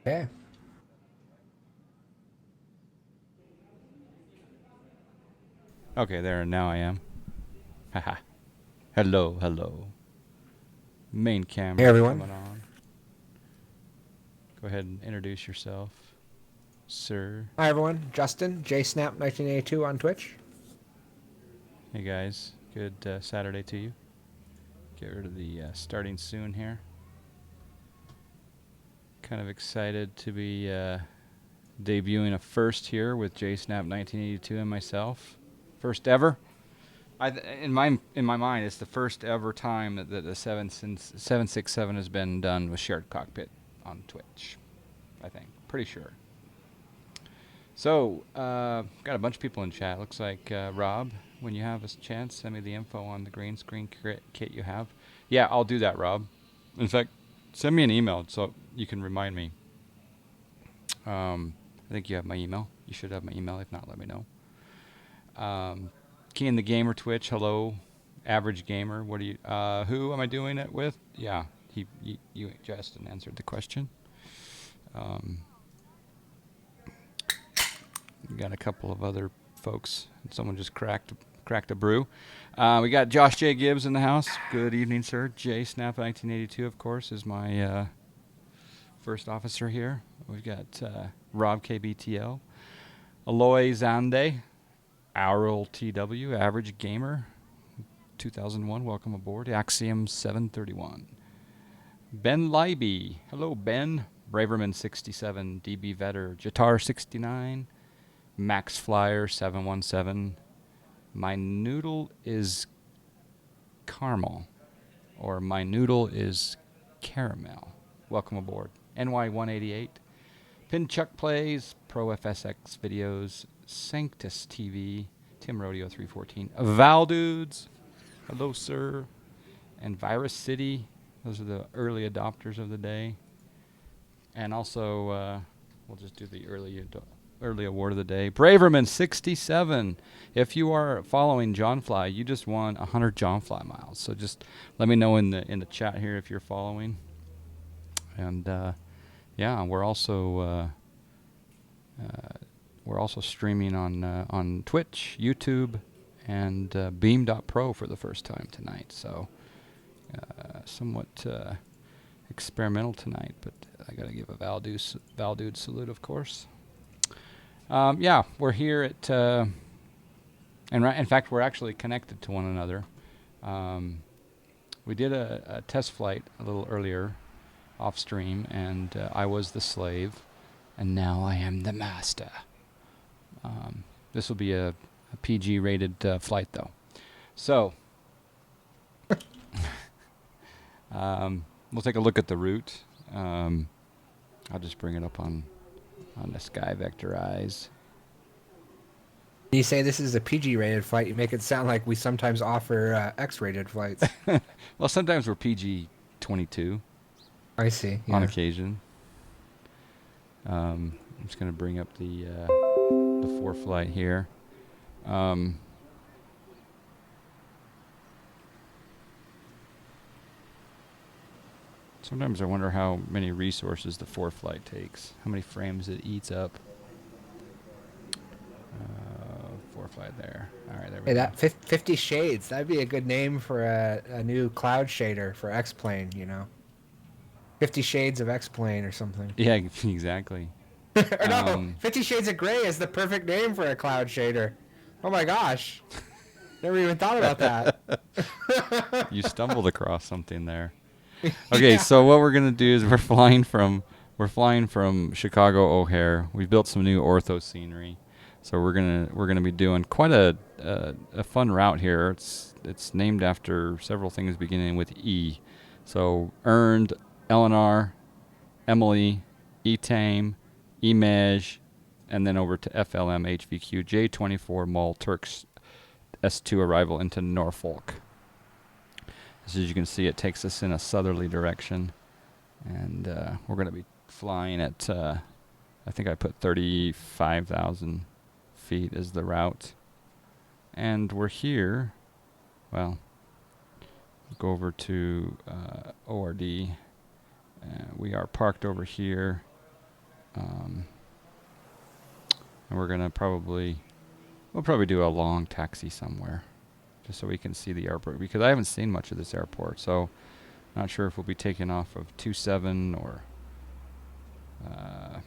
Yeah. Okay, there, now I am. Haha. Hello, hello. Main Hey, camera everyone. coming on. Go ahead and introduce yourself, sir. Hi, everyone. Justin, JSnap1982 on Twitch. Hey, guys. Good Saturday to you. Get rid of the starting soon here. Kind of excited to be debuting a first here with JSnap1982 and myself. First ever. In my mind, it's the first ever time that the 767 has been done with shared cockpit on Twitch. I think, pretty sure. So, got a bunch of people in chat. Looks like Rob, when you have a chance, send me the info on the green screen kit you have. Yeah, I'll do that, Rob. In fact, send me an email so you can remind me. I think you have my email. You should have my email. If not, let me know. Key in the Gamer Twitch. Hello, average gamer. What do you? Who am I doing it with? Yeah, you Justin answered the question. We got a couple of other folks. Someone just cracked a brew. We got Josh J. Gibbs in the house. Good evening, sir. J Snap 1982, of course, is my first officer here. We've got Rob KBTL, Aloy Zande, Aural TW, Average Gamer, 2001. Welcome aboard. Axiom 731. Ben Leiby. Hello, Ben. Braverman 67, DB Vetter, Jatar 69, Max Flyer 717. My noodle is caramel, or my noodle is caramel. Welcome aboard. NY188. Pinchuck Plays, Pro FSX Videos, Sanctus TV, Tim Rodeo 314, Val Dudes. Hello, sir. And Virus City. Those are the early adopters of the day. And also, we'll just do the early award of the day. Braverman 67. If you are following John Fly, you just won 100 John Fly miles. So just let me know in the chat here if you're following. And yeah, we're also streaming on Twitch, YouTube, and Beam.pro for the first time tonight. So somewhat experimental tonight, but I got to give a Valdude salute, of course. Yeah, we're here at, and in fact, we're actually connected to one another. We did a test flight a little earlier off stream, and I was the slave, and now I am the master. This will be a PG rated flight, though. So, we'll take a look at the route. I'll just bring it up on the Sky Vector eyes. You say this is a PG-rated flight. You make it sound like we sometimes offer X-rated flights. Well, sometimes we're PG 22 I see. Yeah. on occasion. I'm just going to bring up the 4 flight here. Sometimes I wonder how many resources the 4 flight takes, how many frames it eats up. 4 flight there. All right, there we Hey, go. that 50 Shades. That'd be a good name for a new cloud shader for X-Plane, 50 Shades of X-Plane or something. Yeah, exactly. Or no, 50 Shades of Grey is the perfect name for a cloud shader. Oh my gosh. Never even thought about that. You stumbled across something there. Okay, so what we're gonna do is we're flying from Chicago O'Hare. We've built some new ortho scenery, so we're gonna be doing quite a fun route here. It's named after several things beginning with E. So earned, Eleanor, Emily, Etame, Emej, and then over to FLM HVQ J24 Mall Turks S2 arrival into Norfolk. As you can see, it takes us in a southerly direction, and we're going to be flying at, I think I put 35,000 feet as the route. And we're here, well, go over to ORD. We are parked over here And we're gonna we'll probably do a long taxi somewhere, just so we can see the airport, because I haven't seen much of this airport. So, not sure if we'll be taking off of 27 or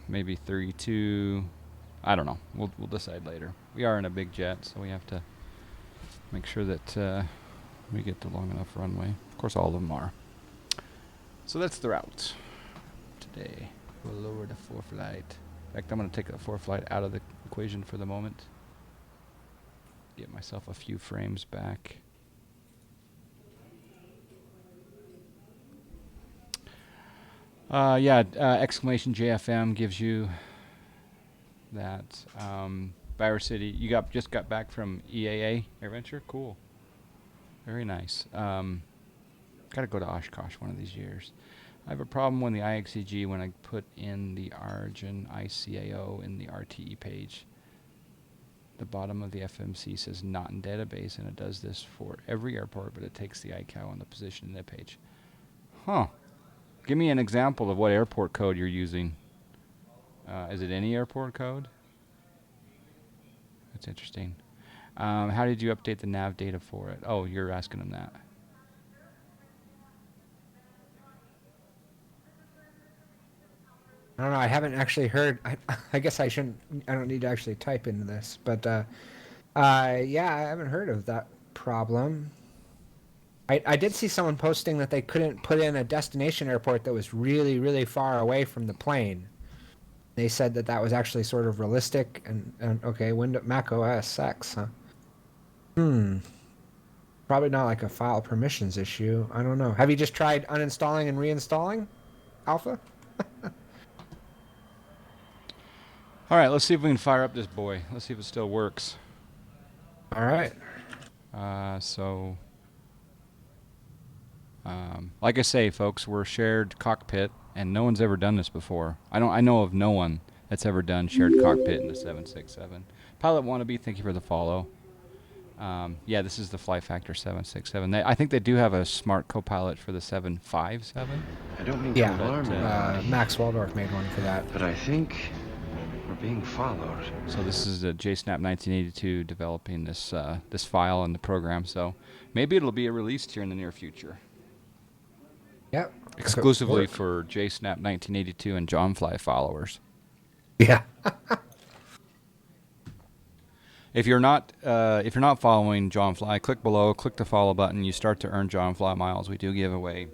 maybe 32. I don't know. We'll decide later. We are in a big jet, so we have to make sure that we get the long enough runway. Of course, all of them are. So that's the route today. We'll lower the ForeFlight. In fact, I'm going to take the ForeFlight out of the equation for the moment. Get myself a few frames back. Exclamation JFM gives you that. Virus City, you just got back from EAA AirVenture? Cool. Very nice. Gotta go to Oshkosh one of these years. I have a problem when the IXEG, when I put in the Origin ICAO in the RTE page, the bottom of the FMC says not in database, and it does this for every airport, but it takes the ICAO on the position in the page. Huh. Give me an example of what airport code you're using. Is it any airport code? That's interesting. How did you update the nav data for it? Oh, you're asking them that. I don't know. I haven't actually heard. I guess I shouldn't. I don't need to actually type into this, but yeah, I haven't heard of that problem. I did see someone posting that they couldn't put in a destination airport that was really, really far away from the plane. They said that was actually sort of realistic, and okay, Mac OS X, huh? Probably not like a file permissions issue. I don't know. Have you just tried uninstalling and reinstalling Alpha? All right, let's see if we can fire up this boy. Let's see if it still works. All right. Like I say, folks, we're shared cockpit, and no one's ever done this before. I know of no one that's ever done shared cockpit in the 767. Pilot Wannabe, thank you for the follow. Yeah, this is the Fly Factor 767. I think they do have a smart co-pilot for the 757. I don't mean to alarm you. Max Waldorf made one for that. But I think we're being followed. So this is JSNAP 1982 developing this this file in the program. So maybe it'll be released here in the near future. Yep. Exclusively for JSNAP 1982 and Johnfly followers. Yeah. If you're not following Johnfly, click below, click the follow button. You start to earn Johnfly miles. We do give away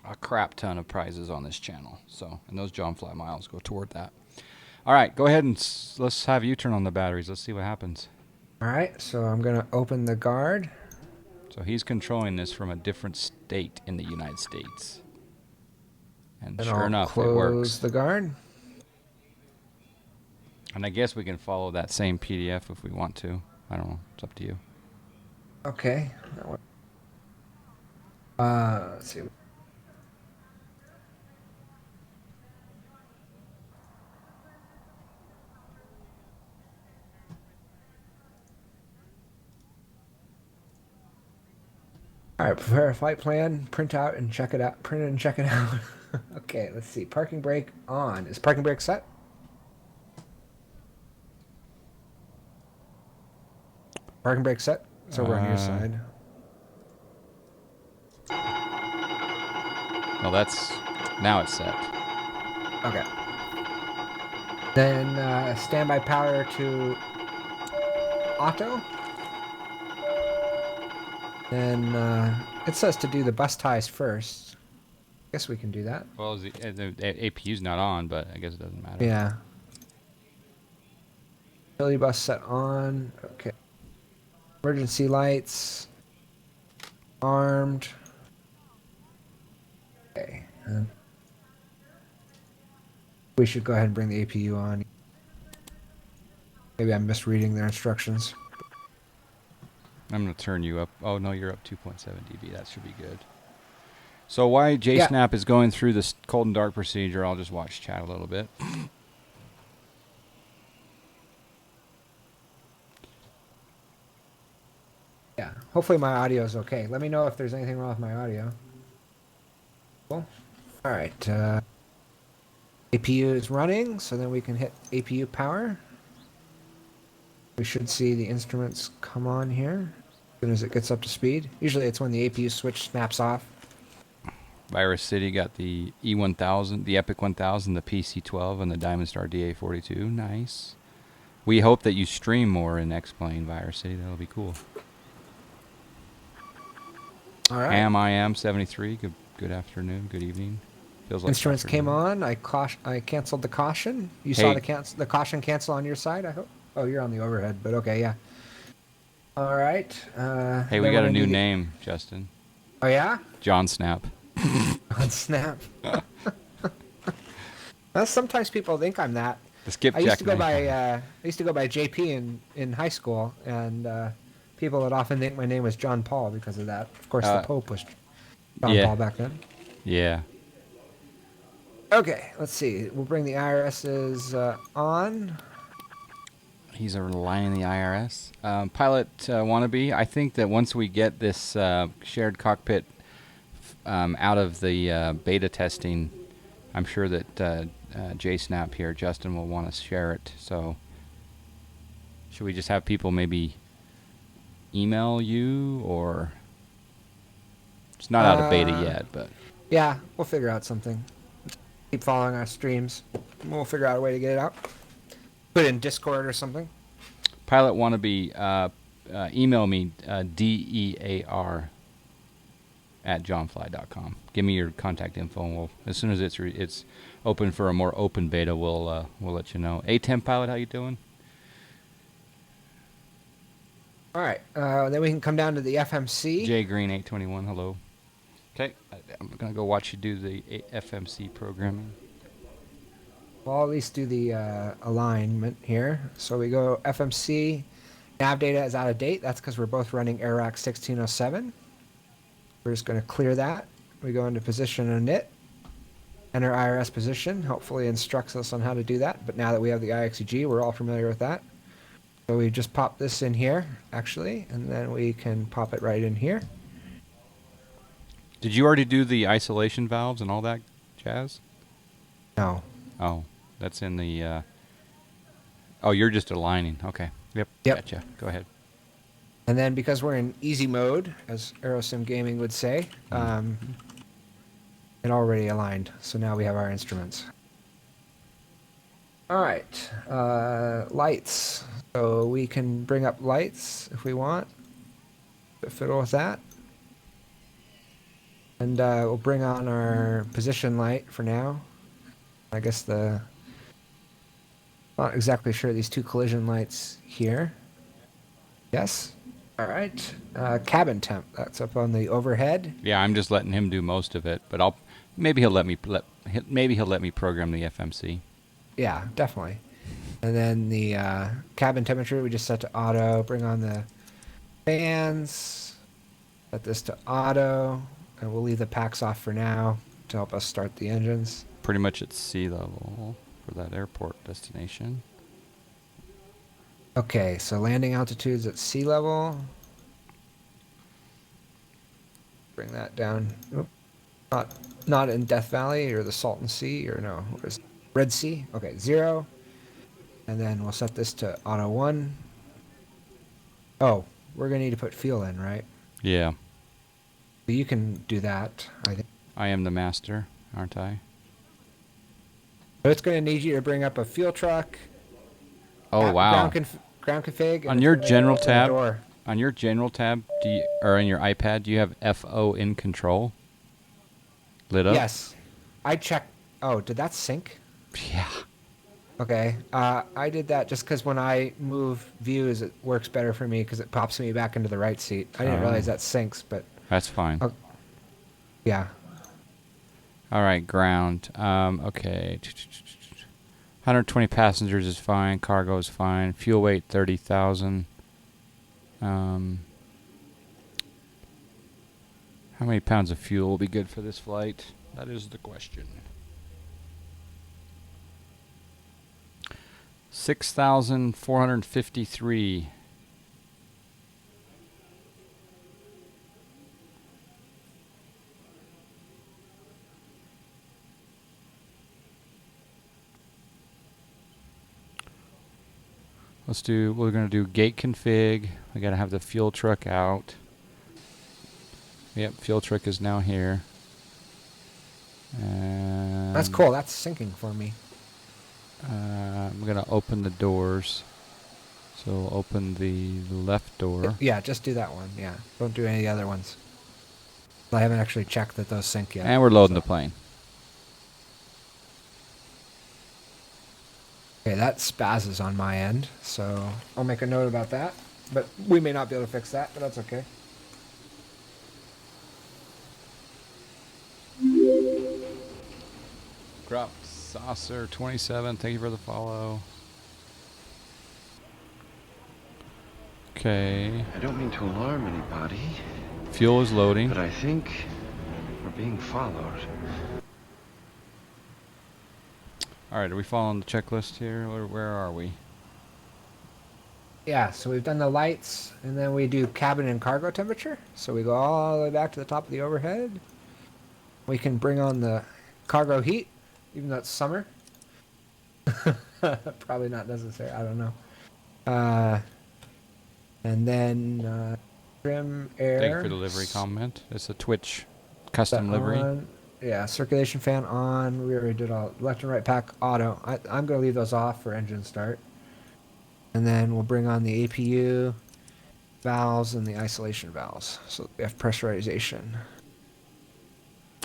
a crap ton of prizes on this channel. So, and those Johnfly miles go toward that. All right, go ahead and let's have you turn on the batteries. Let's see what happens. All right, so I'm gonna open the guard. So he's controlling this from a different state in the United States. And sure enough, it works. Close the guard. And I guess we can follow that same PDF if we want to. I don't know. It's up to you. Okay. Let's see. All right, prepare a flight plan, print out and check it out. Print it and check it out. Okay, let's see. Parking brake on. Is parking brake set? Parking brake set? It's over on your side. Well, now it's set. Okay. Then standby power to auto. Then it says to do the bus ties first. Guess we can do that. Well, the APU's not on, but I guess it doesn't matter. Yeah. Utility bus set on. Okay. Emergency lights. Armed. Okay. We should go ahead and bring the APU on. Maybe I'm misreading their instructions. I'm going to turn you up. Oh, no, you're up 2.7 dB. That should be good. So while JSNAP is going through this cold and dark procedure, I'll just watch chat a little bit. Yeah, hopefully my audio is okay. Let me know if there's anything wrong with my audio. Cool. All right. APU is running, so then we can hit APU power. We should see the instruments come on here as soon as it gets up to speed. Usually it's when the APU switch snaps off. Virus City got the E1000, the Epic 1000, the PC12, and the Diamond Star DA42. Nice. We hope that you stream more in X-Plane, Virus City. That'll be cool. All right. Ham 73. Good afternoon. Good evening. Feels like Instruments afternoon. came on. I canceled the caution. You saw the caution cancel on your side, I hope? Oh, you're on the overhead, but okay, yeah. All right. Hey, we got a new name, Justin. Oh, yeah? John Snap. On Snap. Well, sometimes people think I'm that. The skip I used check to go name. by JP in high school, and people would often think my name was John Paul because of that. Of course, the Pope was John Paul back then. Yeah. Okay, let's see. We'll bring the IRSs on. He's aligning the IRS. Pilot wannabe, I think that once we get this shared cockpit out of the beta testing, I'm sure that JSnap here, Justin, will want to share it. So should we just have people maybe email you, or it's not out of beta yet, but yeah, we'll figure out something. Keep following our streams. We'll figure out a way to get it out. Put it in Discord or something. Pilot wannabe, email me dear@johnfly.com. Give me your contact info, and we'll, as soon as it's open for a more open beta, we'll let you know. A10 Pilot, how you doing? All right, then we can come down to the FMC. Jay Green 821, hello. Okay, I'm gonna go watch you do the FMC programming. Well, I'll at least do the alignment here. So we go FMC. Nav data is out of date. That's because we're both running AirRack 1607. We're just going to clear that. We go into position init. Enter IRS position. Hopefully instructs us on how to do that. But now that we have the IXEG, we're all familiar with that. So we just pop this in here, actually, and then we can pop it right in here. Did you already do the isolation valves and all that jazz? No. Oh, that's in the... oh, you're just aligning. Okay. Yep. Gotcha. Go ahead. And then because we're in easy mode, as Aerosim Gaming would say, it already aligned. So now we have our instruments. All right. Lights. So we can bring up lights if we want. Fiddle with that. And we'll bring on our position light for now. I guess not exactly sure these two collision lights here. Yes. All right. Cabin temp. That's up on the overhead. Yeah, I'm just letting him do most of it, but maybe he'll let me program the FMC. Yeah, definitely. And then the cabin temperature we just set to auto. Bring on the fans. Set this to auto, and we'll leave the packs off for now to help us start the engines. Pretty much at sea level for that airport destination. Okay, so landing altitude's at sea level. Bring that down. Oop. Not in Death Valley or the Salton Sea, or no, where's Red Sea? Okay, 0. And then we'll set this to auto 1. Oh, we're gonna need to put fuel in, right? Yeah. You can do that, I think. I am the master, aren't I? So it's gonna need you to bring up a fuel truck. Oh wow. Ground config. On your general tab, on your iPad, do you have FO in control lit up? Yes. I checked. Oh, did that sync? Yeah. Okay. I did that just because when I move views, it works better for me because it pops me back into the right seat. I didn't realize that syncs, but... That's fine. Yeah. All right, ground. Okay. 120 passengers is fine. Cargo is fine. Fuel weight 30,000. How many pounds of fuel will be good for this flight? That is the question. 6,453. We're going to do gate config. We got to have the fuel truck out. Yep, fuel truck is now here. And That's cool. That's syncing for me. I'm going to open the doors. So we'll open the left door. Yeah, just do that one. Yeah, don't do any of the other ones. I haven't actually checked that those sync yet. And we're loading the plane. Okay, that spazzes on my end, so I'll make a note about that. But we may not be able to fix that, but that's okay. Crop Saucer 27, thank you for the follow. Okay. I don't mean to alarm anybody, Fuel is loading. but I think we're being followed. Alright, are we following the checklist here? Where are we? Yeah, so we've done the lights, and then we do cabin and cargo temperature. So we go all the way back to the top of the overhead. We can bring on the cargo heat, even though it's summer. Probably not necessary, I don't know. And then trim air. Thank you for the livery comment. It's a Twitch custom livery. On. Yeah, circulation fan on. We already did all left and right pack auto. I'm going to leave those off for engine start. And then we'll bring on the APU valves and the isolation valves. So we have pressurization.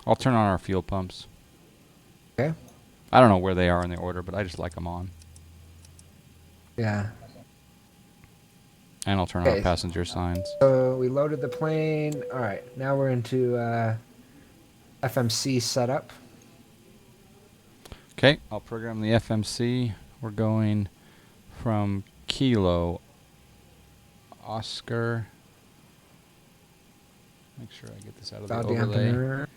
I'll turn on our fuel pumps. Okay. I don't know where they are in the order, but I just like them on. Yeah. And I'll turn on our passenger signs. So we loaded the plane. All right. Now we're into FMC setup. Okay, I'll program the FMC. We're going from Kilo Oscar. Make sure I get this out of the overlay. Dampener.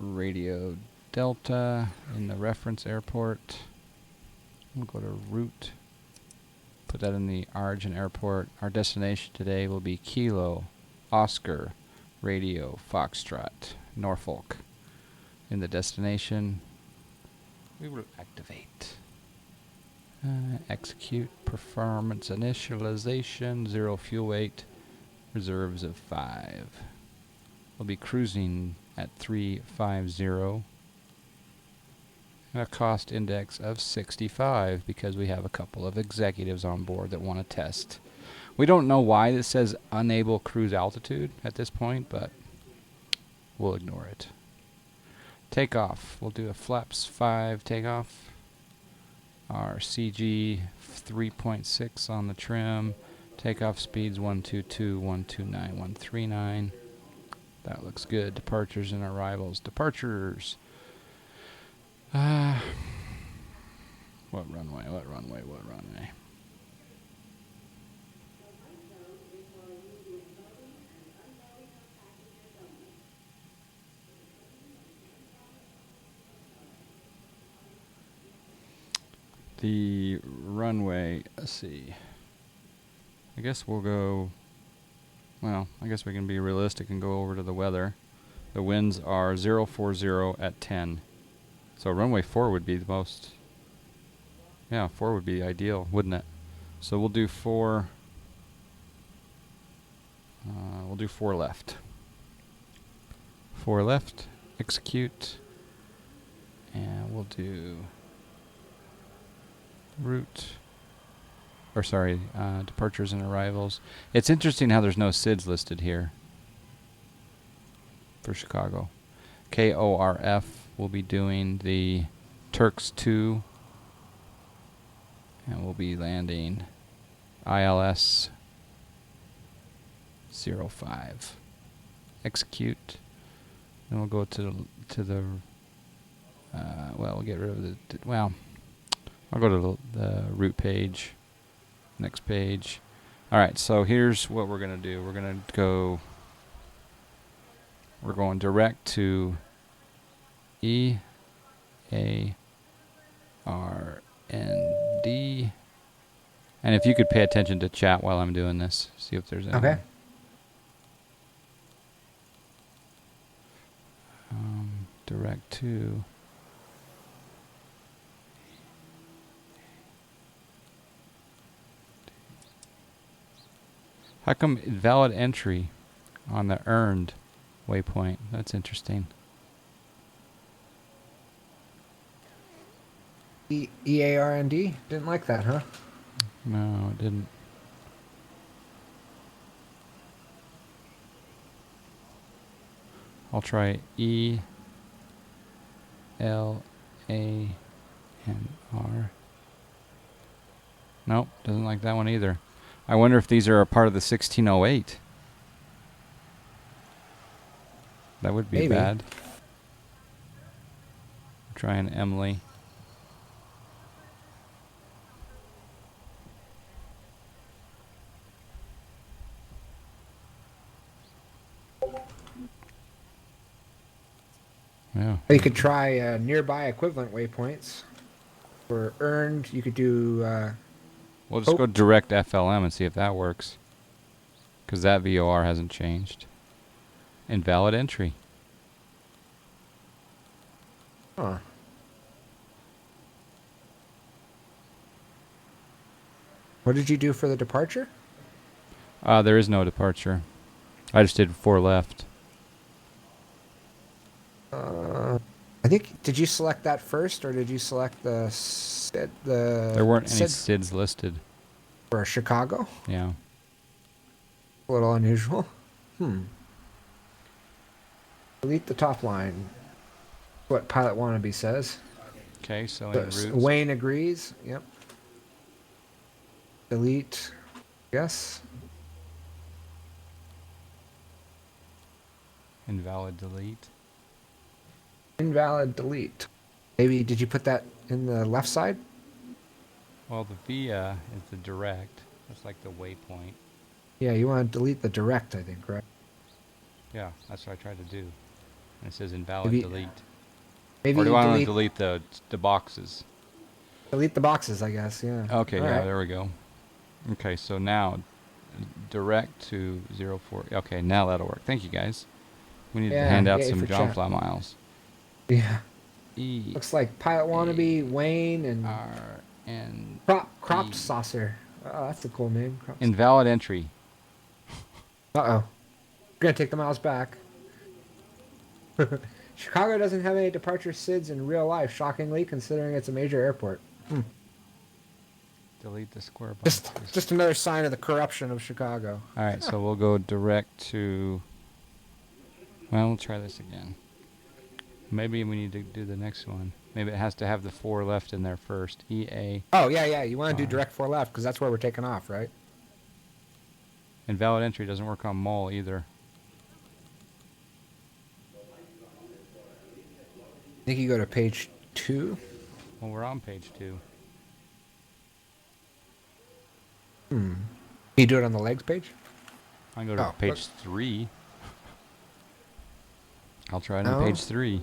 Radio Delta in the reference airport. We'll go to route. Put that in the origin airport. Our destination today will be Kilo Oscar Radio Foxtrot Norfolk. In the destination, we will activate. Execute performance initialization, 0 fuel weight, reserves of 5. We'll be cruising at 350. A cost index of 65 because we have a couple of executives on board that want to test. We don't know why this says unable cruise altitude at this point, but we'll ignore it. Takeoff. We'll do a flaps 5 takeoff. Our CG 3.6 on the trim. Takeoff speeds 122, 129, 139. That looks good. Departures and arrivals. Departures. What runway? What runway? What runway? The runway, let's see. I guess we'll go, well, I guess we can be realistic and go over to the weather. The winds are 040 at 10. So runway 4 would be the most, yeah, 4 would be ideal, wouldn't it? So we'll do 4, we'll do 4 left. 4 left, execute, and we'll do route, or sorry, departures and arrivals. It's interesting how there's no SIDS listed here for Chicago. KORF will be doing the Turks 2, and we'll be landing ILS 05. Execute. Then we'll go to the well, we'll get rid of the well. I'll go to the route page. Next page. All right, so here's what we're going to do. We're going direct to EARND. And if you could pay attention to chat while I'm doing this, see if there's any. Okay. Direct to How come invalid entry on the earned waypoint? That's interesting. EARND? Didn't like that, huh? No, it didn't. I'll try ELANR. Nope, doesn't like that one either. I wonder if these are a part of the 1608. That would be Maybe. bad. Try an Emily. Yeah. You could try nearby equivalent waypoints. For earned, you could do... We'll just go direct FLM and see if that works. Because that VOR hasn't changed. Invalid entry. Huh. What did you do for the departure? There is no departure. I just did 4 left. I think, did you select that first, or did you select the SID, There weren't any SID SIDs listed. for Chicago? Yeah. A little unusual. Delete the top line. What Pilot Wannabe says. Okay, so So in routes. Wayne agrees. Yep. Delete. Yes. Invalid delete. Invalid delete. Maybe, did you put that in the left side? Well, the via is the direct. That's like the waypoint. Yeah, you want to delete the direct, I think, right? Yeah, that's what I tried to do. And it says invalid Maybe- delete. Maybe Or do you I want to delete the boxes? delete the boxes, I guess, yeah. Okay, All yeah, right. there we go. Okay, so now direct to 04. Okay, now that'll work. Thank you, guys. We need to Yeah, hand out yay some for John chat. Fly miles. Yeah. E Looks like Pilot Wannabe, Wayne, and R N Cropped E. Saucer. Oh, that's a cool name. Invalid entry. Uh-oh. We're going to take the miles back. Chicago doesn't have any departure SIDs in real life, shockingly, considering it's a major airport. Delete the square boxes. Just another sign of the corruption of Chicago. All right, so we'll go direct to. Well, we'll try this again. Maybe we need to do the next one. Maybe it has to have the 4 left in there first. EA. Oh, yeah. You want to do direct 4 left, because that's where we're taking off, right? Invalid entry doesn't work on mole either. I think you go to page 2. Well, we're on page 2. You do it on the legs page? I can go to Oh, page 3. I'll try it No. on page 3.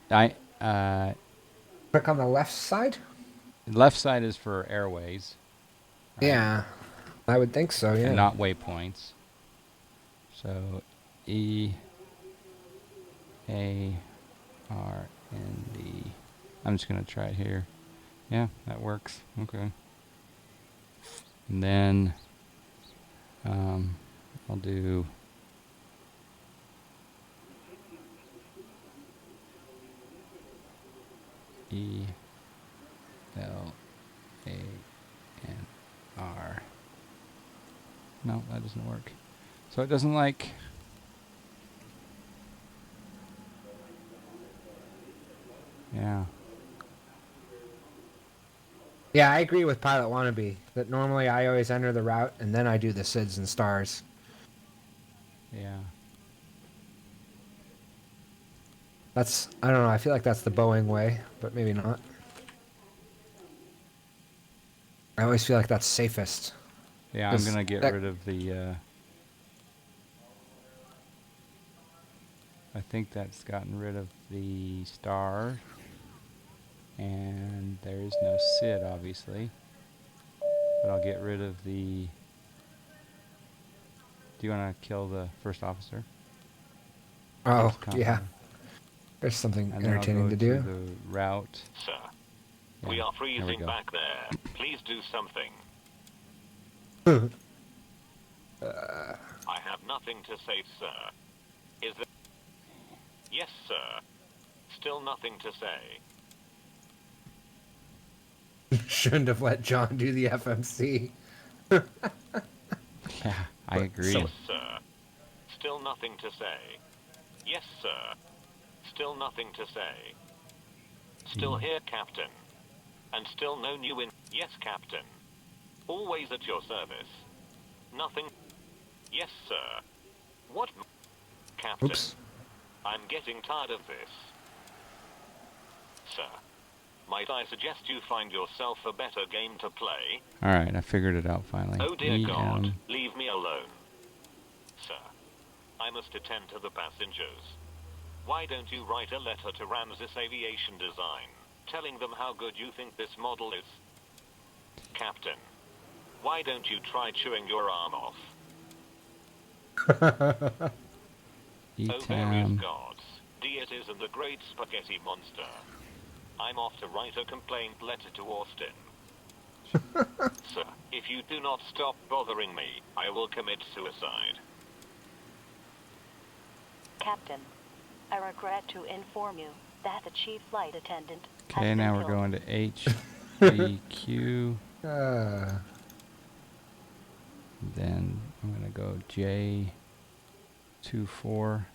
Click on the left side? Left side is for airways. right? Yeah. I would think so, yeah. And not waypoints. So E A R N D. I'm just gonna try it here. Yeah, that works. Okay. And then I'll do E L A N R. No, that doesn't work. So it doesn't like. Yeah. Yeah, I agree with Pilot Wannabe that normally I always enter the route and then I do the SIDs and stars. Yeah. That's, I don't know, I feel like that's the Boeing way, but maybe not. I always feel like that's safest. Yeah, I'm This- gonna get that- rid of the. I think that's gotten rid of the star, and there is no SID, obviously. But I'll get rid of the. Do you want to kill the first officer? Oh, First yeah. company? There's something And then I'll entertaining go to do. the route. Sir, Yeah, we are there we freezing go. back there. Please do something. I have nothing to say, sir. Is there... Yes, sir. Still nothing to say. Shouldn't have let John do the FMC. Yeah, I agree. Yes, sir. Still nothing to say. Yes, sir. Still nothing to say. Still here, Captain. And still no new in... Yes, Captain. Always at your service. Nothing... Yes, sir. What... Captain. Oops. I'm getting tired of this. Sir. Might I suggest you find yourself a better game to play? All right, I figured it out finally. Oh dear God, leave me alone. Sir, I must attend to the passengers. Why don't you write a letter to Ramses Aviation Design, telling them how good you think this model is? Captain, why don't you try chewing your arm off? Oh various gods, deities and the great spaghetti monster. I'm off to write a complaint letter to Austin. Sir, if you do not stop bothering me, I will commit suicide. Captain, I regret to inform you that the chief flight attendant has Okay, been now we're killed. going to H, B, Q. Then I'm going to go J, 24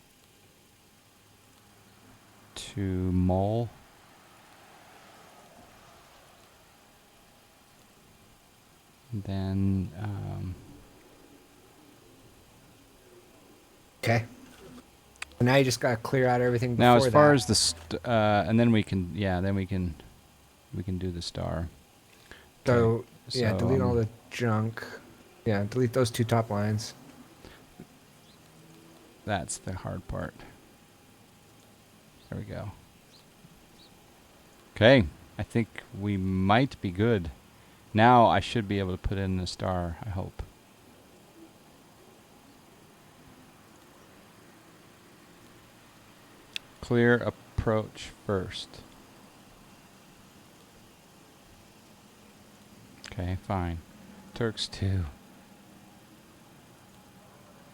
to Mol. Then Okay. And now you just gotta clear out everything before now as far that. as the and then we can we can do the star. So, yeah, so, delete all the junk. Yeah, delete those two top lines. That's the hard part. There we go. Okay, I think we might be good. Now I should be able to put in the star, I hope. Clear approach first. Okay, fine. Turks 2.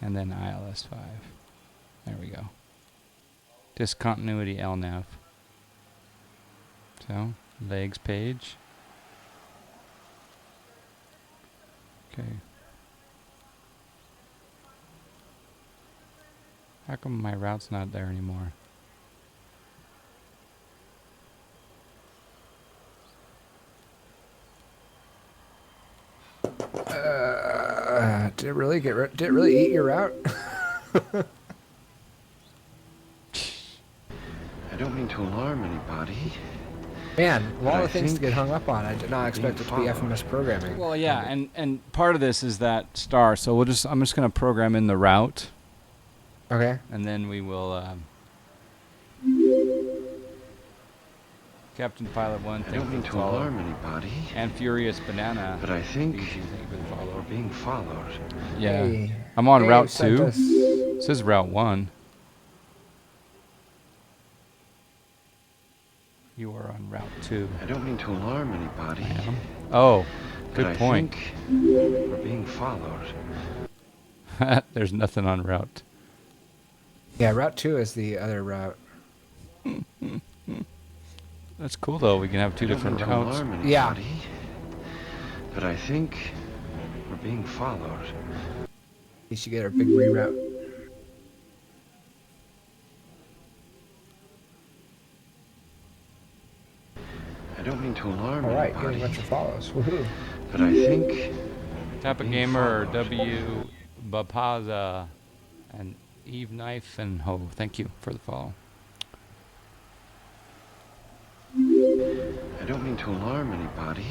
And then ILS 5. There we go. Discontinuity LNAV. So, legs page. Okay. How come my route's not there anymore? Did it really did it really eat your route? I don't mean to alarm anybody. Man, of But all I the things to think get hung up on, I did not we're expect being it to be followed. FMS programming. Well, yeah, and part of this is that star. So I'm just going to program in the route, Okay. and then we will. Captain Pilot 1, I thank don't you mean for to the follow. alarm anybody. And Furious Banana. But I think thank you for the we're follow. being followed. Yeah, Hey, I'm on Dave Route sent 2. us- It says Route 1. You are on Route 2. I don't mean to alarm anybody. I am. Oh, But good I point. think we're being followed. There's nothing on Route. Yeah, Route 2 is the other route. That's cool though. We can have two I don't different mean to routes. alarm anybody. Yeah. But I think we're being followed. You should get our big reroute. I don't mean to alarm All right, anybody. getting a bunch of follows. Woohoo. But I think Tappa being Gamer, followed. W, Bapaza, and Eve Knife and Ho. Thank you for the follow. I don't mean to alarm anybody.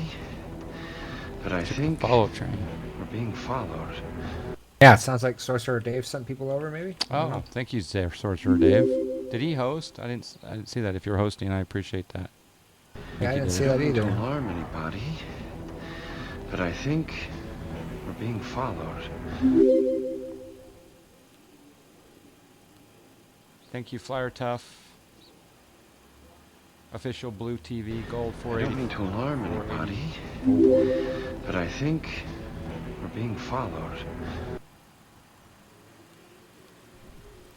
But I think Follow train. we're being followed. Yeah, it sounds like Sorcerer Dave sent people over, maybe? I don't Oh, know. thank you, Sorcerer Dave. Did he host? I didn't see that. If you're hosting, I appreciate that. Yeah, I you, didn't Dave. see I that don't mean to either. alarm anybody. But I think we're being followed. Thank you, Flyer Tough. Official Blue TV Gold I don't mean 480. to alarm anybody. But I think we're being followed.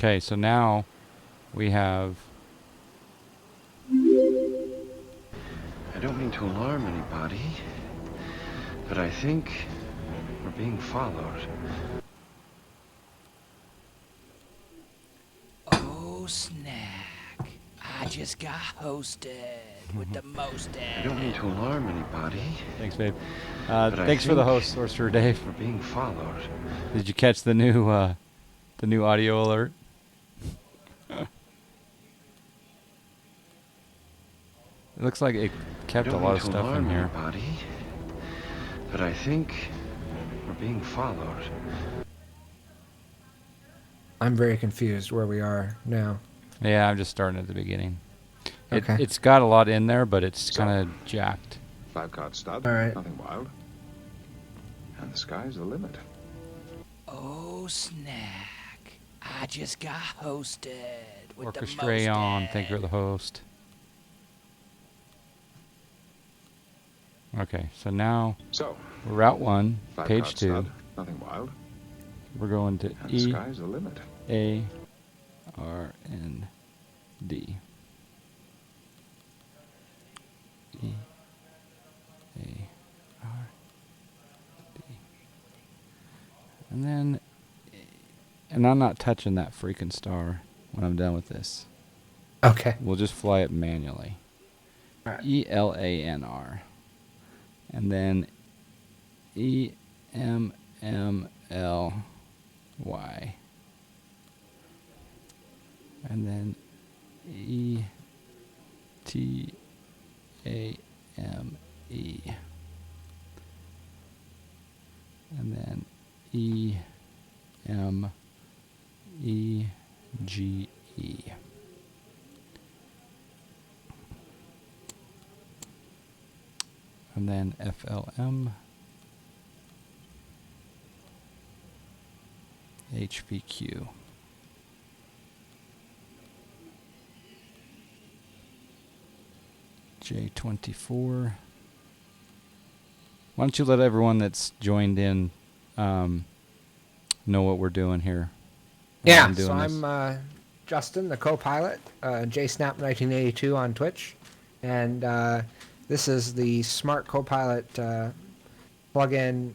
Okay, so now we have. I don't mean to alarm anybody, but I think we're being followed. Oh, snack. I just got hosted with the most. I don't mean to alarm anybody, Thanks, babe. but I Thanks for the think host, Sorcerer Dave. we're being followed. Did you catch the new audio alert? It looks like it kept I a don't lot mean of to stuff in alarm here. anybody, but I think we're being followed. I'm very confused where we are now. Yeah, I'm just starting at the beginning. Okay. It's got a lot in there, but it's So- kind of jacked. 5-card stud. All right. Nothing wild. And the sky's the limit. Oh, snack. I just got hosted with the most. SharedCockpitᴴᴰ, thank you for the host. Okay, so now So, we're Route 1, 5-card page 2. stud. Nothing wild. We're going to And the sky's the limit. E, A, R, N, D. E, A, R, D. And then, and I'm not touching that freaking star when I'm done with this. Okay. We'll just fly it manually. All right. ELANR. And then EMMLY. And then ETAME. And then EMEGE. And then FLM, HVQ. J24. Why don't you let everyone that's joined in know what we're doing here? while Yeah, doing so this? I'm Justin, the co-pilot, JSnap1982 on Twitch, and this is the Smart Copilot plugin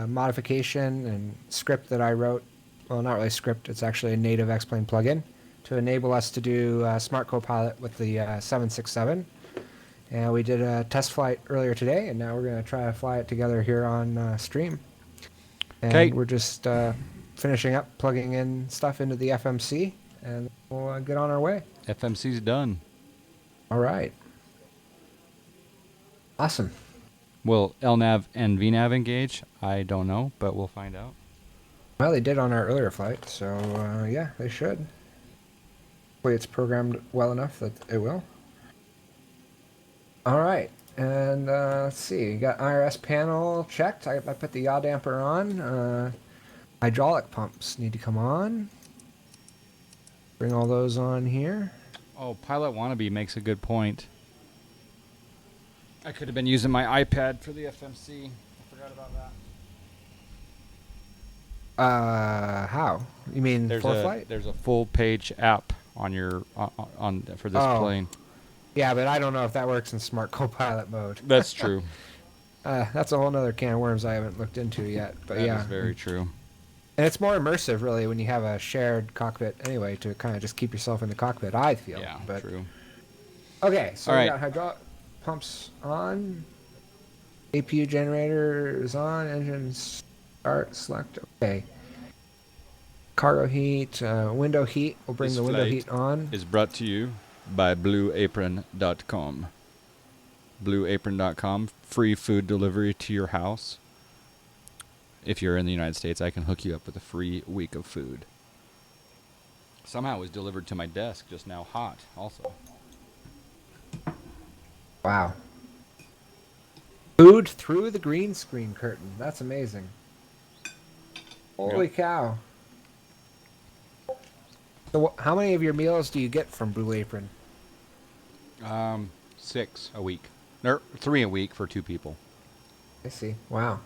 modification and script that I wrote. Well, not really script; it's actually a native X-Plane plugin to enable us to do Smart Copilot with the 767. And we did a test flight earlier today, and now we're going to try to fly it together here on stream. And 'Kay. we're just finishing up plugging in stuff into the FMC, and we'll get on our way. FMC's done. All right. Awesome. Will LNAV and VNAV engage? I don't know, but we'll find out. Well, they did on our earlier flight, so yeah, they should. Hopefully it's programmed well enough that it will. All right, and let's see. Got IRS panel checked. I put the yaw damper on. Hydraulic pumps need to come on. Bring all those on here. Oh, Pilot Wannabe makes a good point. I could have been using my iPad for the FMC. I forgot about that. How? You mean for flight? There's a full page app on your on for this Oh. plane. Yeah, but I don't know if that works in Smart Copilot mode. That's true. That's a whole nother can of worms I haven't looked into yet. But That yeah, is very true. and it's more immersive really when you have a shared cockpit anyway to kind of just keep yourself in the cockpit. I feel. Yeah, But true. okay, so All we right. got hydraulic pumps on. APU generator is on. Engine start. Select. Okay. Cargo heat. Window heat. We'll bring This the window flight heat on. Is brought to you by BlueApron.com. BlueApron.com, free food delivery to your house. If you're in the United States, I can hook you up with a free week of food. Somehow it was delivered to my desk just now, hot. Also, Wow. Food through the green screen curtain. That's amazing. Holy cow. So how many of your meals do you get from Blue Apron? 6 a week, or 3 a week for 2 people. I see. Wow.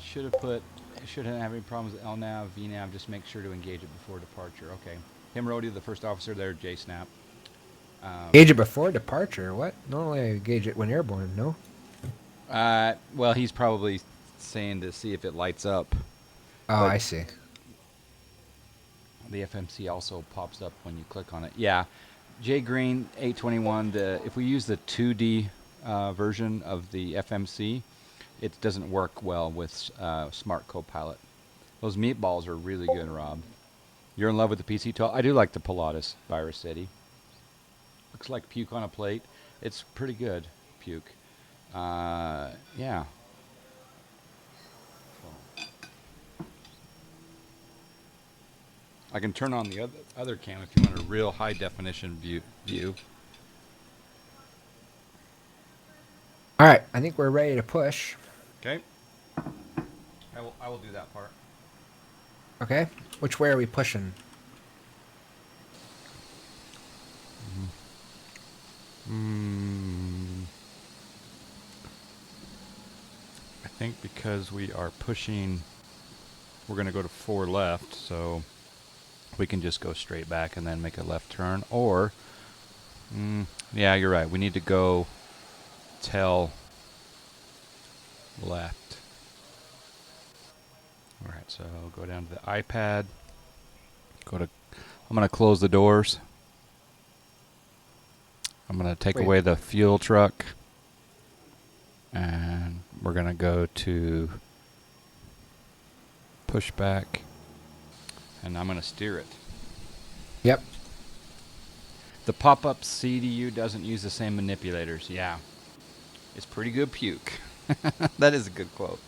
Should have put shouldn't have any problems with LNAV, VNAV. Just make sure to engage it before departure. Okay. Him, Rody, the first officer there, J Snap. Gauge it before departure. What? Normally I gauge it when airborne. No. Well, he's probably saying to see if it lights up. Oh, But I see. the FMC also pops up when you click on it. Yeah. J Green 821. If we use the 2D version of the FMC, it doesn't work well with Smart Copilot. Those meatballs are really good, Rob. You're in love with the PC-12? I do like the Pilatus Virus City. Looks like puke on a plate. It's pretty good, puke. Yeah. So. I can turn on the other cam if you want a real high definition view. All right, I think we're ready to push. Okay. I will do that part. Okay. Which way are we pushing? I think because we are pushing, we're going to go to 4 left, so we can just go straight back and then make a left turn. Or, yeah, you're right. We need to go tail left. All right, so go down to the iPad. I'm going to close the doors. I'm going to take away the fuel truck. And we're going to go to pushback. And I'm going to steer it. Yep. The pop-up CDU doesn't use the same manipulators. Yeah. It's pretty good puke. That is a good quote.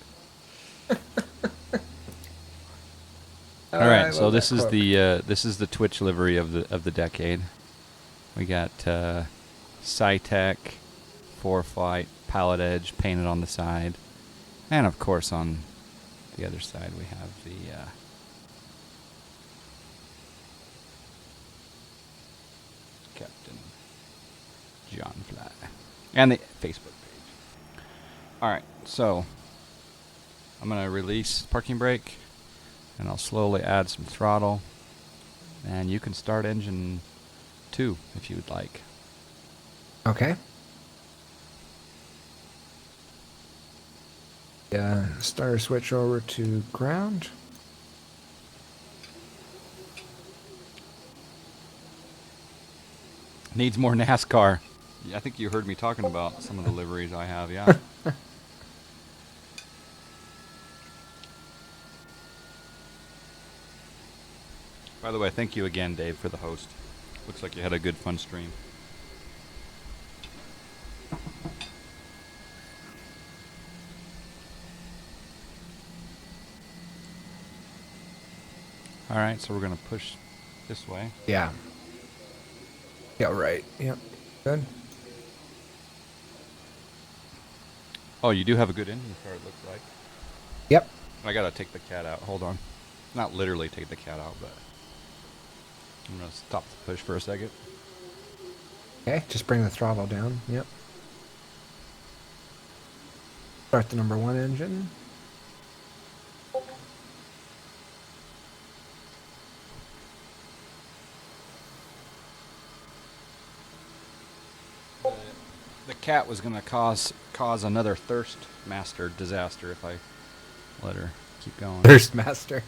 All right, so this is the Twitch livery of the decade. We got SciTech, Foreflight, Pallet Edge painted on the side, and of course on the other side we have the Captain John Fly and the Facebook page. All right, so I'm gonna release parking brake. And I'll slowly add some throttle. And you can start engine 2 if you would like. Okay. Starter switch over to ground. Needs more NASCAR. I think you heard me talking about some of the liveries I have, yeah. By the way, thank you again, Dave, for the host. Looks like you had a good, fun stream. All right, so we're going to push this way. Yeah. Yeah, right. Yep. Good. Oh, you do have a good engine car, it looks like. Yep. I got to take the cat out. Hold on. Not literally take the cat out, but I'm going to stop the push for a second. Okay, just bring the throttle down. Yep. Start the number 1 engine. The cat was going to cause another Thirst Master disaster if I let her keep going. Thirst Master.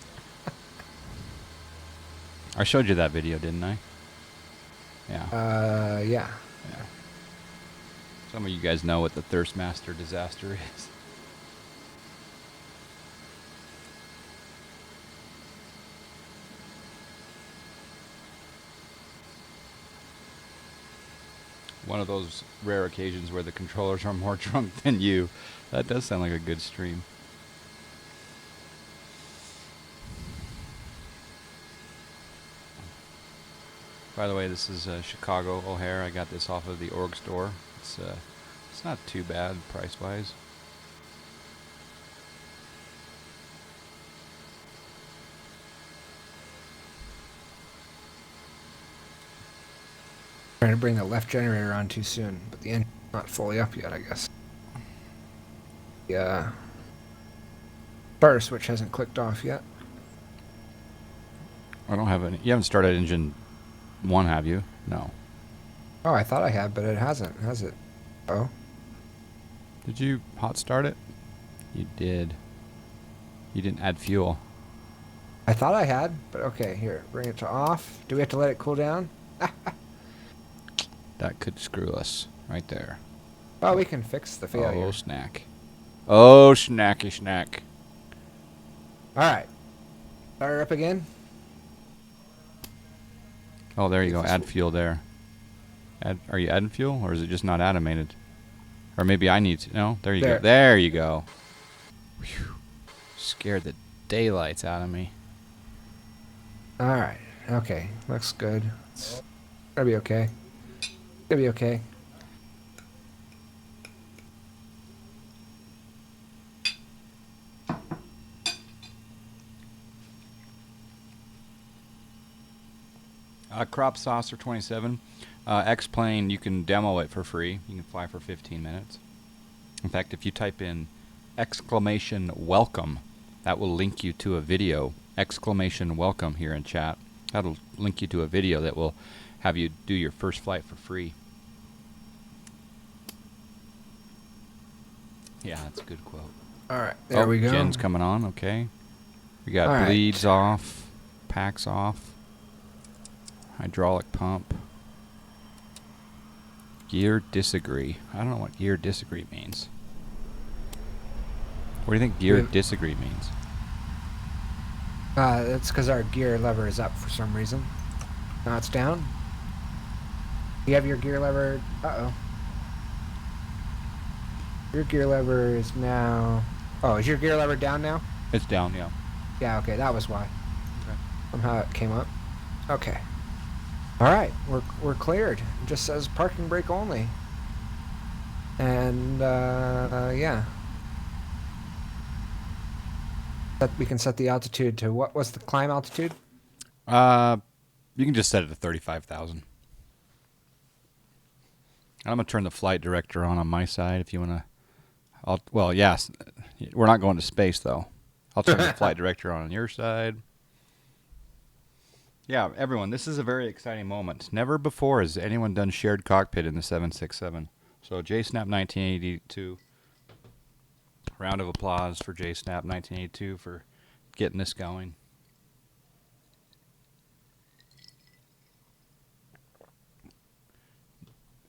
I showed you that video, didn't I? Yeah. Yeah. Some of you guys know what the Thirst Master disaster is. One of those rare occasions where the controllers are more drunk than you. That does sound like a good stream. By the way, this is Chicago O'Hare. I got this off of the org store. It's not too bad price-wise. Trying to bring the left generator on too soon, but the engine's not fully up yet, I guess. Yeah. Starter switch hasn't clicked off yet. I don't have any. You haven't started engine 1, have you? No. Oh, I thought I had, but it hasn't, has it? Oh. Did you hot start it? You did. You didn't add fuel. I thought I had, but okay, here, bring it to off. Do we have to let it cool down? That could screw us right there. Oh, we can fix the failure. Oh, snack. Oh, snacky snack. Alright. Start her up again. Oh, there you go. Add fuel there. Are you adding fuel, or is it just not animated? Or maybe I need to. No? There you go. There you go. Whew. Scared the daylights out of me. Alright. Okay. Looks good. It's gonna be okay. Gonna be okay. Crop Saucer 27. X-Plane, you can demo it for free. You can fly for 15 minutes. In fact, if you type in !welcome, that will link you to a video. !welcome here in chat. That'll link you to a video that will have you do your first flight for free. Yeah, that's a good quote. Alright, there we go. Jen's coming on, okay. We got All right. bleeds off, packs off, hydraulic pump. Gear disagree. I don't know what gear disagree means. What do you think gear disagree means? That's because our gear lever is up for some reason. Now it's down. You have your gear lever... Uh-oh. Your gear lever is now... Oh, is your gear lever down now? It's down, yeah. Yeah, okay, that was why. Okay. Somehow it came up. Okay. Alright, we're cleared. It just says parking brake only. And, yeah. We can set the altitude to... What's the climb altitude? You can just set it to 35,000. I'm going to turn the flight director on my side if you want to... Well, yes. We're not going to space, though. I'll turn the flight director on your side. Yeah, everyone, this is a very exciting moment. Never before has anyone done shared cockpit in the 767. So JSnap 1982. Round of applause for JSnap 1982 for getting this going.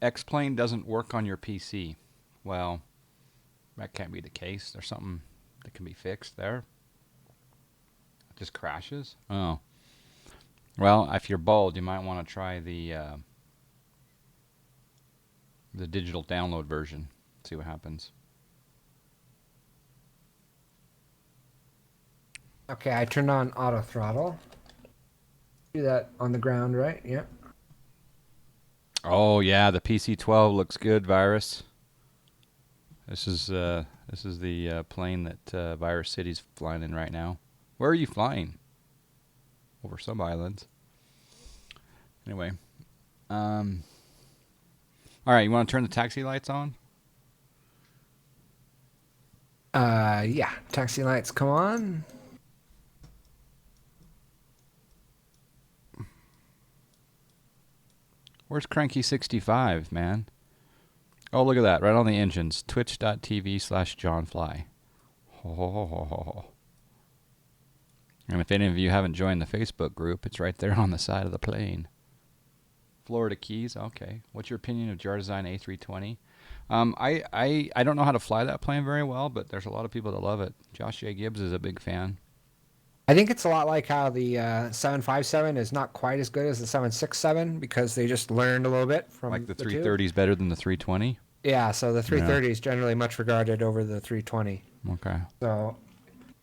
X-Plane doesn't work on your PC. Well, that can't be the case. There's something that can be fixed there. It just crashes? Oh. Well, if you're bold, you might want to try the digital download version. See what happens. Okay, I turned on auto throttle. Do that on the ground, right? Yep. Oh yeah, the PC-12 looks good, Virus. This is the plane that Virus City's flying in right now. Where are you flying? Over some islands. Anyway, all right. You want to turn the taxi lights on? Yeah. Taxi lights, come on. Where's Cranky65, man? Oh, look at that. Right on the engines. Twitch.tv/JohnFly. Ho, ho, ho, ho, ho. And if any of you haven't joined the Facebook group, it's right there on the side of the plane. Florida Keys, okay. What's your opinion of Jar Design A320? I don't know how to fly that plane very well, but there's a lot of people that love it. Josh J. Gibbs is a big fan. I think it's a lot like how the 757 is not quite as good as the 767 because they just learned a little bit from Like the 330 is better than the 320? Yeah, so the 330 is generally much regarded over the 320. Okay. So,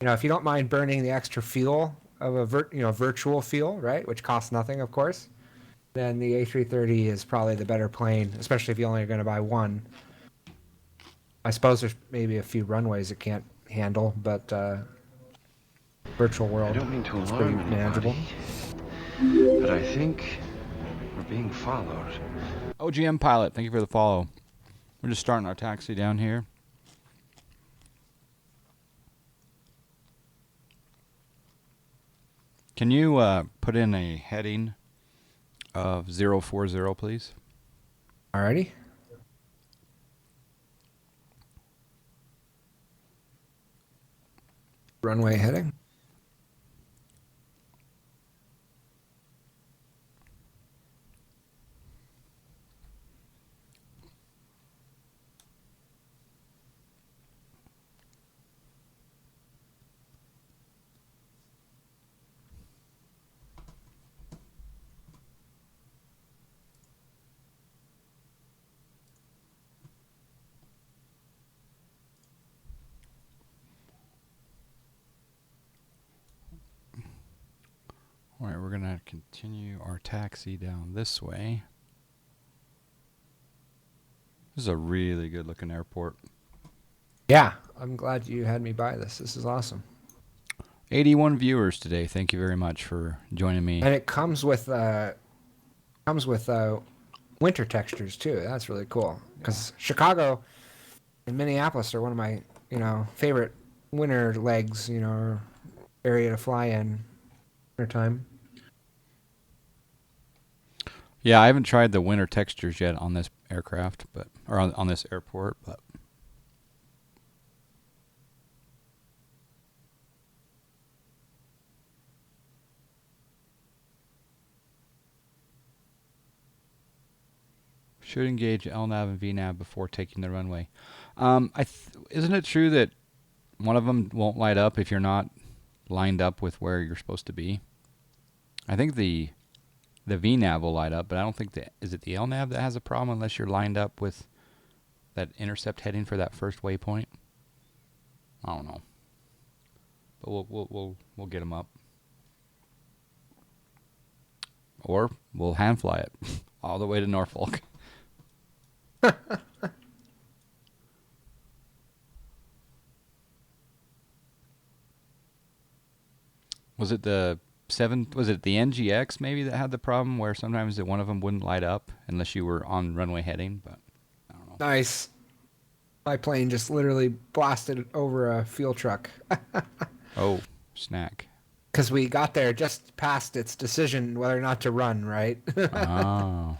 if you don't mind burning the extra fuel of a virtual fuel, right, which costs nothing, of course, then the A330 is probably the better plane, especially if you only are going to buy one. I suppose there's maybe a few runways it can't handle, but virtual world. I don't mean to is pretty alarm manageable. anybody, but I think we're being followed. OGM Pilot, thank you for the follow. We're just starting our taxi down here. Can you put in a heading of 040, please? Alrighty. Runway heading. All right, we're going to continue our taxi down this way. This is a really good looking airport. Yeah, I'm glad you had me buy this. This is awesome. 81 viewers today. Thank you very much for joining me. And it comes with winter textures too. That's really cool. Because Chicago and Minneapolis are one of my favorite winter legs. Or area to fly in wintertime. Yeah, I haven't tried the winter textures yet on this aircraft, or on this airport, but should engage LNAV and VNAV before taking the runway. Isn't it true that one of them won't light up if you're not lined up with where you're supposed to be? I think the VNAV will light up, but I don't think is it the LNAV that has a problem unless you're lined up with that intercept heading for that first waypoint? I don't know, but we'll get them up, or we'll hand fly it all the way to Norfolk. Was it the NGX maybe that had the problem where sometimes one of them wouldn't light up unless you were on runway heading? But I don't know. Nice. My plane just literally blasted over a fuel truck. Oh, snack. Because we got there just past its decision whether or not to run, right? Oh.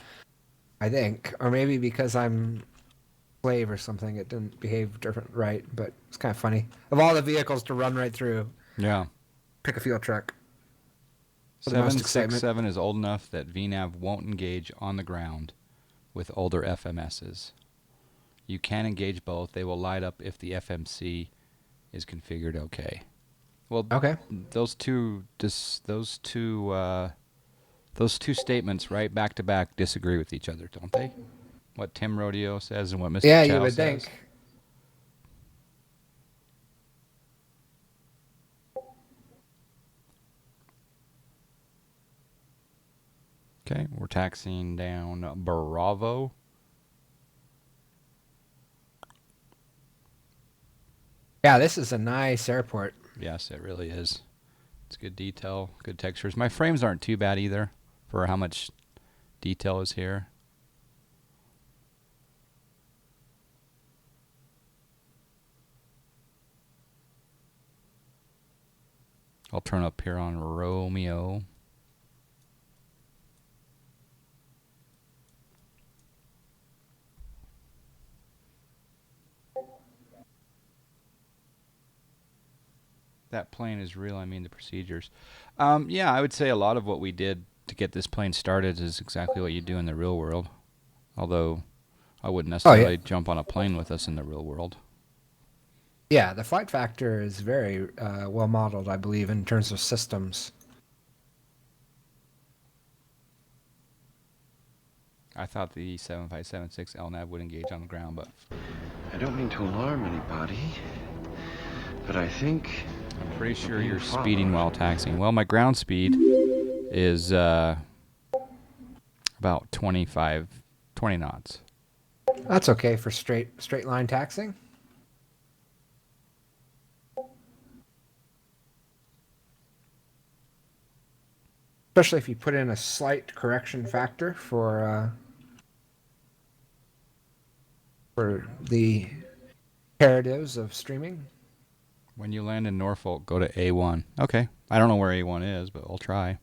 I think. Or maybe because I'm a slave or something, it didn't behave different, right? But it's kind of funny. Of all the vehicles to run right through, Yeah. pick a fuel truck. For the most excitement. 767 is old enough that VNAV won't engage on the ground with older FMSs. You can engage both. They will light up if the FMC is configured okay. Well, Okay. Those two statements right back to back disagree with each other, don't they? What Tim Rodeo says and what Mr. Yeah, Chow you would says. think. Okay, we're taxiing down Bravo. Yeah, this is a nice airport. Yes, it really is. It's good detail, good textures. My frames aren't too bad either for how much detail is here. I'll turn up here on Romeo. That plane is real. I mean the procedures. Yeah, I would say a lot of what we did to get this plane started is exactly what you do in the real world. Although I wouldn't necessarily jump on a plane with us in the real world. Yeah, the flight factor is very well modeled, I believe, in terms of systems. I thought the 7576 LNAV would engage on the ground, but I don't mean to alarm anybody, but I think I'm pretty sure you're speeding while taxiing. Well, my ground speed is about 20 knots. That's okay for straight line taxiing. Especially if you put in a slight correction factor for the imperatives of streaming. When you land in Norfolk, go to A1. Okay, I don't know where A1 is, but I'll try.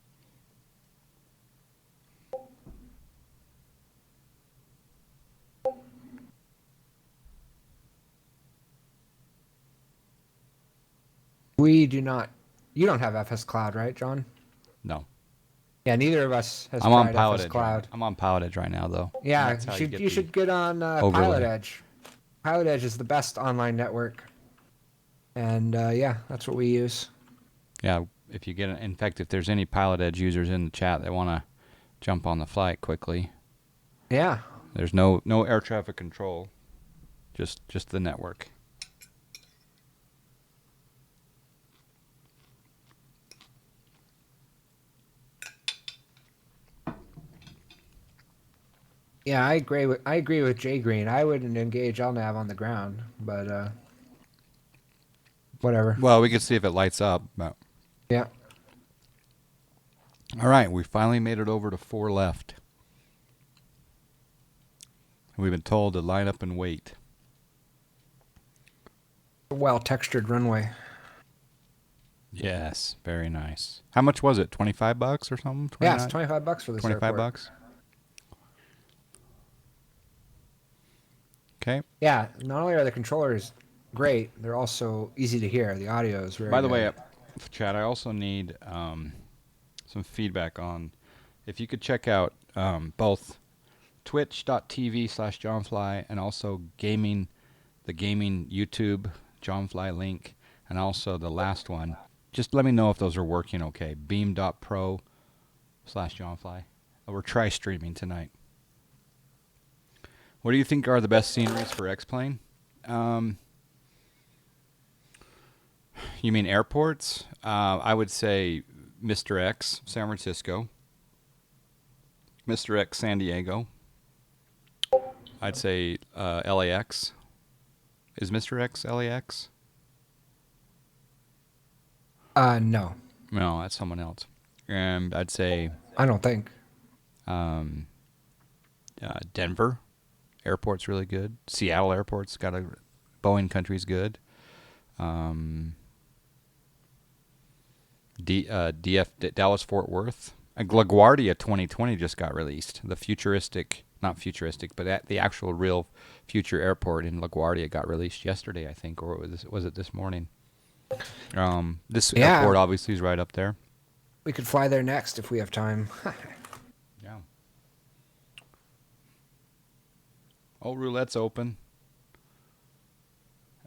We do not. You don't have FS Cloud, right, John? No. Yeah, neither of us has I'm on tried Pilot FS Edge. Cloud. I'm on Pilot Edge right now, though. Yeah, That's how you should get on overlay. Pilot Edge. Pilot Edge is the best online network. And yeah, that's what we use. Yeah, if you get in fact, if there's any Pilot Edge users in the chat that want to jump on the flight quickly, Yeah. there's no air traffic control, just the network. Yeah, I agree with Jay Green. I wouldn't engage LNAV on the ground, but whatever. Well, we can see if it lights up. But Yeah. all right, we finally made it over to 4 left. We've been told to line up and wait. Well textured runway. Yes, very nice. How much was it? $25 or something? Yeah, it's $25 for this 25 airport. bucks. Okay. Yeah, not only are the controllers great, they're also easy to hear. The audio is very By the way, good. Chad, I also need some feedback on if you could check out both twitch.tv/JohnFly and also the gaming YouTube JohnFly link, and also the last one. Just let me know if those are working okay. beam.pro/JohnFly. We're tri-streaming tonight. What do you think are the best sceneries for X-Plane? You mean airports? I would say Mr. X, San Francisco. Mr. X, San Diego. I'd say LAX. Is Mr. X LAX? No. No, that's someone else. And I'd say I don't think. Denver. Airport's really good. Seattle Airport's got a Boeing country's good. Dallas Fort Worth. LaGuardia 2020 just got released. The not futuristic, but the actual real future airport in LaGuardia got released yesterday, I think, or was it this morning? This airport obviously is right up there. We could fly there next if we have time. Yeah. Oh, roulette's open.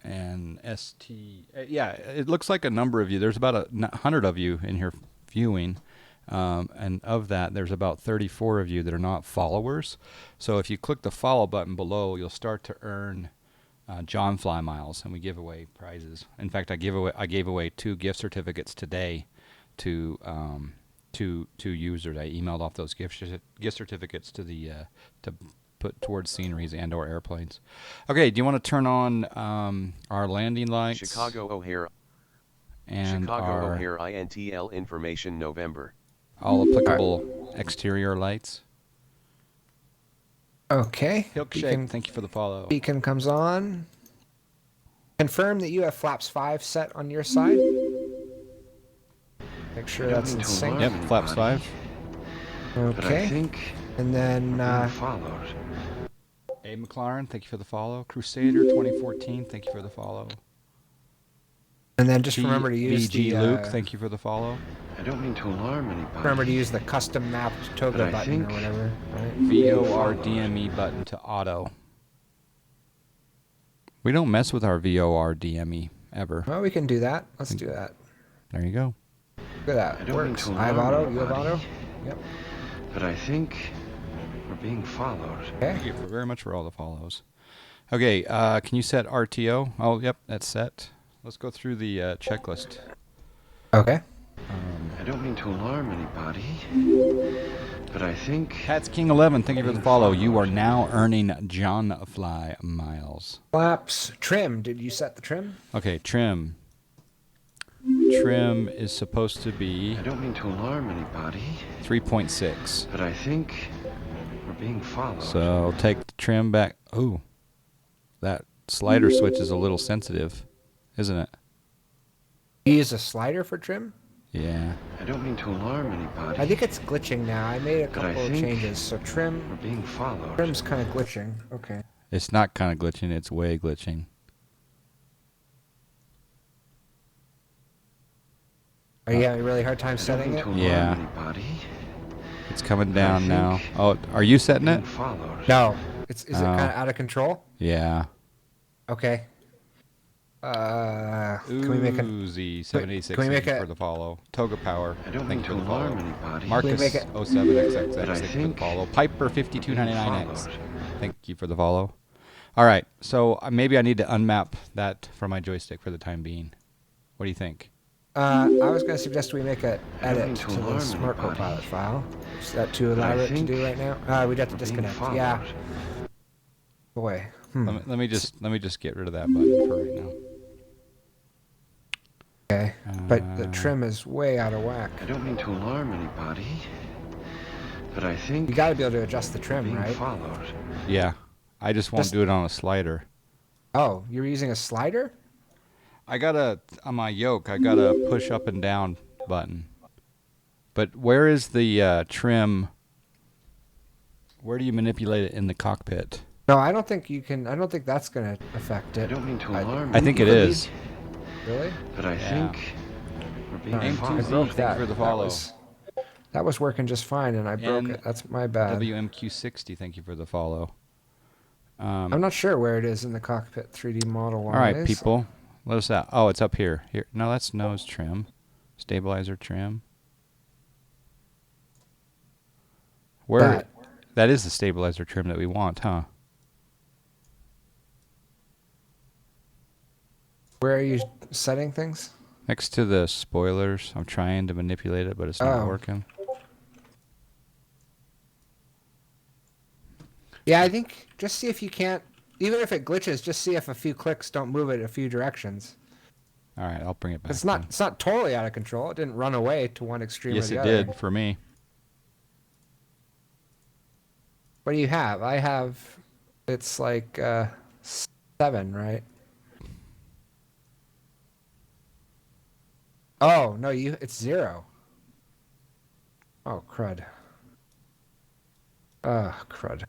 And it looks like a number of you. There's about 100 of you in here viewing. And of that, there's about 34 of you that are not followers. So if you click the follow button below, you'll start to earn JohnFly miles, and we give away prizes. In fact, I gave away 2 gift certificates today to users. I emailed off those gift certificates to put towards sceneries and/or airplanes. Okay, do you want to turn on our landing lights? Chicago O'Hare. And Chicago O'Hare INTL information November. All applicable exterior lights. Okay. Hilkshake, thank you for the follow. Beacon comes on. Confirm that you have flaps 5 set on your side. Make sure that's in sync. Yep, flaps 5. But I Okay. think And then being followed. A. McLaren, thank you for the follow. Crusader 2014, thank you for the follow. just remember to use BG the Luke, thank you for the follow. I don't mean to alarm anybody. remember to use the custom mapped toga But I button or think- whatever. Right? VORDME button to auto. We don't mess with our VORDME ever. Well, we can do that. Let's do that. There you go. Look at that. I don't mean Works. to I have alarm auto. You have anybody. auto. Yep. But I think we're being followed. Okay. Thank you very much for all the follows. Okay, can you set RTO? Oh, yep, that's set. Let's go through the checklist. Okay. I don't mean to alarm anybody. But I think Hats King 11, thank you for the follow. You are now earning JohnFly miles. Flaps trim. Did you set the trim? Okay, trim. Trim is supposed to be I don't mean to alarm anybody. 3.6. But I think we're being followed. So take the trim back. Ooh, that slider switch is a little sensitive, isn't it? You use a slider for trim? Yeah. I don't mean to alarm anybody. I think it's glitching now. I made a But I couple of think changes. So we're being followed. trim's kind of glitching. Okay. It's not kind of glitching. It's way glitching. Are you having a really hard time I don't setting mean it? to alarm Yeah. anybody. It's coming But I down now. think Oh, are you setting being it? followed. No. Is it Oh. kind of out of control? Yeah. Okay. Can we make a Uzi 786 can we make thank you a- for the follow. Toga Power. I don't Thank mean you to for the alarm follow. anybody. Marcus make it- 07XXX But I thank you for the think follow. Piper we're being 5299X. followed. Thank you for the follow. All right. So maybe I need to unmap that from my joystick for the time being. What do you think? I was going to suggest we make a I don't mean edit to to the alarm Smart anybody. Copilot file. Is that too But I elaborate to think do right now? We'd have to we're being disconnect. followed. Yeah. Boy. Let me just get rid of that button for right now. Okay. But the Uh, trim is way out of whack. I don't mean to alarm anybody. But I think You got to be able to adjust the we're trim, being right? followed. Yeah. I just won't Just- do it on a slider. Oh, you're using a slider? On my yoke, I got a push up and down button. But where is the trim? Where do you manipulate it in the cockpit? No, I don't think you can. I don't think that's going to affect I it. don't mean to I- alarm I think it anybody. is. Really? But I Yeah. think we're being Aim I 2Z, followed. broke thank that. you for the That follow. that was working just fine, and I broke it. That's my bad. WMQ60, thank you for the follow. I'm not sure where it is in the cockpit 3D model. All right, people, let us out. Oh, it's up here. Here, no, that's nose trim, stabilizer trim. Where? That is the stabilizer trim that we want, huh? Where are you setting things? Next to the spoilers. I'm trying to manipulate it, but it's not Oh. working. Yeah, I think just see if you can't. Even if it glitches, just see if a few clicks don't move it a few directions. All right, I'll bring it back. It's then. not totally out of control. It didn't run away to one extreme Yes, or the it other. did for me. What do you have? I have. It's like 7, right? Oh no, it's 0. Oh crud. Crud.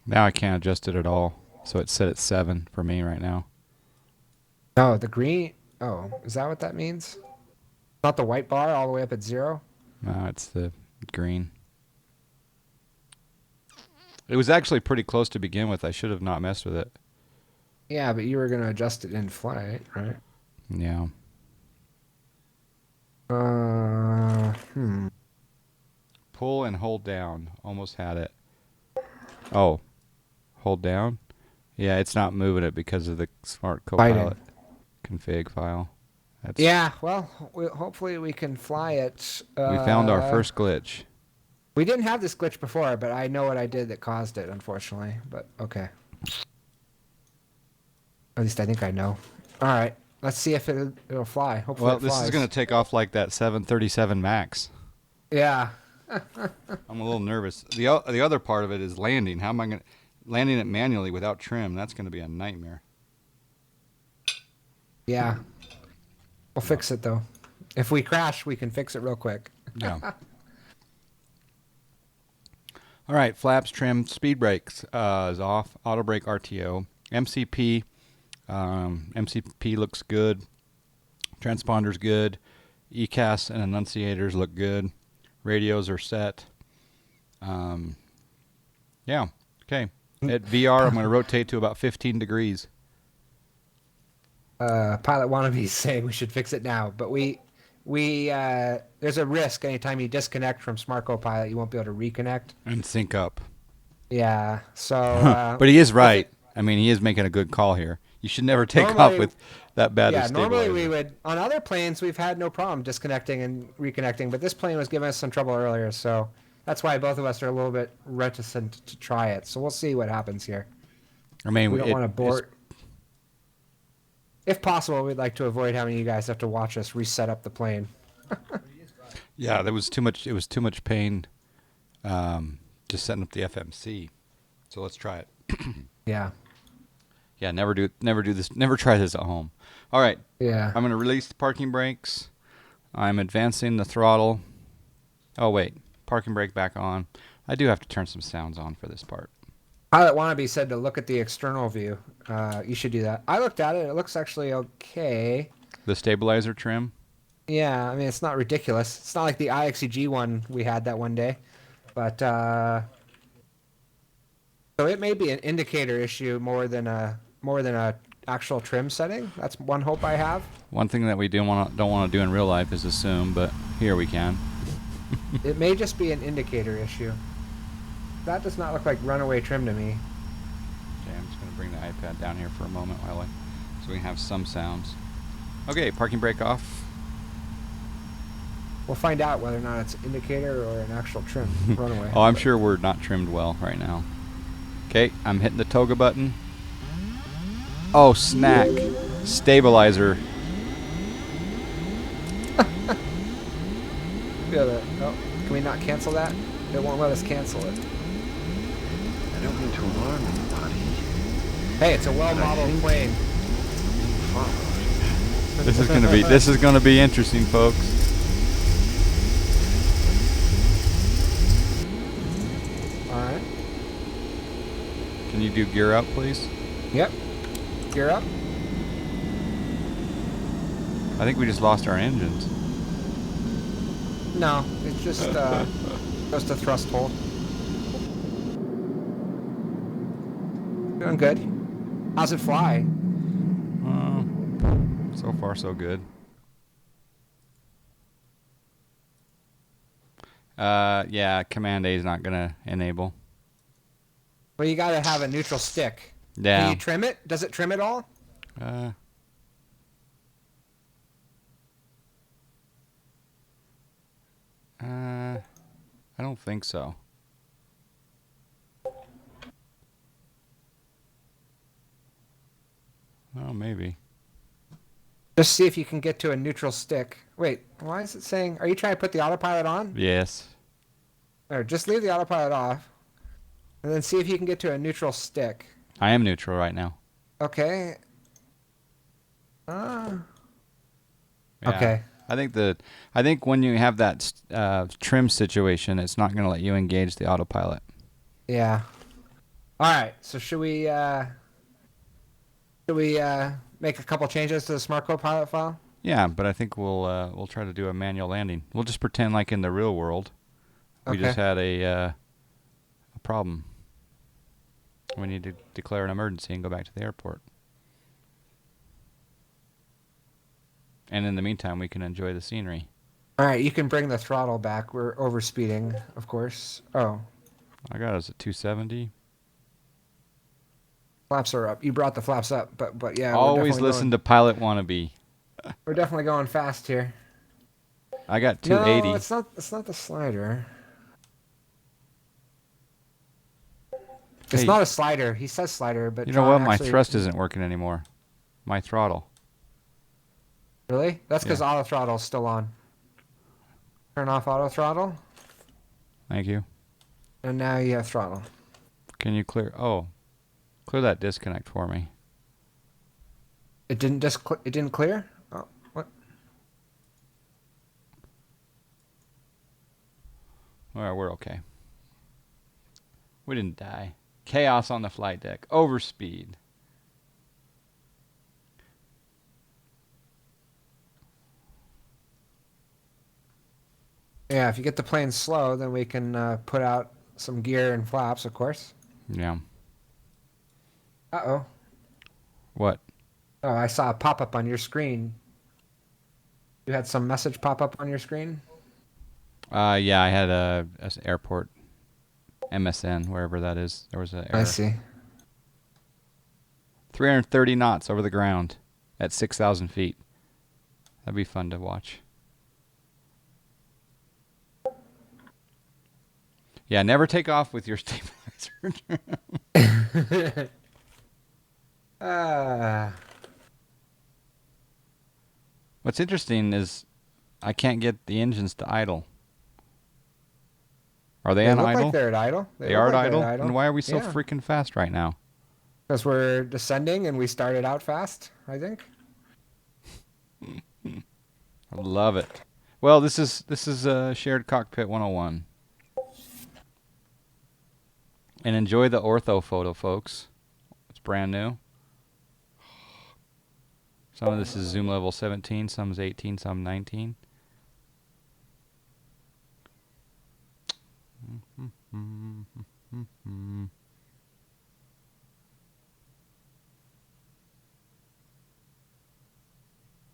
Now I can't adjust it at all, so it's set at 7 for me right now. No, the green. Oh, is that what that means? Not the white bar all the way up at 0? No, it's the green. It was actually pretty close to begin with. I should have not messed with it. Yeah, but you were gonna adjust it in flight, right? Yeah. Pull and hold down. Almost had it. Oh. Hold down? Yeah, it's not moving it because of the Smart Copilot config file. That's, Yeah, well, hopefully we can fly it. We found our first glitch. We didn't have this glitch before, but I know what I did that caused it, unfortunately. But okay. At least I think I know. All right, let's see if it'll fly. Hopefully Well, it this is flies. going to take off like that 737 MAX. Yeah. I'm a little nervous. The other part of it is landing. How am I going to... Landing it manually without trim, that's going to be a nightmare. Yeah. We'll fix it, though. If we crash, we can fix it real quick. Yeah. All right, flaps, trim, speed brakes is off. Auto brake RTO. MCP. MCP looks good. Transponder's good. ECAS and annunciators look good. Radios are set. Yeah. Okay. At VR, I'm going to rotate to about 15 degrees. Pilot Wannabe saying we should fix it now, but there's a risk anytime you disconnect from Smart Copilot, you won't be able to reconnect. And sync up. Yeah, so... But he is right. I mean, he is making a good call here. You should never take off Normally- with that bad Yeah, of normally stabilizer. we would... On other planes, we've had no problem disconnecting and reconnecting, but this plane was giving us some trouble earlier, so that's why both of us are a little bit reticent to try it. So we'll see what happens here. I mean, We don't want to it's- board... If possible, we'd like to avoid having you guys have to watch us reset up the plane. Yeah, there was too much. It was too much pain, just setting up the FMC. So let's try it. Yeah. Yeah, never do this. Never try this at home. All right, Yeah. I'm going to release the parking brakes. I'm advancing the throttle. Oh, wait. Parking brake back on. I do have to turn some sounds on for this part. Pilot Wannabe said to look at the external view. You should do that. I looked at it. It looks actually okay. The stabilizer trim? Yeah, I mean, it's not ridiculous. It's not like the IXEG one we had that one day. But, so it may be an indicator issue more than a actual trim setting. That's one hope I have. One thing that we don't want to do in real life is assume, but here we can. It may just be an indicator issue. That does not look like runaway trim to me. Okay, I'm just going to bring the iPad down here for a moment so we can have some sounds. Okay, parking brake off. We'll find out whether or not it's an indicator or an actual trim runaway. Oh, I'm sure we're not trimmed well right now. Okay, I'm hitting the toga button. Oh, snack. Stabilizer. Feel that. Oh, can we not cancel that? It won't let us cancel it. I don't mean to alarm anybody. Hey, it's a well-modeled plane. Being followed. This is gonna be interesting, folks. All right. Can you do gear up, please? Yep. Gear up. I think we just lost our engines. No, it's just a thrust hold. Doing good. How's it fly? So far, so good. Yeah, Command A is not gonna enable. Well, you gotta have a neutral stick. Yeah. Can you trim it? Does it trim it all? I don't think so. Oh, maybe. Just see if you can get to a neutral stick. Wait, why is it saying... Are you trying to put the autopilot on? Yes. Or just leave the autopilot off. And then see if you can get to a neutral stick. I am neutral right now. Okay. Yeah. Okay. I think when you have that trim situation, it's not going to let you engage the autopilot. Yeah. All right. So should we make a couple changes to the Smart Copilot file? Yeah, but I think we'll try to do a manual landing. We'll just pretend like in the real world we just had a problem. We need to declare an emergency and go back to the airport. And in the meantime, we can enjoy the scenery. All right, you can bring the throttle back. We're overspeeding, of course. Oh. I got us at 270. Flaps are up. You brought the flaps up, but yeah. Always listen to Pilot Wannabe. We're definitely going fast here. I got 280. No, it's not the slider. It's Hey, not a slider. He says slider, but you know John what? My actually- thrust isn't working anymore. My throttle. Really? That's because auto throttle's still on. Turn off auto throttle, Thank you. and now you have throttle. Can you clear that disconnect for me? It didn't it didn't clear? Oh, what? Well, we're okay. We didn't die. Chaos on the flight deck. Overspeed. Yeah, if you get the plane slow, then we can put out some gear and flaps, of course. Yeah. Uh-oh. What? Oh, I saw a pop-up on your screen. You had some message pop up on your screen? Yeah, I had a airport MSN, wherever that is. There was an error. I see. 330 knots over the ground at 6,000 feet. That'd be fun to watch. Yeah, never take off with your stabilizer. What's interesting is I can't get the engines to idle. Are they on look idle? like they're at idle. They are look at like they're idle? And why are we so freaking fast right now? Because we're descending and we started out fast, I think. I love it. Well, this is Shared Cockpit 101. And enjoy the ortho photo, folks. It's brand new. Some of this is zoom level 17, some is 18, some 19.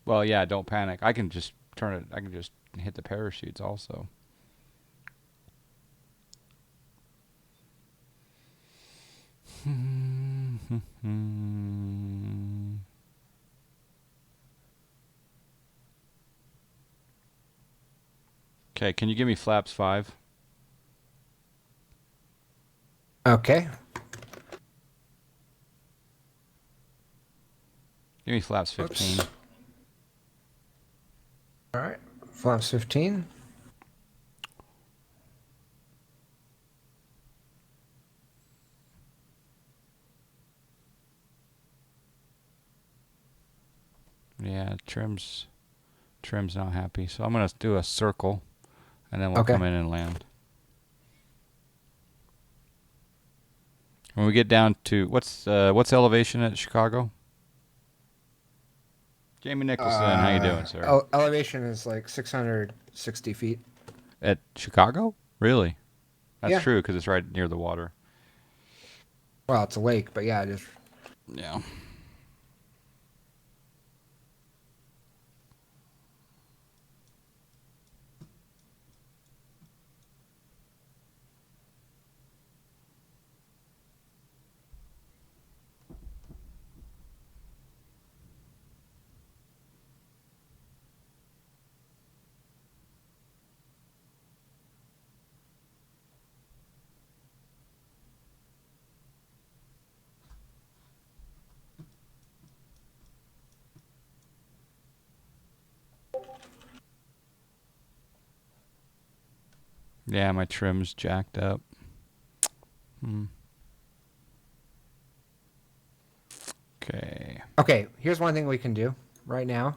Well, yeah, don't panic. I can just turn it. I can just hit the parachutes also. Okay, can you give me flaps 5? Okay. Give me flaps 15. Oops. All right. Flaps 15. Yeah, trim's not happy. So I'm going to do a circle, and then we'll Okay. come in and land. When we get down to what's elevation at Chicago? Jamie Nicholson, how you doing, sir? Elevation is like 660 feet. At Chicago? Really? That's Yeah. true because it's right near the water. Well, it's a lake, but yeah, it is. Yeah. Yeah, my trim's jacked up. Okay. Okay, here's one thing we can do right now. If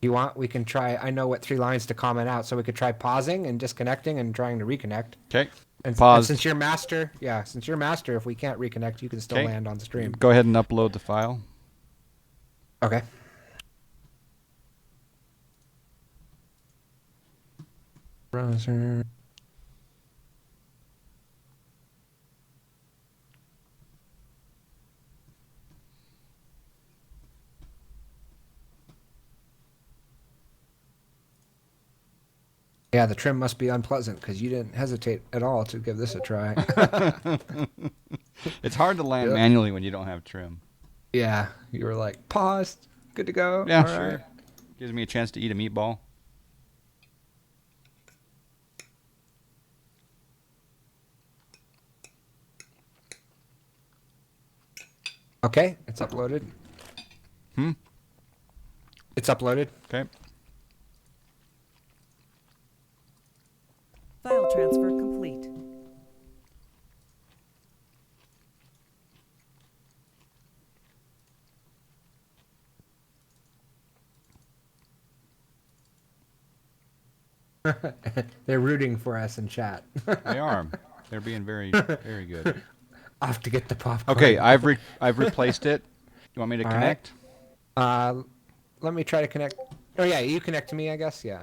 you want, we can try. I know what 3 lines to comment out, so we could try pausing and disconnecting and trying to reconnect. Okay. And Pause. since you're master, if we can't reconnect, you can still land on the stream. Go ahead and upload the file. Okay. Browser. Yeah, the trim must be unpleasant because you didn't hesitate at all to give this a try. It's hard to land manually when you don't have trim. Yeah, you were like, paused, good to go. Yeah, all sure. right. Gives me a chance to eat a meatball. Okay, it's uploaded. It's uploaded. Okay. File transfer complete. They're rooting for us in chat. They are. They're being very, very good. Off to get the popcorn. Okay, I've replaced it. You want me to All connect? right. Let me try to connect. Oh yeah, you connect to me, I guess. Yeah.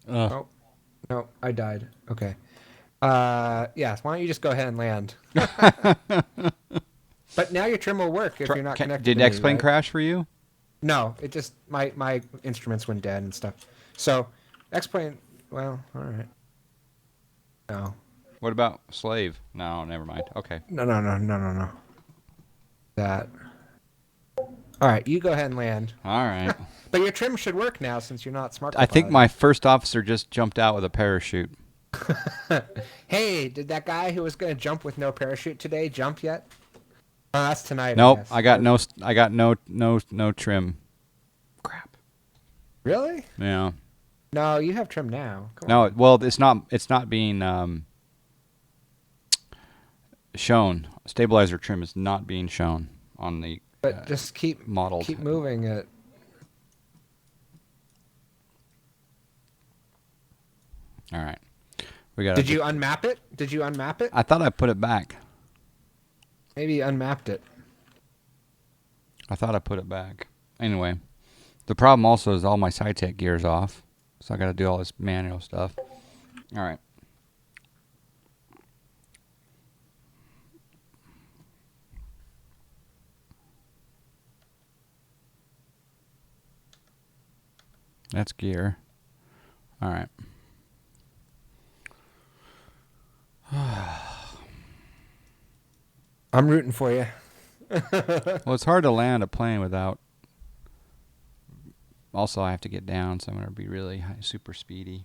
Oh, no, I died. Okay. Yeah. Why don't you just go ahead and land? But now your trim will work if you're not connected. Did to me, X-Plane right? crash for you? No, it just my instruments went dead and stuff. So X-Plane. Well, all right. No. What about Slave? No, never mind. Okay. No. That. All right, you go ahead and land. All right. But your trim should work now since you're not smart. I think my first officer just jumped out with a parachute. Hey, did that guy who was going to jump with no parachute today jump yet? Oh, that's tonight. Nope, I I got no trim. Crap. Really? Yeah. No, you have trim now. Come No, on. well, it's not being shown. Stabilizer trim is not being shown on the But just keep modeled. moving it. All right. We got. Did you unmap it? Did you unmap it? I thought I put it back. Maybe you unmapped it. I thought I put it back. Anyway, the problem also is all my SciTech gear's off, so I got to do all this manual stuff. All right. That's gear. All right. I'm rooting for you. Well, it's hard to land a plane without. Also, I have to get down, so I'm going to be really high, super speedy.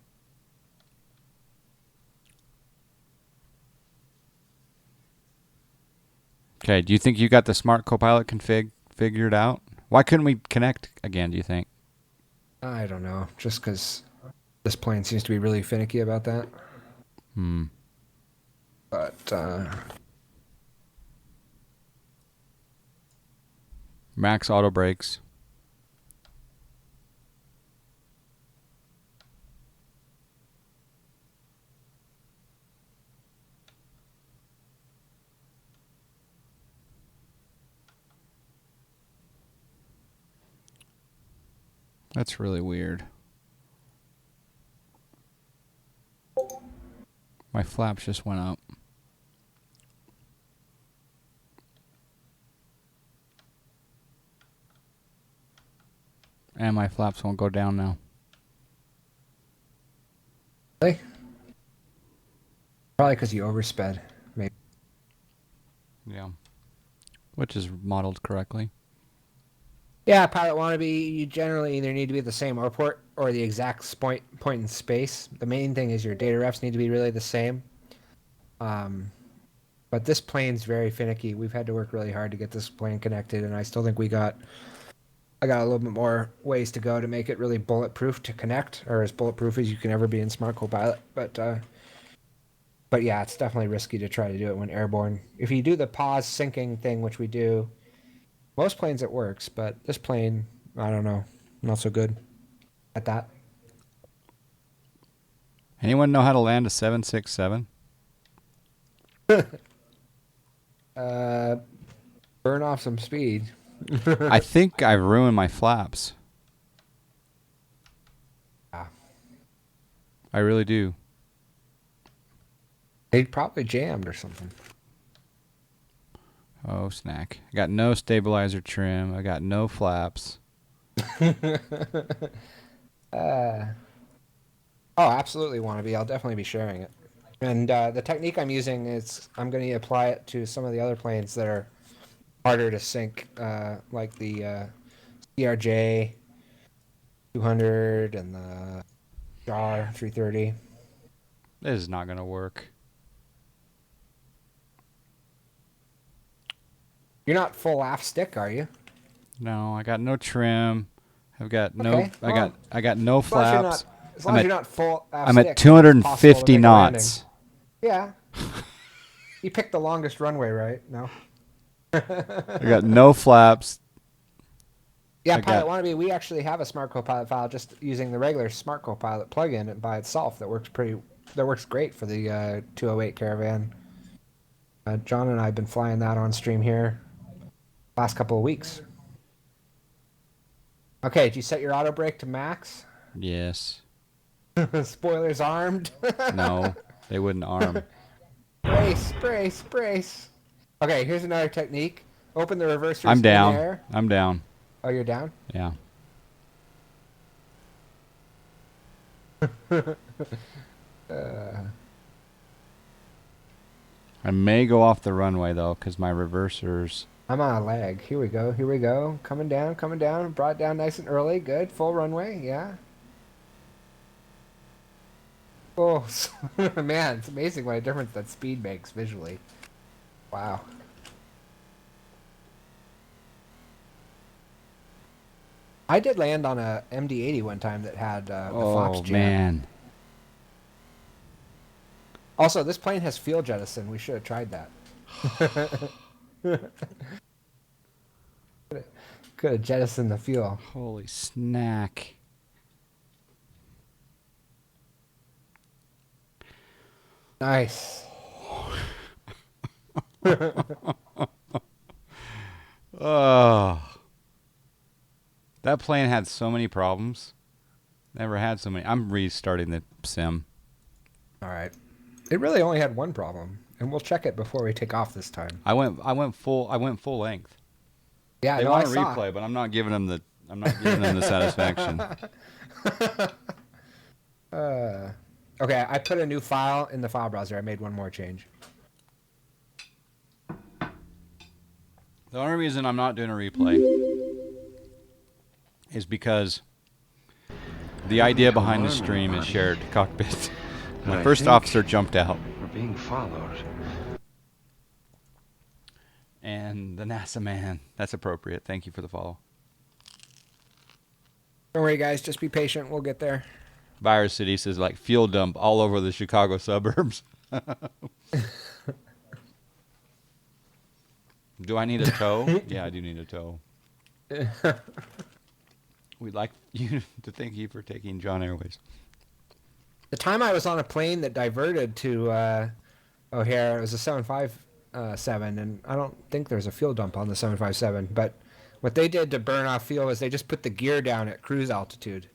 Okay, do you think you got the smart copilot config figured out? Why couldn't we connect again, do you think? I don't know. Just because this plane seems to be really finicky about that. But, Max auto brakes. That's really weird. My flaps just went up. And my flaps won't go down now. really? Probably because you oversped, maybe. Yeah. Which is modeled correctly. Yeah, pilot wannabe, you generally either need to be at the same airport or the exact point in space. The main thing is your data refs need to be really the same. But this plane's very finicky. We've had to work really hard to get this plane connected, and I still think I got a little bit more ways to go to make it really bulletproof to connect, or as bulletproof as you can ever be in Smart Copilot. But yeah, it's definitely risky to try to do it when airborne. If you do the pause syncing thing, which we do, most planes it works, but this plane, I don't know, not so good at that. Anyone know how to land a 767? Burn off some speed. I think I've ruined my flaps. Yeah. I really do. They probably jammed or something. Oh, snack. I got no stabilizer trim. I got no flaps. Oh, absolutely wannabe. I'll definitely be sharing it. And the technique I'm using is I'm going to apply it to some of the other planes that are harder to sync, like the CRJ 200 and the JAR 330. This is not going to work. You're not full aft stick, are you? No, I got no trim. I've got no. Okay, well, I got no flaps. As long as you're not full aft I'm stick, at it's possible to 250 make a landing. knots. Yeah. You picked the longest runway, right? No. I got no flaps. Yeah, I Pilot got- Wannabe, we actually have a Smart Copilot file just using the regular Smart Copilot plugin by itself that works great for the 208 Caravan. John and I have been flying that on stream here last couple of weeks. Okay, did you set your auto brake to max? Yes. Spoilers armed. No, they wouldn't arm. Brace. Okay, here's another technique. Open the reversers I'm down. in air. I'm down. Oh, you're down? Yeah. I may go off the runway though, because my reversers. I'm on a lag. Here we go. Coming down. Brought down nice and early. Good. Full runway. Yeah. Oh, man. It's amazing what a difference that speed makes visually. Wow. I did land on a MD-80 one time that had the flaps Oh jam. man. Also, this plane has fuel jettison. We should have tried that. Could have jettisoned the fuel. Holy snack. Nice. Oh. That plane had so many problems. Never had so many. I'm restarting the sim. All right. It really only had one problem, and we'll check it before we take off this time. I went full length. Yeah, They no, want I a saw replay, it. but I'm not giving them the satisfaction. Okay, I put a new file in the file browser. I made one more change. The only reason I'm not doing a replay is because the idea behind the stream is shared cockpit. But The I first think officer jumped out, we're being followed. and the NASA man. That's appropriate. Thank you for the follow. Don't worry, guys. Just be patient. We'll get there. Virus City says like fuel dump all over the Chicago suburbs. Do I need a tow? Yeah, I do need a tow. We'd like you to thank you for taking John Airways. The time I was on a plane that diverted to O'Hare, it was a 757, and I don't think there's a fuel dump on the 757, but what they did to burn off fuel was they just put the gear down at cruise altitude.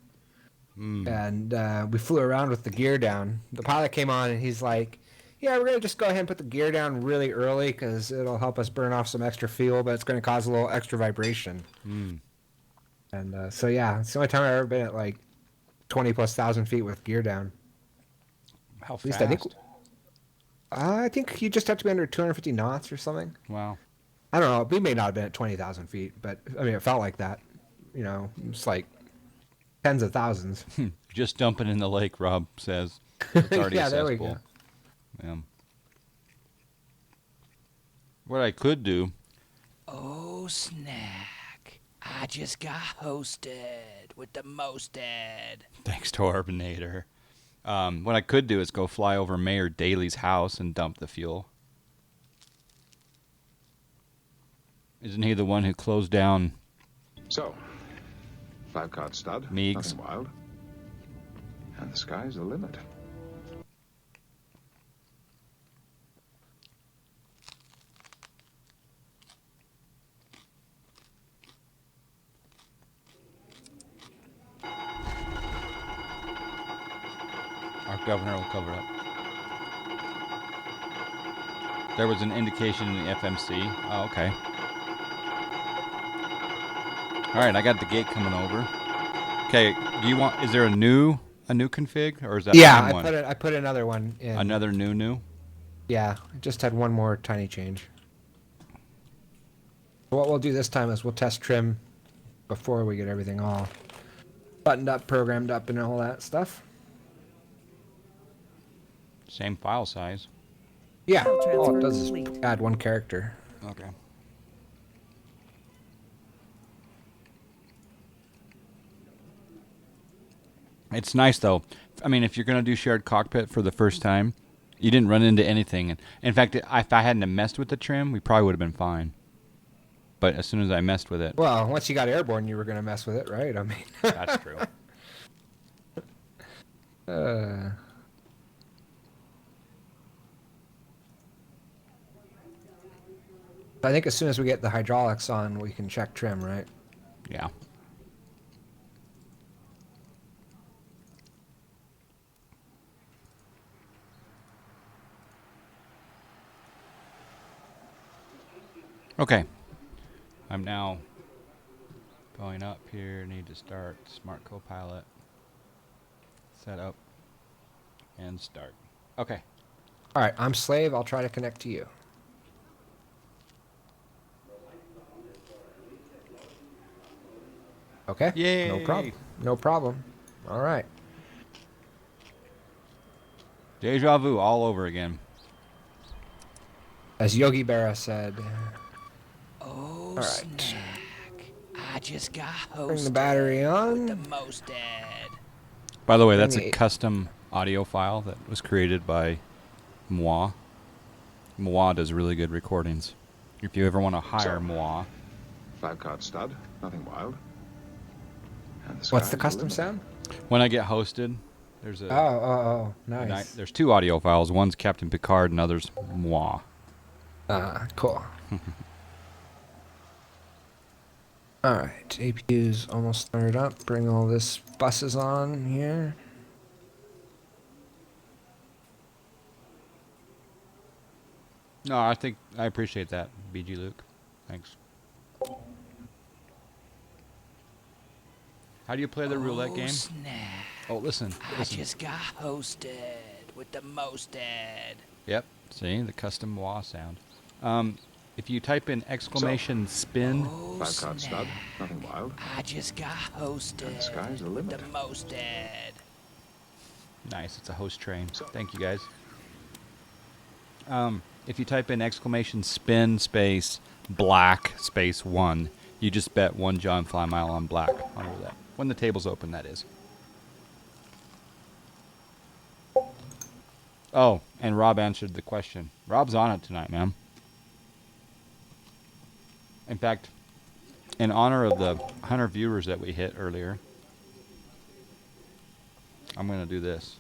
And we flew around with the gear down. The pilot came on, and he's like, yeah, we're going to just go ahead and put the gear down really early because it'll help us burn off some extra fuel, but it's going to cause a little extra vibration. And so, yeah, it's the only time I've ever been at like 20+ thousand feet with gear down. How At least fast? I think you just have to be under 250 knots or something. Wow. I don't know. We may not have been at 20,000 feet, but I mean, it felt like that. You know, it's like tens of thousands. Just dumping in the lake, Rob says. It's already Yeah, a there we cesspool. go. Yeah. What I could do, Oh, snack. I just got hosted with the mosted. thanks to Orbinator, what I could do is go fly over Mayor Daley's house and dump the fuel. Isn't he the one who closed down? So, 5-card stud. Meigs. Nothing wild. And the sky's the limit. Our governor will cover up. There was an indication in the FMC. Oh, okay. All right, I got the gate coming over. Okay, do you want? Is there a new config, or is that Yeah, the same one? I put another one in. Another new? Yeah, I just had one more tiny change. What we'll do this time is we'll test trim before we get everything all buttoned up, programmed up, and all that stuff. Same file size. Yeah, all transfer it does is complete. add one character. Okay. It's nice though. I mean, if you're gonna do shared cockpit for the first time, you didn't run into anything. And in fact, if I hadn't have messed with the trim, we probably would have been fine. But as soon as I messed with it, Well, once you got airborne, you were going to mess with it, right? I mean, that's true. I think as soon as we get the hydraulics on, we can check trim, right? Yeah. Okay. I'm now going up here. Need to start Smart Copilot. Set up and start. Okay. All right, I'm Slave. I'll try to connect to you. Okay. Yay. No problem. No problem. All right. Deja vu all over again. As Yogi Berra said, Oh, right. snack. I just got hosted bring the battery with on. the mosted. By the way, that's a Bring it. custom audio file that was created by Moi. Moi does really good recordings. If you ever want to hire So- Moi, 5-card stud. Nothing wild. And What's sky's the custom limit. sound? when I get hosted, There's Oh, a nice. there's 2 audio files. One's Captain Picard, and other's moi. Cool. All right, APU's almost started up. Bring all this buses on here. No, I think I appreciate that, BG Luke. Thanks. How do you play the roulette game? Snap. Oh, listen. I just got hosted with the mosted. Yep. See the custom moi sound. If you type in exclamation spin. Five card stud, nothing wild. I just got hosted And the sky's the with limit. the mosted. Nice. It's a host train. Thank you guys. If you type in exclamation spin space black space 1, you just bet 1 John Fly Mile on black on roulette. When the table's open, that is. Oh, and Rob answered the question. Rob's on it tonight, man. In fact, in honor of the 100 viewers that we hit earlier, I'm going to do this.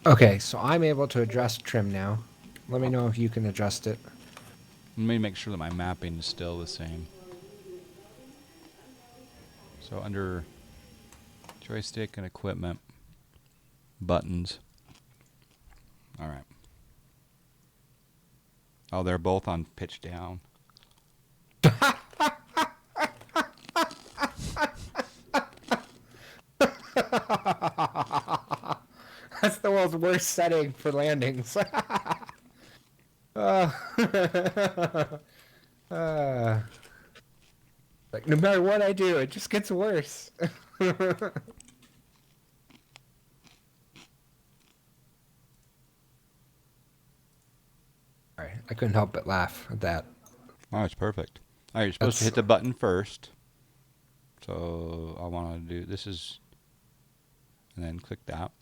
Okay, so I'm able to adjust trim now. Let me know if you can adjust it. Let me make sure that my mapping is still the same. So under joystick and equipment, buttons. All right. Oh, they're both on pitch down. That's the world's worst setting for landings. Like, no matter what I do, it just gets worse. Sorry, I couldn't help but laugh at that. Oh, it's perfect. All right, you're supposed to hit the button first. So I want to do this is, and then click that.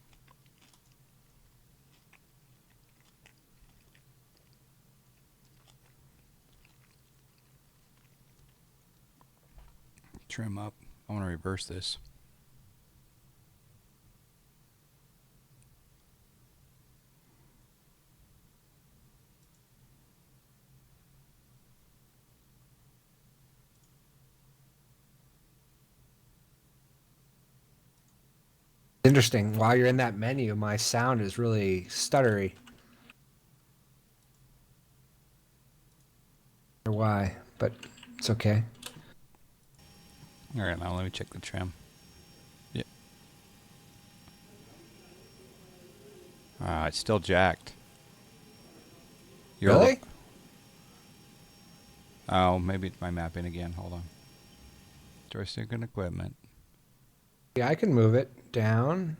Trim up. I want to reverse this. Interesting. While you're in that menu, my sound is really stuttery. Or why, but it's okay. All right, now let me check the trim. Yep. It's still jacked. Really? Oh, maybe it's my mapping again. Hold on. Joystick and equipment. Yeah, I can move it down.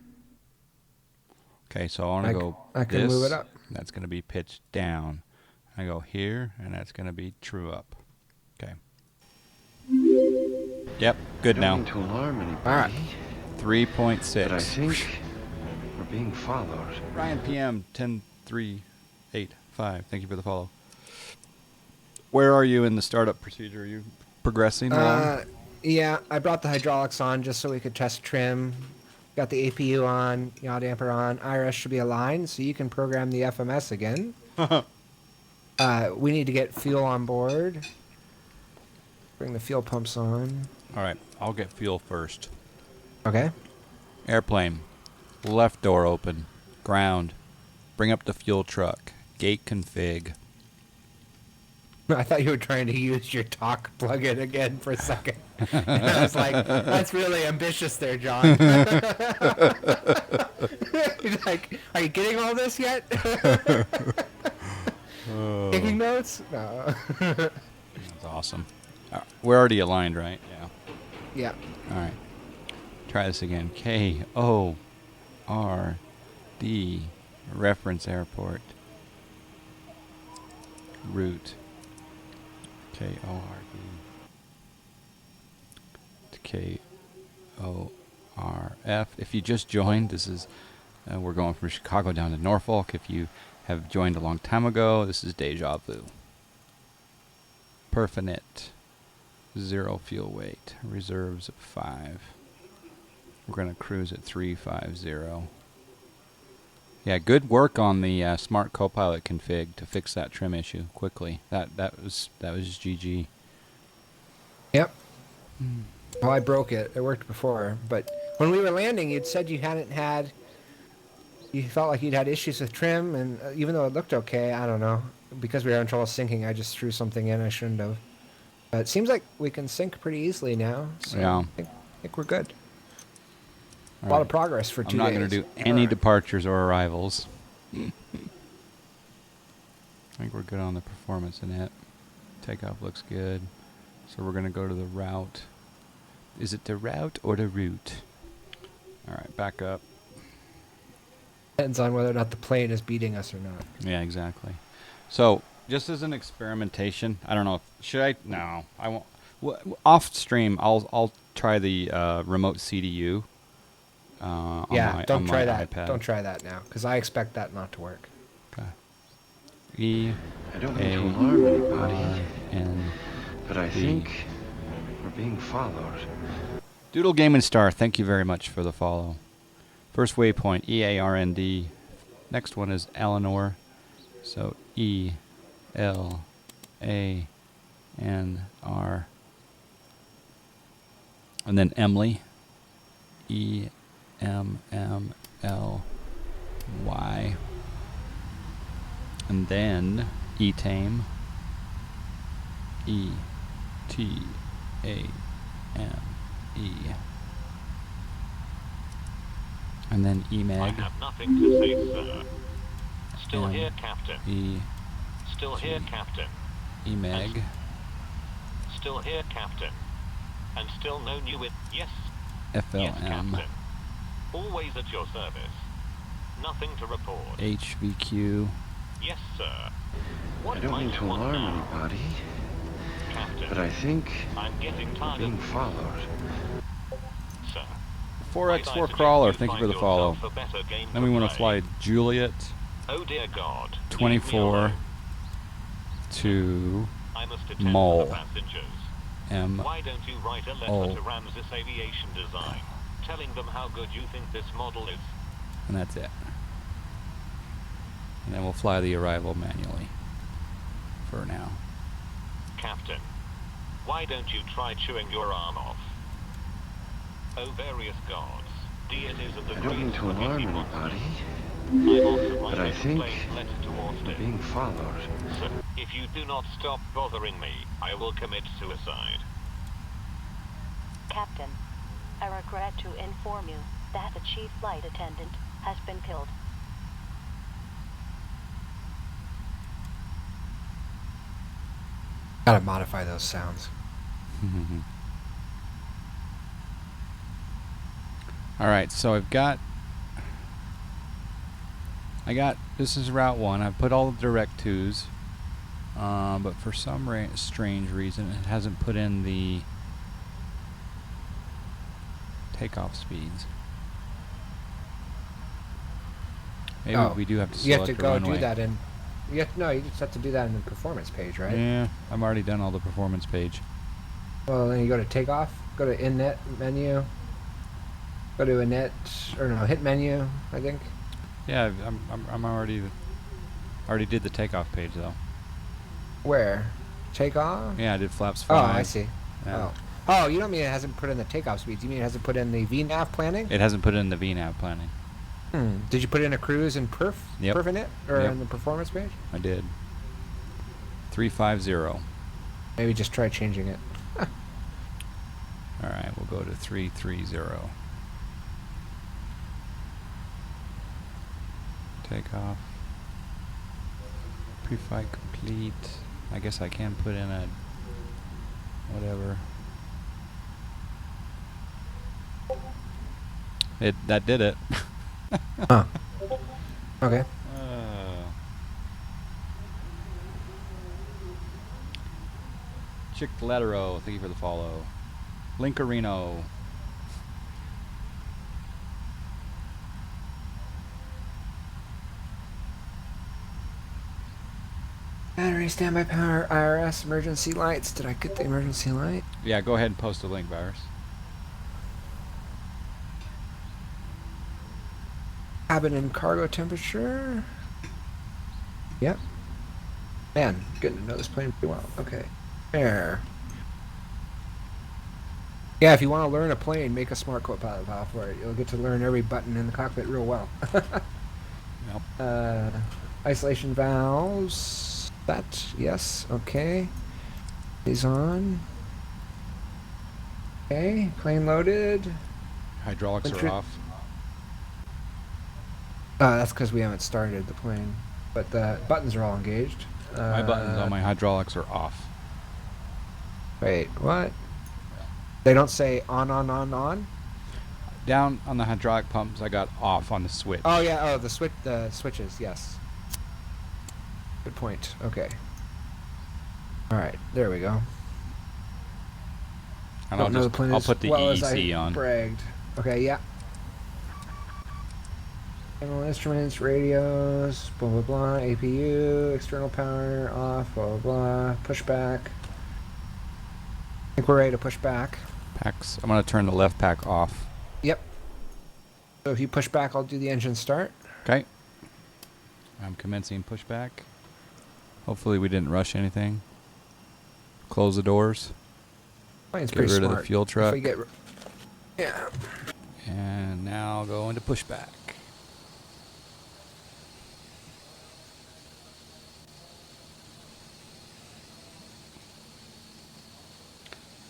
Okay, so I want to go. I can move it up. That's going to be pitched down. I go here, and that's going to be true up. Okay. Yep, good I now. don't mean to alarm anybody. All right. 3.6. But I think we're being followed. Ryan PM 10385. Thank you for the follow. Where are you in the startup procedure? Are you progressing along? Yeah, I brought the hydraulics on just so we could test trim. Got the APU on, yaw damper on. IRS should be aligned, so you can program the FMS again. We need to get fuel on board. Bring the fuel pumps on. All right, I'll get fuel first. Okay. Airplane. Left door open. Ground. Bring up the fuel truck. Gate config. I thought you were trying to use your talk plug-in again for a second. And I was like, that's really ambitious there, John. He's like, are you getting all this yet? Taking notes? No. That's awesome. We're already aligned, right? Yeah. Yeah. All right. Try this again. K-O-R-D. Reference airport. Route. K-O-R-D. K. If you just joined, this is we're going from Chicago down to Norfolk. If you have joined a long time ago, this is Deja Vu. Perfinite, 0 fuel weight, reserves at 5. We're going to cruise at 350. Yeah, good work on the Smart Copilot config to fix that trim issue quickly. That was GG. Yep. Well, I broke it. It worked before, but when we were landing, you'd said you felt like you'd had issues with trim, and even though it looked okay, I don't know, because we were having trouble syncing, I just threw something in I shouldn't have. But it seems like we can sync pretty easily now, so Yeah. I think we're good. All A lot right. of progress for 2 days. I'm not going to do any departures or arrivals. I think we're good on the performance in it. Takeoff looks good. So we're going to go to the route. Is it the route or the route? All right, back up. Depends on whether or not the plane is beating us or not. Yeah, exactly. So just as an experimentation, I don't know. Should I? No, I won't. Off stream, I'll try the remote CDU. Don't try that. iPad. Don't try that now, because I expect that not to work. Okay. I don't mean to alarm anybody, and but I think we're being followed. Doodle Game and Star, thank you very much for the follow. First waypoint, EARND. Next one is Eleanor. So ELANR. And then Emily. EMMLY. And then ETAME. ETAME. And then I EMAG. have nothing to say, sir. Still here, Captain. Still here, Captain. EMAG. Still here, Captain. And still no new Yes. Yes, FLM. Captain. Always at your service. Nothing to report. HVQ. Yes, sir. What I don't might mean to you want alarm now? anybody, Captain, but I think I'm getting we're tired being of followed. sir. 4x4 Crawler, thank you for the follow. Then we want to fly Juliet Oh dear God. 24 to I must attend to Mole. the passengers. M. Why don't you write a letter O. to Ramses Aviation Design, telling them how good you think this model is? And that's it. And then we'll fly the arrival manually for now. Captain, why don't you try chewing your arm off? Oh, various gods, deities of the I don't mean Greeks to were alarm busy anybody, I've also but I think letter to we're Austin. being followed. Sir, if you do not stop bothering me, I will commit suicide. Captain, I regret to inform you that the chief flight attendant has been killed. Gotta modify those sounds. Alright, so this is Route 1. I've put all the direct twos, but for some strange reason it hasn't put in the takeoff speeds. Maybe we do have to You select have to a go runway. do that in. You just have to do that in the performance page, right? Yeah, I've already done all the performance page. Well, then you go to takeoff, go to innet menu, go to hit menu, I think. Yeah, I'm already did the takeoff page though. Where? Takeoff? Yeah, I did flaps Oh, 5. I see. Yeah. Oh, you don't mean it hasn't put in the takeoff speeds. You mean it hasn't put in the VNAV planning? It hasn't put in the VNAV planning. Did you put in a cruise and perf? Yep. Perf in it? Or Yep. in the performance page? I did. 350. Maybe just try changing it. Alright, we'll go to 330. Takeoff. Pre-flight complete. I guess I can put in a whatever. That did it. Huh. Okay. Chick Lettero, thank you for the follow. Linkarino. Battery, standby power, IRS, emergency lights. Did I get the emergency light? Yeah, go ahead and post a link, Virus. Cabin and cargo temperature. Yep. Man, getting to know this plane pretty well. Okay. There. Yeah, if you want to learn a plane, make a smart co-pilot file for it. You'll get to learn every button in the cockpit real well. Yep. Isolation valves. That, yes, okay. Is on. Okay, plane loaded. Hydraulics are off. That's because we haven't started the plane. But the buttons are all engaged. My buttons on my hydraulics are off. Wait, what? They don't say on? Down on the hydraulic pumps, I got off on the switch. Oh yeah, oh the switches, yes. Good point. Okay. Alright, there we go. And I'll put the EEC on. Bragged. Okay, yeah. General instruments, radios, blah blah blah, APU, external power off, blah blah blah, pushback. I think we're ready to push back. Packs. I'm gonna turn the left pack off. Yep. So if you push back, I'll do the engine start. Okay. I'm commencing pushback. Hopefully we didn't rush anything. Close the doors. Plane's Get pretty rid smart. of the fuel truck. Yeah. And now go into pushback.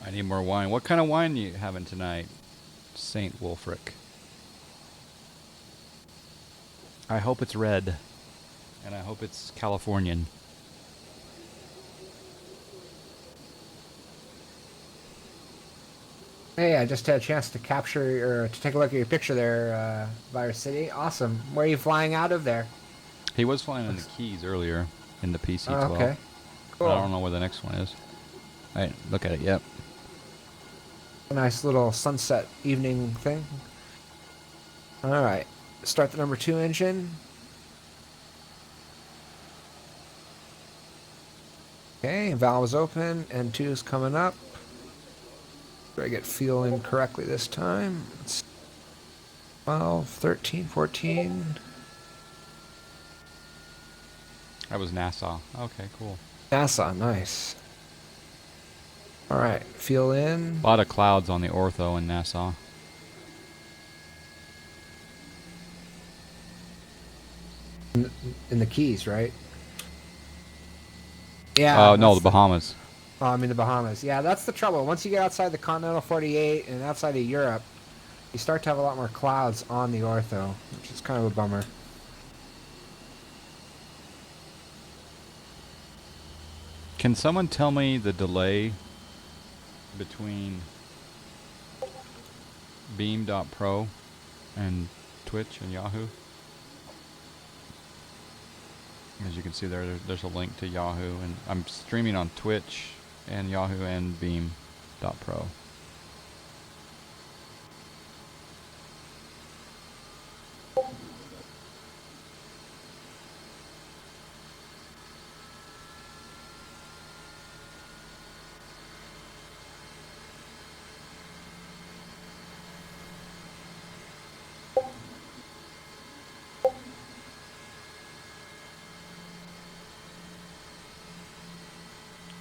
I need more wine. What kind of wine are you having tonight, St. Wulfric? I hope it's red. And I hope it's Californian. Hey, I just had a chance to capture or to take a look at your picture there, Virus City. Awesome. Where are you flying out of there? He was flying in the Keys earlier in the PC-12. Oh, okay. Cool. But I don't know where the next one is. All right, look at it. Yep. A nice little sunset evening thing. All right. Start the number 2 engine. Okay, valve is open. N2 is coming up. Do I get fuel in correctly this time? It's 12, 13, 14. That was NASA. Okay, cool. NASA, nice. All right, fuel in. A lot of clouds on the Ortho in Nassau. In the Keys, right? Yeah. Oh, no, the Bahamas. Oh, I mean the Bahamas. Yeah, that's the trouble. Once you get outside the continental 48 and outside of Europe, you start to have a lot more clouds on the Ortho, which is kind of a bummer. Can someone tell me the delay between Beam.pro and Twitch and Yahoo? As you can see there's a link to Yahoo, and I'm streaming on Twitch and Yahoo and Beam.pro.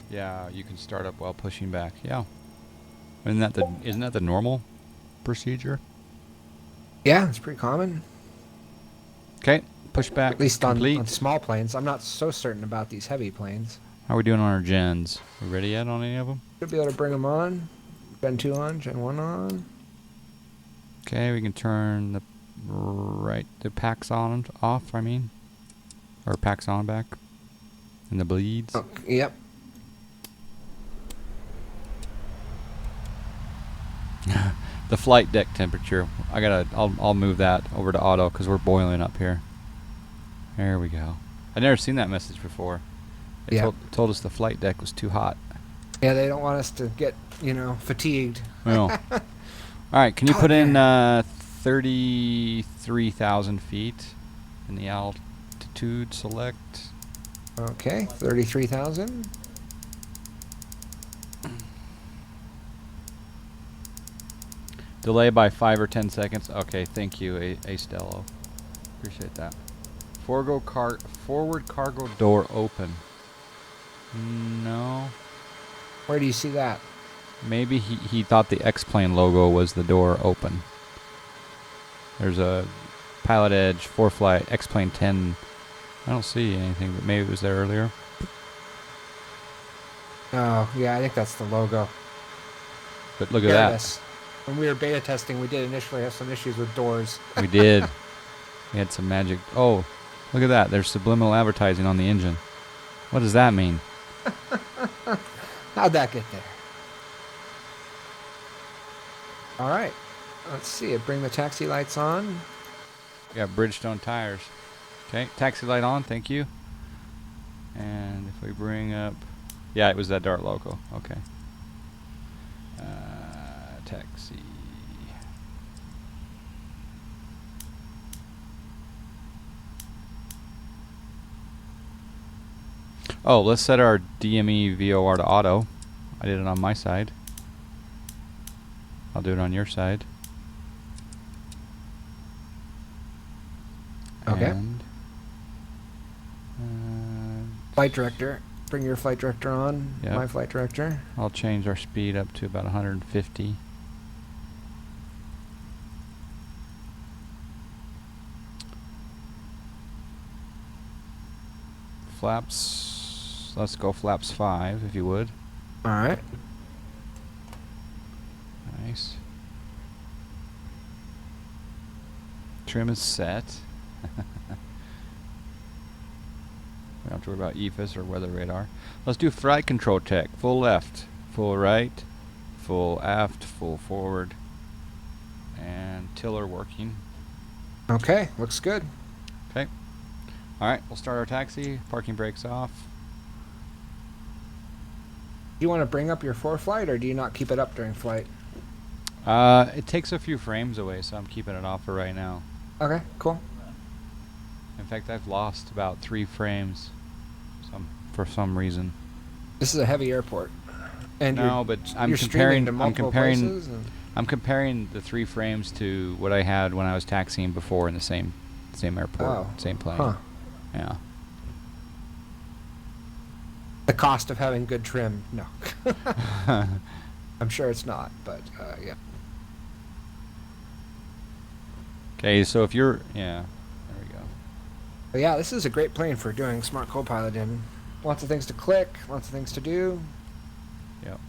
Yeah, you can start up while pushing back. Yeah. Isn't that the normal procedure? Yeah, it's pretty common. Okay, push back. At least complete. on small planes. I'm not so certain about these heavy planes. How are we doing on our gens? We ready yet on any of them? Should be able to bring them on. Gen 2 on, Gen 1 on. Okay, we can turn the packs on off, or packs on back. And the bleeds. Oh, yep. The flight deck temperature. I'll move that over to auto because we're boiling up here. There we go. I've never seen that message before. It told us the flight deck was too hot. Yeah, they don't want us to get, fatigued. Well. All right, can you put in 33,000 feet in the altitude select? Okay, 33,000. Delay by 5 or 10 seconds. Okay, thank you, A Stello. Appreciate that. Forward cargo door open. No. Where do you see that? Maybe he thought the X-Plane logo was the door open. There's a Pilot Edge, 4-flight, X-Plane 10. I don't see anything, but maybe it was there earlier. Oh, yeah, I think that's the logo. But look at Here it that. is. When we were beta testing, we did initially have some issues with doors. We did. We had some magic. Oh, look at that. There's subliminal advertising on the engine. What does that mean? How'd that get there? All right. Let's see it. Bring the taxi lights on. We got Bridgestone tires. Okay, taxi light on. Thank you. And if we bring up... Yeah, it was that Dart logo. Okay. Taxi. Oh, let's set our DME VOR to auto. I did it on my side. I'll do it on your side. Okay. And, Flight director. Bring your flight director on. Yep. My flight director. I'll change our speed up to about 150. Flaps. Let's go flaps 5, if you would. All right. Nice. Trim is set. We don't have to worry about EFIS or weather radar. Let's do flight control check. Full left, full right, full aft, full forward, and tiller working. Okay, looks good. Okay. All right, we'll start our taxi. Parking brakes off. Do you want to bring up your flight, or do you not keep it up during flight? It takes a few frames away, so I'm keeping it off for right now. Okay, cool. In fact, I've lost about 3 frames for some reason. This is a heavy airport. And No, but I'm you're comparing. streaming to I'm multiple comparing. places and- I'm comparing the 3 frames to what I had when I was taxiing before in the same airport, Oh, same plane. huh. Yeah. The cost of having good trim, no. I'm sure it's not, but yeah. Okay, so if you're, yeah, there we go. But yeah, this is a great plane for doing smart co-pilot in. Lots of things to click, lots of things to do. Yep.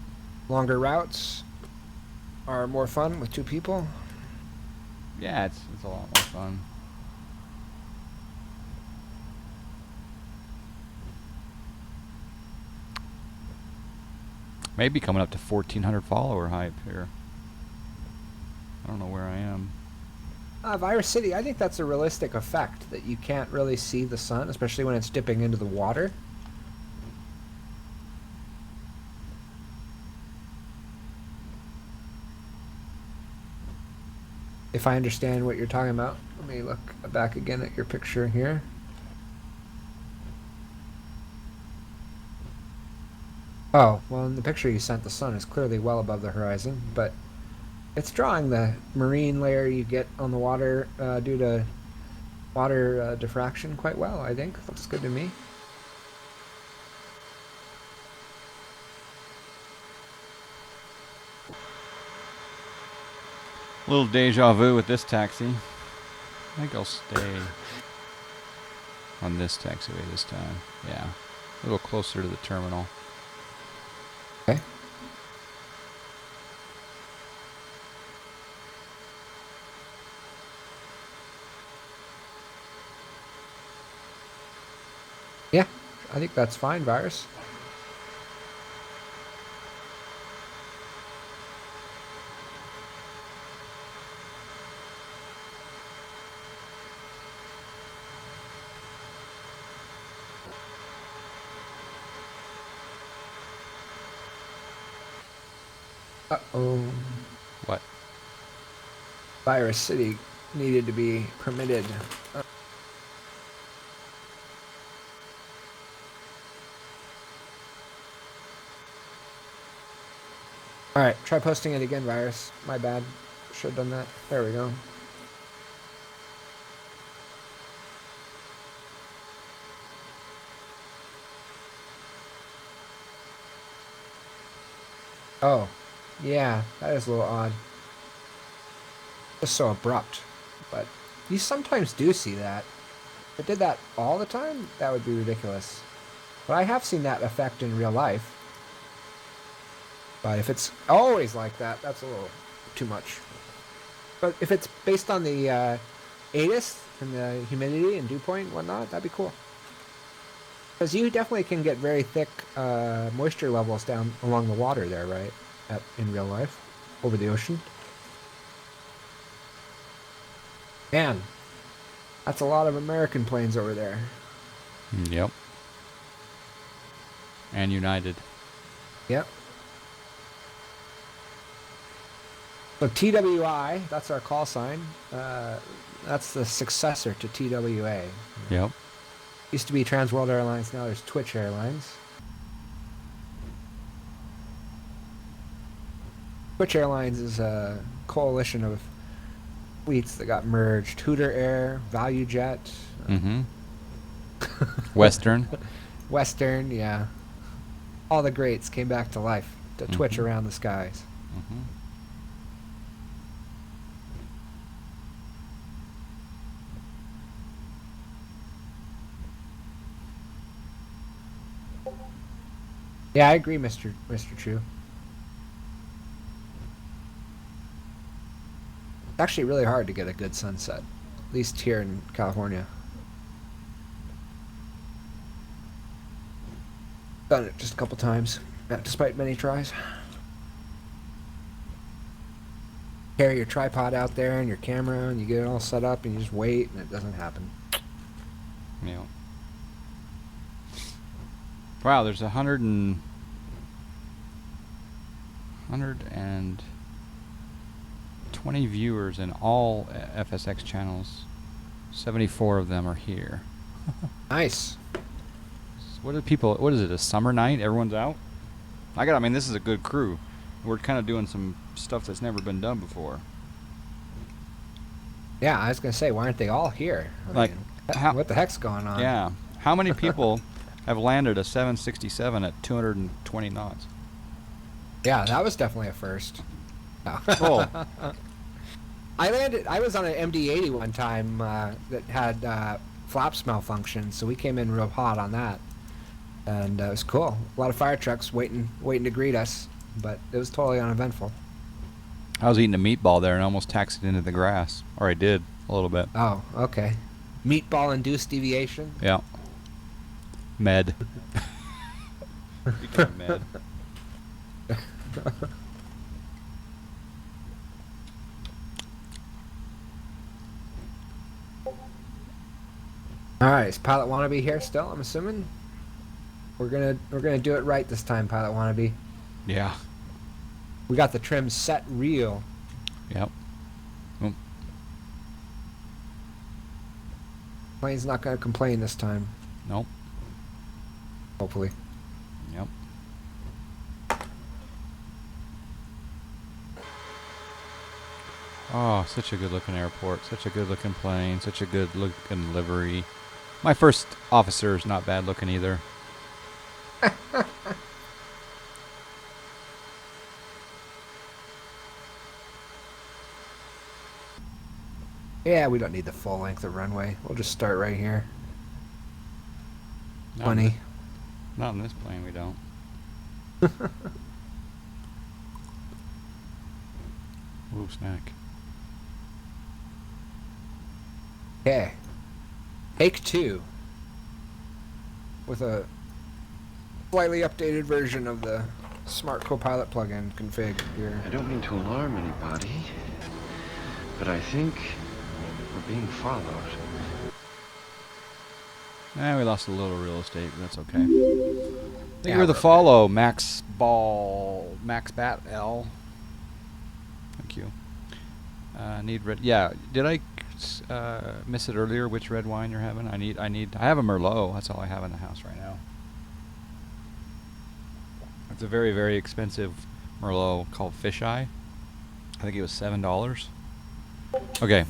Longer routes are more fun with 2 people. Yeah, it's a lot more fun. Maybe coming up to 1,400 follower hype here. I don't know where I am. Virus City, I think that's a realistic effect, that you can't really see the sun, especially when it's dipping into the water. If I understand what you're talking about. Let me look back again at your picture here. Oh, well, in the picture you sent, the sun is clearly well above the horizon, but it's drawing the marine layer you get on the water due to water diffraction quite well, I think. Looks good to me. A little deja vu with this taxi. I think I'll stay on this taxiway this time. Yeah, a little closer to the terminal. Okay. Yeah, I think that's fine, Virus. Uh-oh. What? Virus City needed to be permitted. All right, try posting it again, Virus. My bad. Should have done that. There we go. Oh, yeah, that is a little odd. Just so abrupt. But you sometimes do see that. If it did that all the time, that would be ridiculous. But I have seen that effect in real life. But if it's always like that, that's a little too much. But if it's based on the ATIS and the humidity and dew point and whatnot, that'd be cool. Because you definitely can get very thick moisture levels down along the water there, right? In real life, over the ocean. Man, that's a lot of American planes over there. Yep. And United. Yep. So TWI, that's our call sign. That's the successor to TWA. Yep. Used to be Trans World Airlines, now there's Twitch Airlines. Twitch Airlines is a coalition of fleets that got merged. Hooter Air, ValueJet. Mm-hmm. Western. Western, yeah. All the greats came back to life to twitch Mhm. around the skies. Mm-hmm. Yeah, I agree, Mr. True. It's actually really hard to get a good sunset, at least here in California. Done it just a couple times, despite many tries. Carry your tripod out there and your camera, and you get it all set up, and you just wait, and it doesn't happen. Yeah. Wow, there's 120 viewers in all FSX channels. 74 of them are here. Nice. What is it, a summer night? Everyone's out? I mean, this is a good crew. We're kind of doing some stuff that's never been done before. Yeah, I was gonna say, why aren't they all here? I mean, what the heck's going on? Yeah. How many people have landed a 767 at 220 knots? Yeah, that was definitely a first. No. Oh. I was on an MD-80 one time that had flaps malfunction, so we came in real hot on that, and it was cool. A lot of fire trucks waiting to greet us, but it was totally uneventful. I was eating a meatball there and almost taxied into the grass. Or I did, a little bit. Oh, okay. Meatball-induced deviation? Yeah. Med. Become med. Alright, is Pilot Wannabe here still, I'm assuming? We're gonna do it right this time, Pilot Wannabe. Yeah. We got the trim set real. Yep. Oh. Plane's not gonna complain this time, Nope. hopefully. Yep. Oh, such a good looking airport, such a good looking plane, such a good looking livery. My first officer is not bad looking either. Yeah, we don't need the full length of runway. We'll just start right here. Not in Funny. this- Not in this plane, we don't. Ooh, snack. Okay. Take 2. With a slightly updated version of the Smart Copilot plugin config here. I don't mean to alarm anybody, but I think we're being followed. We lost a little real estate, but that's okay. Thank Yeah, you for the we're follow, Max Bat L. Thank you. Need red. Yeah, did I miss it earlier? Which red wine you're having? I have a Merlot. That's all I have in the house right now. It's a very, very expensive Merlot called Fisheye. I think it was $7. Okay.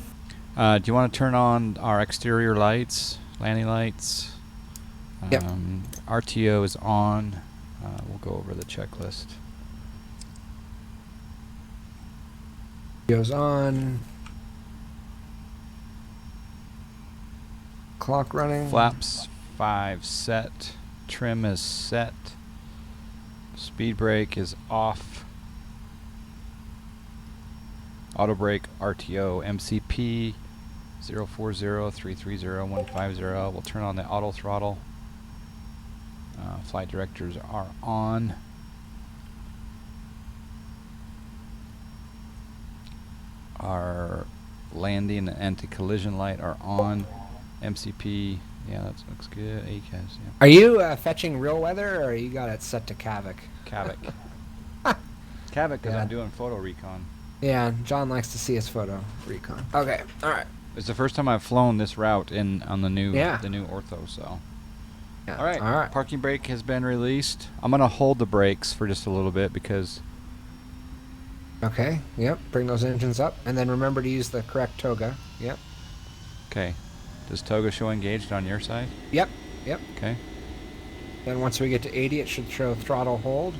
Do you want to turn on our exterior lights, landing lights? Yep. RTO is on. We'll go over the checklist. Goes on. Clock running. Flaps 5 set. Trim is set. Speed brake is off. Auto brake RTO MCP 040-330-150. We'll turn on the auto throttle. Flight directors are on. Our landing and anti-collision light are on. MCP, yeah, that looks good. ACAS, yeah. Are you fetching real weather, or you got it set to Kavik? Kavik. Kavik, because I'm doing photo recon. Yeah, John likes to see his photo recon. Okay, all right. It's the first time I've flown this route on the new Ortho, so. Yeah. All right. All right. Parking brake has been released. I'm gonna hold the brakes for just a little bit because. Okay. Yep. Bring those engines up, and then remember to use the correct toga. Yep. Okay. Does toga show engaged on your side? Yep. Yep. Okay. Then once we get to 80, it should show throttle hold.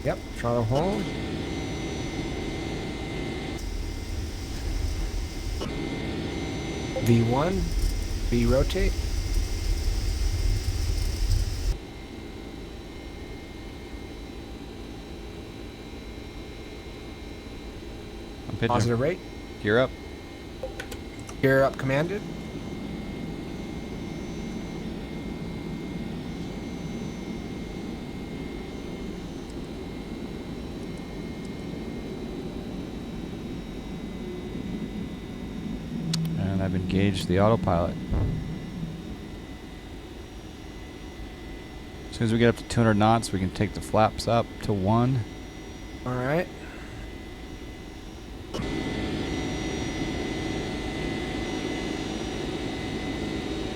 Yep. Throttle hold. V1. V rotate. I'm pitching. Positive rate. Gear up. Gear up commanded. And I've engaged the autopilot. As soon as we get up to 200 knots, we can take the flaps up to 1. All right.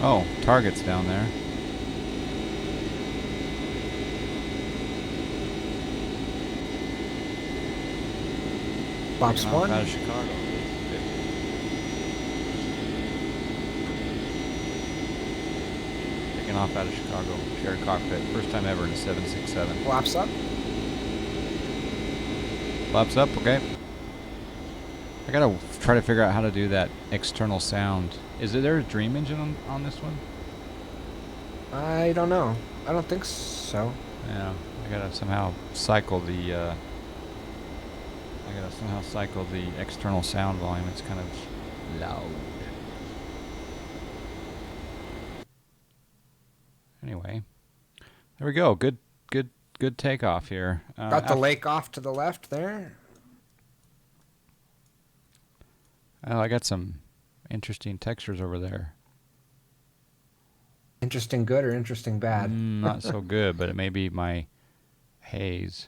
Oh, target's down there. Flaps Taking off 1. out of Chicago. Taking off out of Chicago. Shared cockpit. First time ever in a 767. Flaps up. Flaps up, okay. I gotta try to figure out how to do that external sound. Is there a Dream Engine on this one? I don't know. I don't think so. Yeah, I gotta somehow cycle the external sound volume. It's kind of loud. Anyway, there we go. Good takeoff here. Got the lake off to the left there. Oh, I got some interesting textures over there. Interesting good or interesting bad? Not so good, but it may be my haze.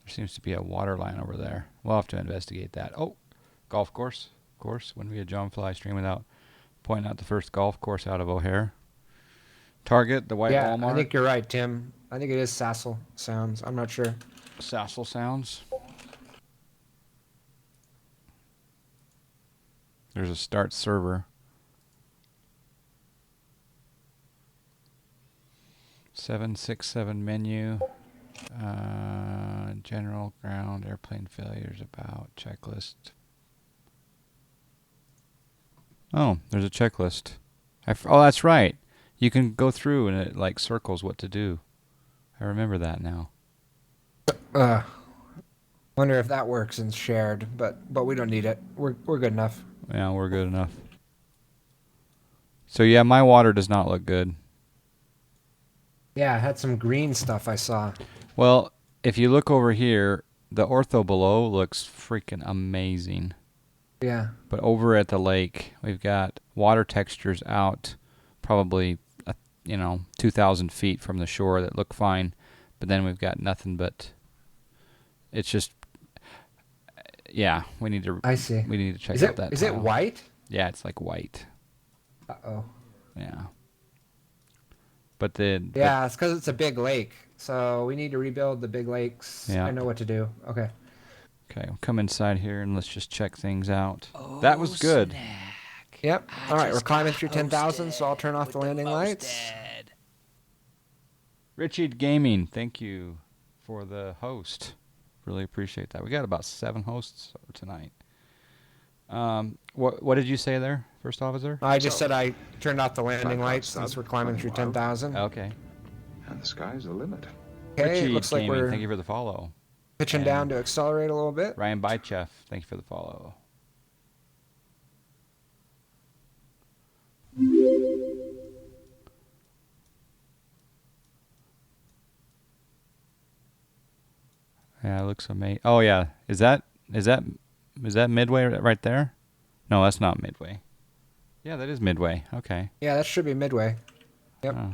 There seems to be a water line over there. We'll have to investigate that. Oh, golf course. Of course, wouldn't be a John Fly stream without pointing out the first golf course out of O'Hare. Target, the white yeah, Walmart. I think you're right, Tim. I think it is Sassel Sounds. I'm not sure. Sassel Sounds. There's a start server. 767 menu. General ground airplane failures about checklist. Oh, there's a checklist. Oh, that's right. You can go through and it like circles what to do. I remember that now. Wonder if that works in shared, but we don't need it. We're good enough. Yeah, we're good enough. So yeah, my water does not look good. Yeah, it had some green stuff I saw. Well, if you look over here, the ortho below looks freaking amazing. Yeah. But over at the lake, we've got water textures out probably 2,000 feet from the shore that look fine, but then we've got nothing but it's just we need to I see. We need to check Is out that is it tile. white? Yeah, it's like white. Uh-oh. Yeah. But the Yeah, it's because it's a big lake. So we need to rebuild the big lakes. Yeah. I know what to do. Okay. Okay, we'll come inside here and let's just check things out. That was good. Snack. Yep. I All right, we're just climbing got through 10,000, so I'll turn off hosted the with landing lights. mosted. Richie Gaming, thank you for the host. Really appreciate that. We got about 7 hosts tonight. What did you say there, First Officer? I just said I turned off the landing Flat lights stud, since we're climbing nothing through wild. 10,000. Okay. And the sky's the limit. Okay, Richie it looks like Gaming, we're thank you for the follow. pitching down to accelerate a little bit. Ryan Bychef, thank you for the follow. Yeah, it looks amazing. Oh yeah, is that Midway right there? No, that's not Midway. Yeah, that is Midway. Okay. Yeah, that should be midway. Yep. Oh.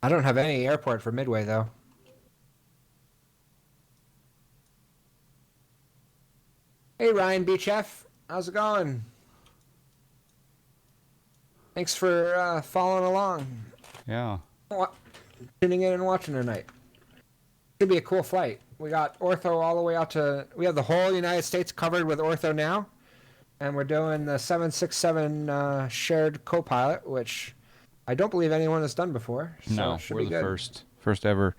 I don't have any airport for midway, though. Hey, Ryan Beachef. How's it going? Thanks for following along. Yeah. Tuning in and watching tonight. Should be a cool flight. We got ortho all the way out to... We have the whole United States covered with ortho now. And we're doing the 767 shared co-pilot, which I don't believe anyone has done before. So No, it should we're be the good. first ever.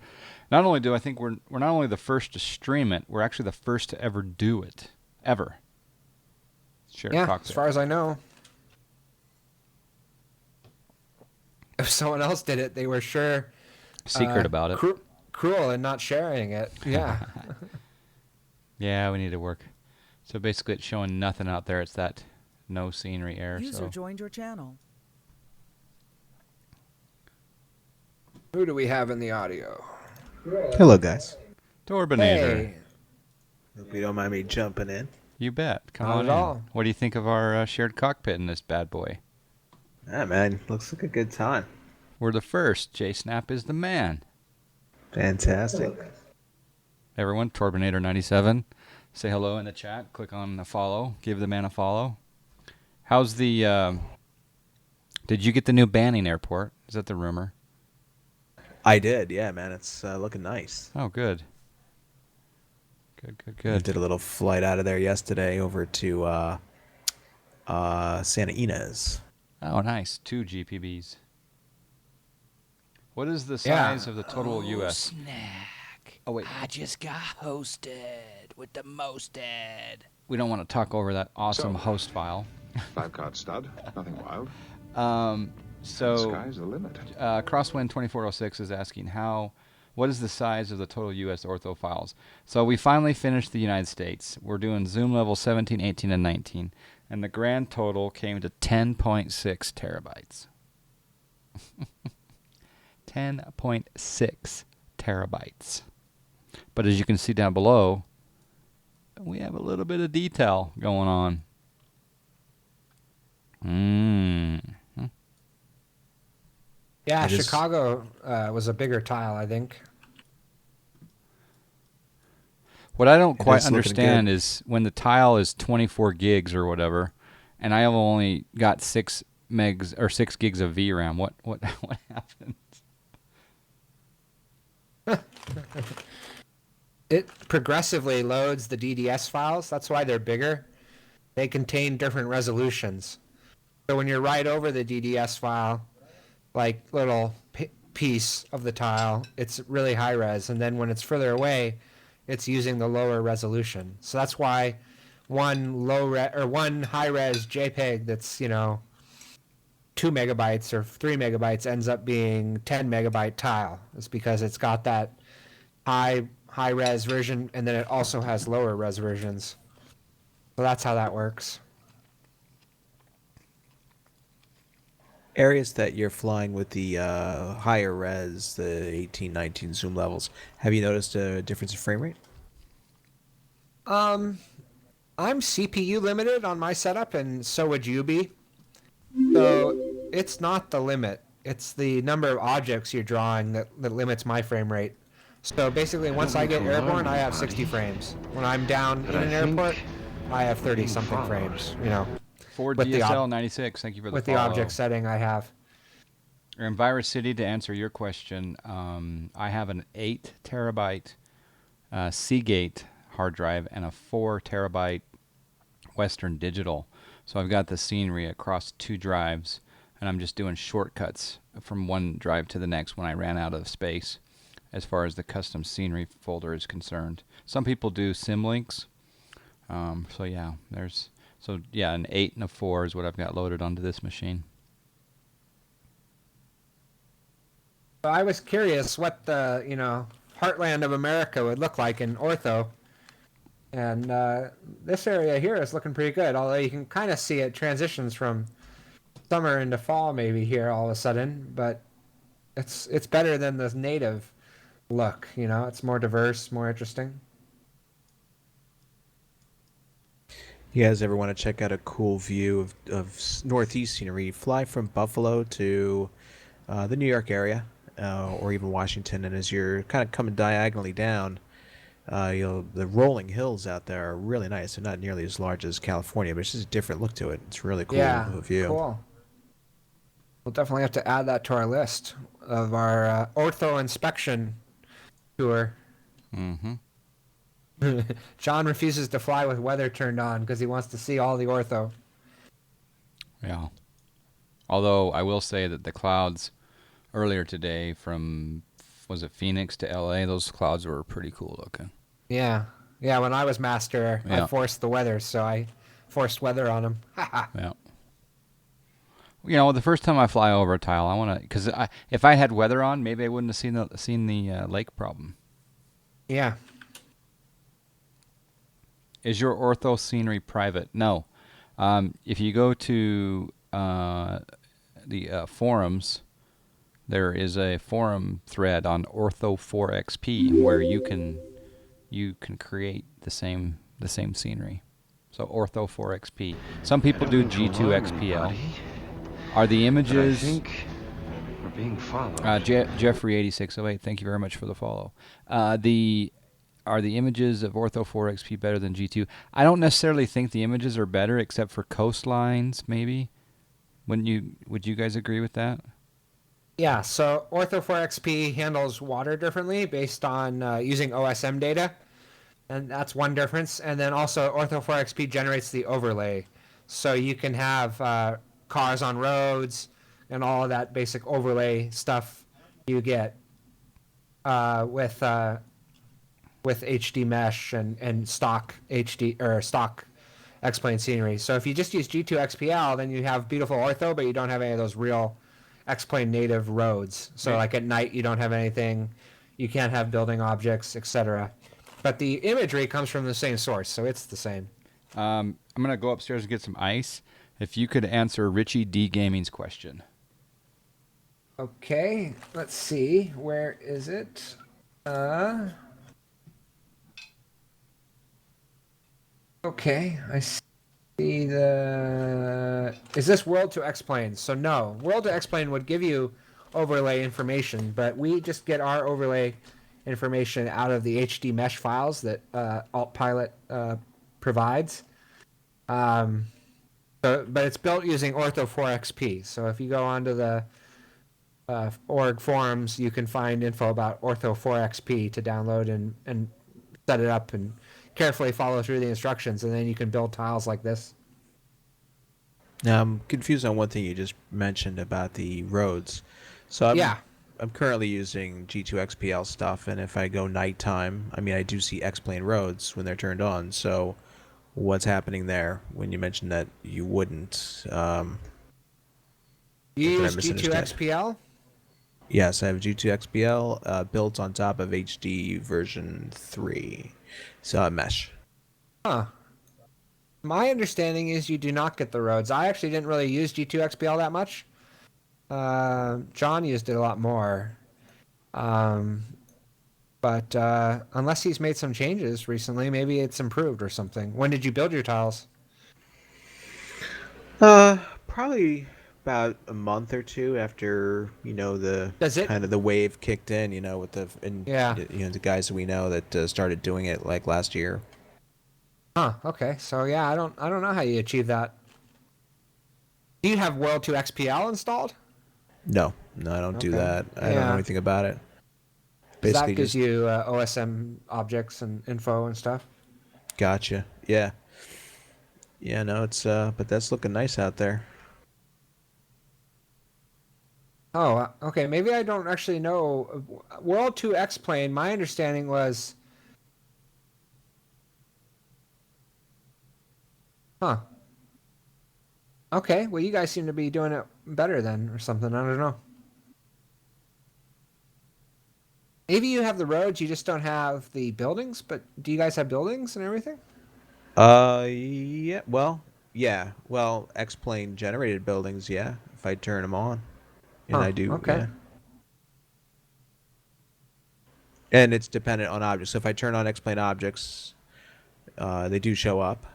Not only do I think we're not only the first to stream it, we're actually the first to ever do it. Ever. Shared Yeah, cockpit. as far as I know. If someone else did it, they were sure... Secret about it. Cruel and not sharing it. Yeah. Yeah, we need to work. So basically it's showing nothing out there. It's that no scenery air. User So joined your channel. Who do we have in the audio? Hello, guys. Torbinator. Hey. Hope you don't mind me jumping in. You bet. Come Not on at in. all. What do you think of our shared cockpit in this bad boy? Ah, man, looks like a good time. We're the first. J Snap is the man. Fantastic. Everyone, Torbinator97. Say hello in the chat. Click on the follow. Give the man a follow. How's the... did you get the new Banning airport? Is that the rumor? I did, yeah, man. It's looking nice. Oh, good. Good, good, I good. did a little flight out of there yesterday over to Santa Ynez. Oh, nice. 2 GPBs. What is the size of the total U.S.? Snack. Oh, wait. I just got hosted with the mosted. We don't want to talk over that awesome So- host file. 5-card stud, nothing wild. Um, The so, sky's the limit. Crosswind2406 is asking what is the size of the total U.S. ortho files? So we finally finished the United States. We're doing zoom level 17, 18, and 19. And the grand total came to 10.6 terabytes. 10.6 terabytes. But as you can see down below, we have a little bit of detail going on. Yeah, I just- Chicago was a bigger tile, I think. What I don't It quite is looking understand good. is when the tile is 24 gigs or whatever, and I have only got 6 megs or 6 gigs of VRAM. What happens? It progressively loads the DDS files. That's why they're bigger. They contain different resolutions. So when you're right over the DDS file, like little piece of the tile, it's really high res, and then when it's further away, it's using the lower resolution. So that's why one one high res JPEG that's 2 megabytes or 3 megabytes ends up being 10 megabyte tile. It's because it's got that high res version, and then it also has lower res versions. So that's how that works. Areas that you're flying with the higher res, the 18, 19 zoom levels, have you noticed a difference in frame rate? I'm CPU limited on my setup, and so would you be. So it's not the limit. It's the number of objects you're drawing that limits my frame rate. So basically, once I get airborne, I have 60 frames. When I'm down in an airport, I have 30-something frames, Ford with the DSL 96. Thank you for the with follow. the object setting I have. In Virus City, to answer your question, I have an 8 terabyte Seagate hard drive and a 4 terabyte Western Digital. So I've got the scenery across 2 drives, and I'm just doing shortcuts from one drive to the next when I ran out of space as far as the custom scenery folder is concerned. Some people do symlinks. So yeah, an 8 and a 4 is what I've got loaded onto this machine. I was curious what the heartland of America would look like in ortho, and this area here is looking pretty good. Although you can kind of see it transitions from summer into fall maybe here all of a sudden, but it's better than the native look. It's more diverse, more interesting. You guys ever want to check out a cool view of northeast scenery? Fly from Buffalo to the New York area, or even Washington, and as you're kind of coming diagonally down, the rolling hills out there are really nice. They're not nearly as large as California, but it's just a different look to it. It's a really cool view. Cool. We'll definitely have to add that to our list of our ortho inspection tour. Mm-hmm. John refuses to fly with weather turned on because he wants to see all the ortho. Yeah. Although I will say that the clouds earlier today from, was it Phoenix to LA, those clouds were pretty cool looking. Yeah. Yeah, when I was master, I forced the weather, so I forced weather on him. Yeah. The first time I fly over a tile, I want to, because if I had weather on, maybe I wouldn't have seen the lake problem. Yeah. Is your ortho scenery private? No. If you go to the forums, there is a forum thread on Ortho4XP where you can create the same scenery. So Ortho4XP. Some people do G2XPL. Are the images? I think we're being followed. Jeffrey8608, thank you very much for the follow. Are the images of Ortho4XP better than G2? I don't necessarily think the images are better, except for coastlines, maybe. Would you guys agree with that? Yeah, so Ortho4XP handles water differently based on using OSM data, and that's one difference. And then also Ortho4XP generates the overlay, so you can have cars on roads and all of that basic overlay stuff you get with HD mesh and stock HD or stock X-plane scenery. So if you just use G2 XPL, then you have beautiful ortho, but you don't have any of those real X-plane native roads. So like at night, you don't have anything. You can't have building objects, etc. But the imagery comes from the same source, so it's the same. I'm going to go upstairs and get some ice. If you could answer Richie D Gaming's question. Okay, let's see. Where is it? Okay, I see is this World to X-Plane? So no, World to X-Plane would give you overlay information, but we just get our overlay information out of the HD mesh files that AltPilot provides. But it's built using Ortho4XP. So if you go onto the org forums, you can find info about Ortho4XP to download and set it up and carefully follow through the instructions, and then you can build tiles like this. Now, I'm confused on one thing you just mentioned about the roads. So I'm currently using G2XPL stuff, and if I go nighttime, I do see X-plane roads when they're turned on. So what's happening there when you mentioned that you wouldn't? You use G2XPL? Yes, I have G2XPL built on top of HD version 3. So mesh. Huh. My understanding is you do not get the roads. I actually didn't really use G2XPL that much. John used it a lot more. But unless he's made some changes recently, maybe it's improved or something. When did you build your tiles? Probably about a month or two after the wave kicked in, with the guys that we know that started doing it like last year. Huh. Okay. So yeah, I don't know how you achieve that. Do you have World 2 XPL installed? No, I don't do Okay. that. I don't know Yeah. anything about it. 'Cause that Basically, gives just you OSM objects and info and stuff. gotcha. Yeah, yeah. No, it's but that's looking nice out there. Oh, okay. Maybe I don't actually know. World 2 X plane, my understanding was. Huh. Okay. Well, you guys seem to be doing it better then, or something. I don't know. Maybe you have the roads, you just don't have the buildings, but do you guys have buildings and everything? Yeah. Well, yeah. Well, X-plane generated buildings. Yeah, if I turn them on, and Huh. I do. Okay. Yeah. And it's dependent on objects. So if I turn on X-plane objects, they do show up.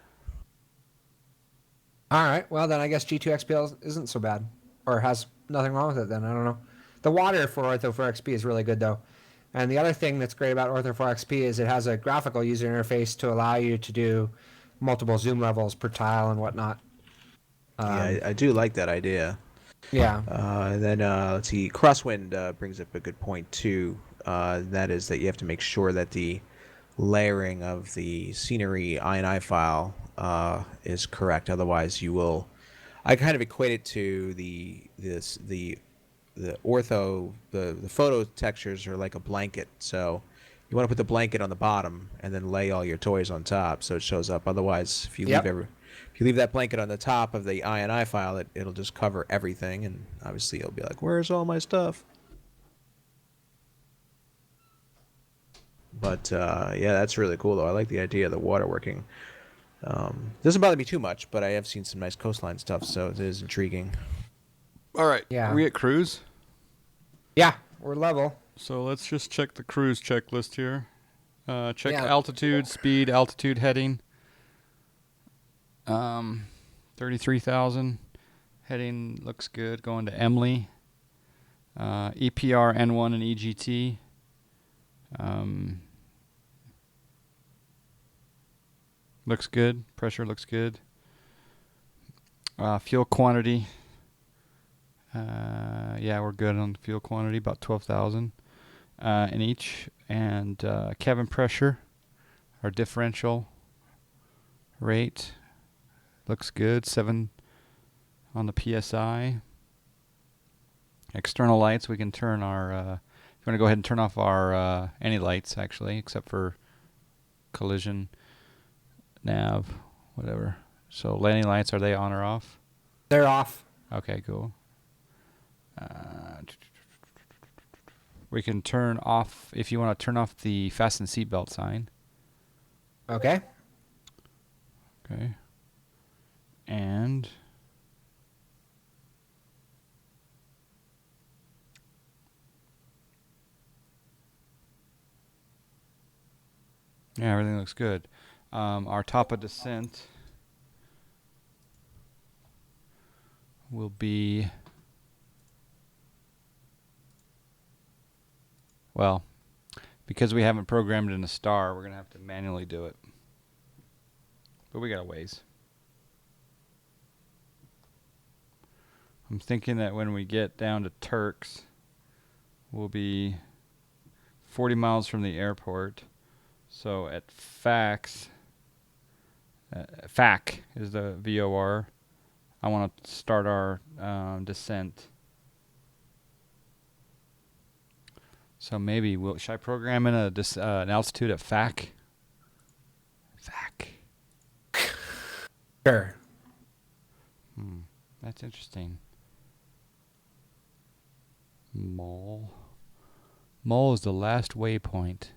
All right. Well, then I guess G2 XPL isn't so bad, or has nothing wrong with it. Then I don't know. The water for Ortho 4XP is really good though, and the other thing that's great about Ortho 4XP is it has a graphical user interface to allow you to do multiple zoom levels per tile and whatnot. Yeah, I do like that idea. Yeah. And then let's see, Crosswind brings up a good point too. That is that you have to make sure that the layering of the scenery INI file is correct. Otherwise, you will. I kind of equate it to the ortho the photo textures are like a blanket. So you want to put the blanket on the bottom and then lay all your toys on top so it shows up. Otherwise, if you leave that blanket on the top of the INI file, it'll just cover everything, and obviously it'll be like, where's all my stuff? But yeah, that's really cool though. I like the idea of the water working. Doesn't bother me too much, but I have seen some nice coastline stuff, so it is intriguing. All right. Yeah. Are we at cruise? Yeah. We're level. So let's just check the cruise checklist here. Check Yeah. altitude, speed, altitude heading. 33,000. Heading looks good. Going to Emily. EPR, N1, and EGT. Looks good. Pressure looks good. Fuel quantity. Yeah, we're good on fuel quantity, about 12,000 in each. And cabin pressure, our differential rate looks good, 7 on the PSI. External lights, we can turn our, if you want to go ahead and turn off our, any lights actually, except for collision, nav, whatever. So landing lights, are they on or off? They're off. Okay, cool. We can turn off, if you want to turn off the fasten seatbelt sign. Okay. Okay. And yeah, everything looks good. Our top of descent will be, well, because we haven't programmed in a star, we're going to have to manually do it. But we got a ways. I'm thinking that when we get down to Turks, we'll be 40 miles from the airport. So at FAC is the VOR. I want to start our descent. So maybe should I program in an altitude at FAC? FAC. Sure. That's interesting. Mall. Mall is the last waypoint.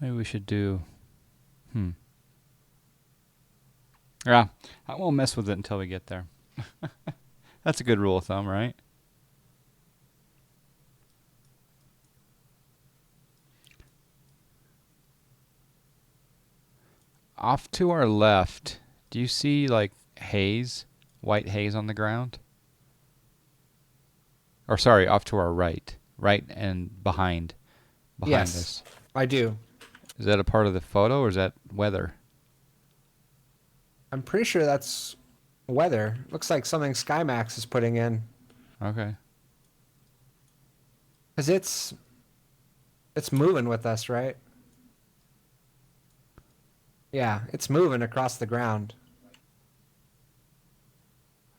Maybe we should do... Yeah, I won't mess with it until we get there. That's a good rule of thumb, right? Off to our left, do you see like haze, white haze on the ground? Or sorry, off to our right. right and behind Yes, us. I do. Is that a part of the photo or is that weather? I'm pretty sure that's weather. Looks like something SkyMax is putting in. Okay. Because it's moving with us, right? Yeah, it's moving across the ground.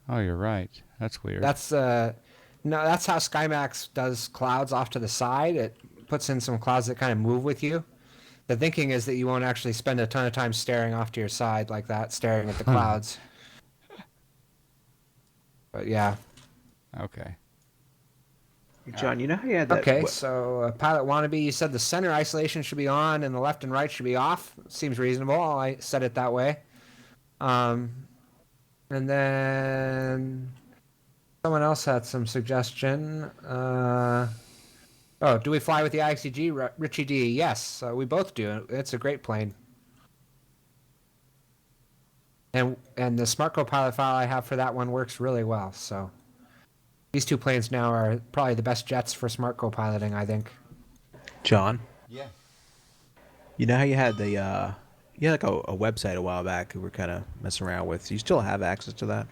Oh, you're right. That's weird. That's no, that's how SkyMax does clouds off to the side. It puts in some clouds that kind of move with you. The thinking is that you won't actually spend a ton of time staring off to your side like that, staring at the clouds. But yeah. Okay. John, you know how you had that? Okay, so Pilot Wannabe, you said the center isolation should be on and the left and right should be off. Seems reasonable. I said it that way. And then someone else had some suggestion. Do we fly with the IXCG? Richie D, yes, we both do. It's a great plane. And the Smart Copilot file I have for that one works really well. So these two planes now are probably the best jets for Smart Copiloting, I think. John? Yeah. You know how you had the you had like a website a while back we were kind of messing around with. Do you still have access to that?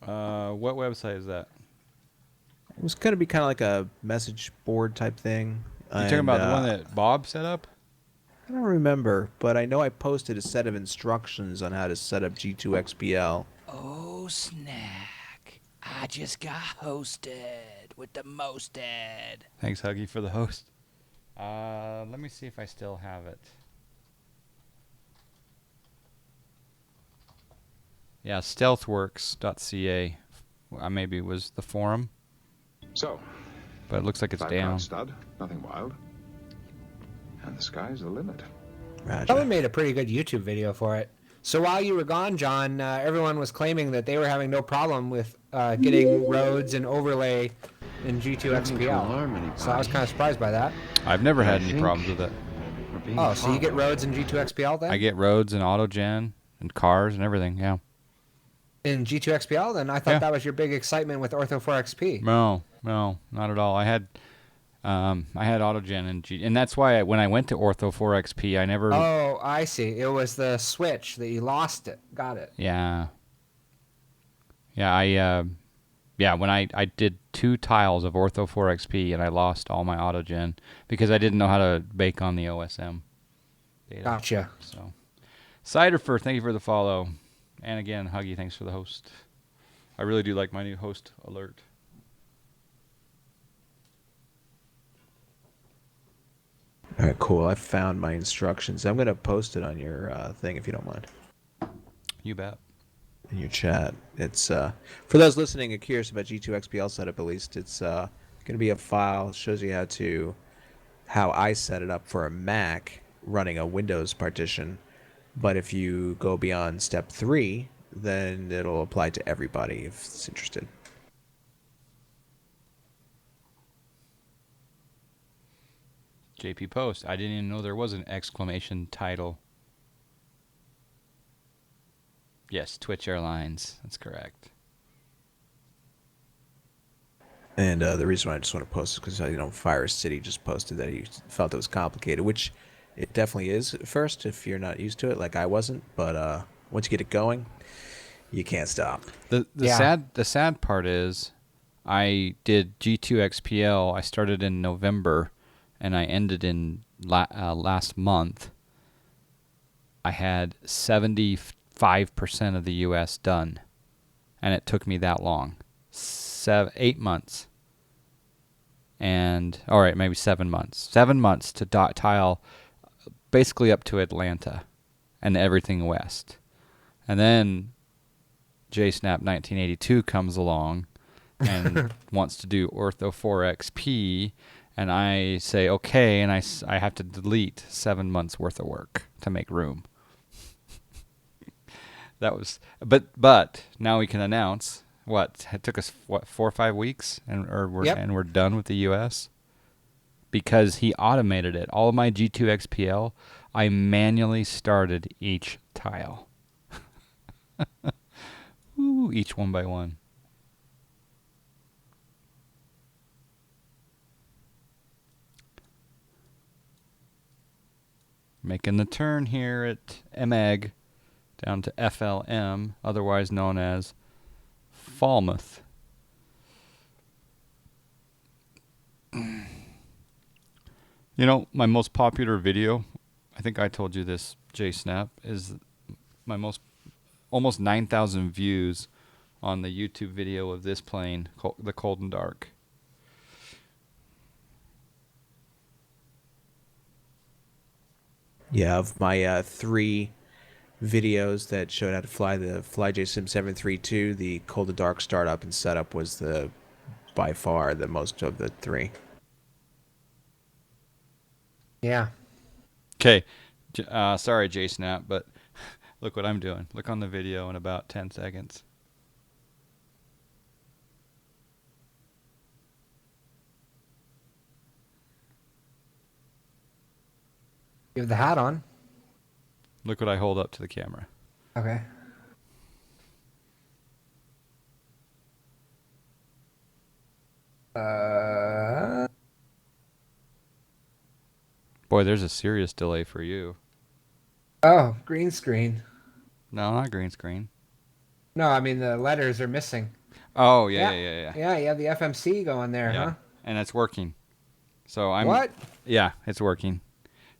What website is that? It was going to be kind of like a message board type thing. You talking about the one that Bob set up? I don't remember, but I know I posted a set of instructions on how to set up G2XPL. Oh, snack. I just got hosted with the mosted. Thanks, Huggy, for the host. Let me see if I still have it. Yeah, stealthworks.ca. Maybe was the forum. So, But it looks like it's background down. stud, nothing wild. And the sky's the limit. Someone made a pretty good YouTube video for it. So while you were gone, John, everyone was claiming that they were having no problem with getting roads and overlay in G2XPL. So I was kind of surprised by that. I've never had any problems with it. Oh, so you get roads in G2XPL then? I get roads and autogen and cars and everything, yeah. In G2XPL? Then I thought Yeah. that was your big excitement with Ortho4XP. No, not at all. I had autogen and and that's why when I went to Ortho4XP, I never. Oh, I see. It was the switch that you lost it. Got it. Yeah. Yeah, when I did 2 tiles of Ortho4XP and I lost all my autogen because I didn't know how to bake on the OSM data. Gotcha. So, Ciderfer, thank you for the follow. And again, Huggy, thanks for the host. I really do like my new host alert. All right, cool. I found my instructions. I'm going to post it on your thing if you don't mind. You bet. In your chat. It's for those listening and curious about G2XPL setup, at least it's going to be a file. It shows you how I set it up for a Mac running a Windows partition. But if you go beyond step 3, then it'll apply to everybody if it's interested. JP Post. I didn't even know there was an exclamation title. Yes, Twitch Airlines. That's correct. And the reason why I just want to post is because Fire City just posted that he felt it was complicated, which it definitely is at first if you're not used to it, like I wasn't. But once you get it going, you can't stop. The sad part is, I did G2XPL. I started in November, and I ended in last month. I had 75% of the U.S. done, and it took me that long, 8 months. And all right, maybe 7 months. 7 months to tile basically up to Atlanta and everything west. And then JSnap 1982 comes along and wants to do Ortho4XP, and I say okay, and I have to delete 7 months worth of work to make room. That was, but now we can announce it took us 4 or 5 weeks, and we're done with the U.S. because he automated it. All of my G2XPL, I manually started each tile. Ooh, each one by one. making the turn here at Emeg down to FLM, otherwise known as Falmouth. You know, my most popular video, I think I told you this, Snap, is my almost 9,000 views on the YouTube video of this plane, the Cold and Dark. Yeah, of my 3 videos that showed how to fly the FlyJSim 732, the Cold and Dark startup and setup was by far the most of the 3. Yeah. Okay, sorry, Snap, but look what I'm doing. Look on the video in about 10 seconds. You have the hat on. Look what I hold up to the camera. Okay. Boy, there's a serious delay for you. Oh, green screen. No, not green screen. No, I mean the letters are missing. Oh, yeah. Yeah, you have the FMC going there, Yeah, huh? and it's working. So I'm. What? Yeah, it's working.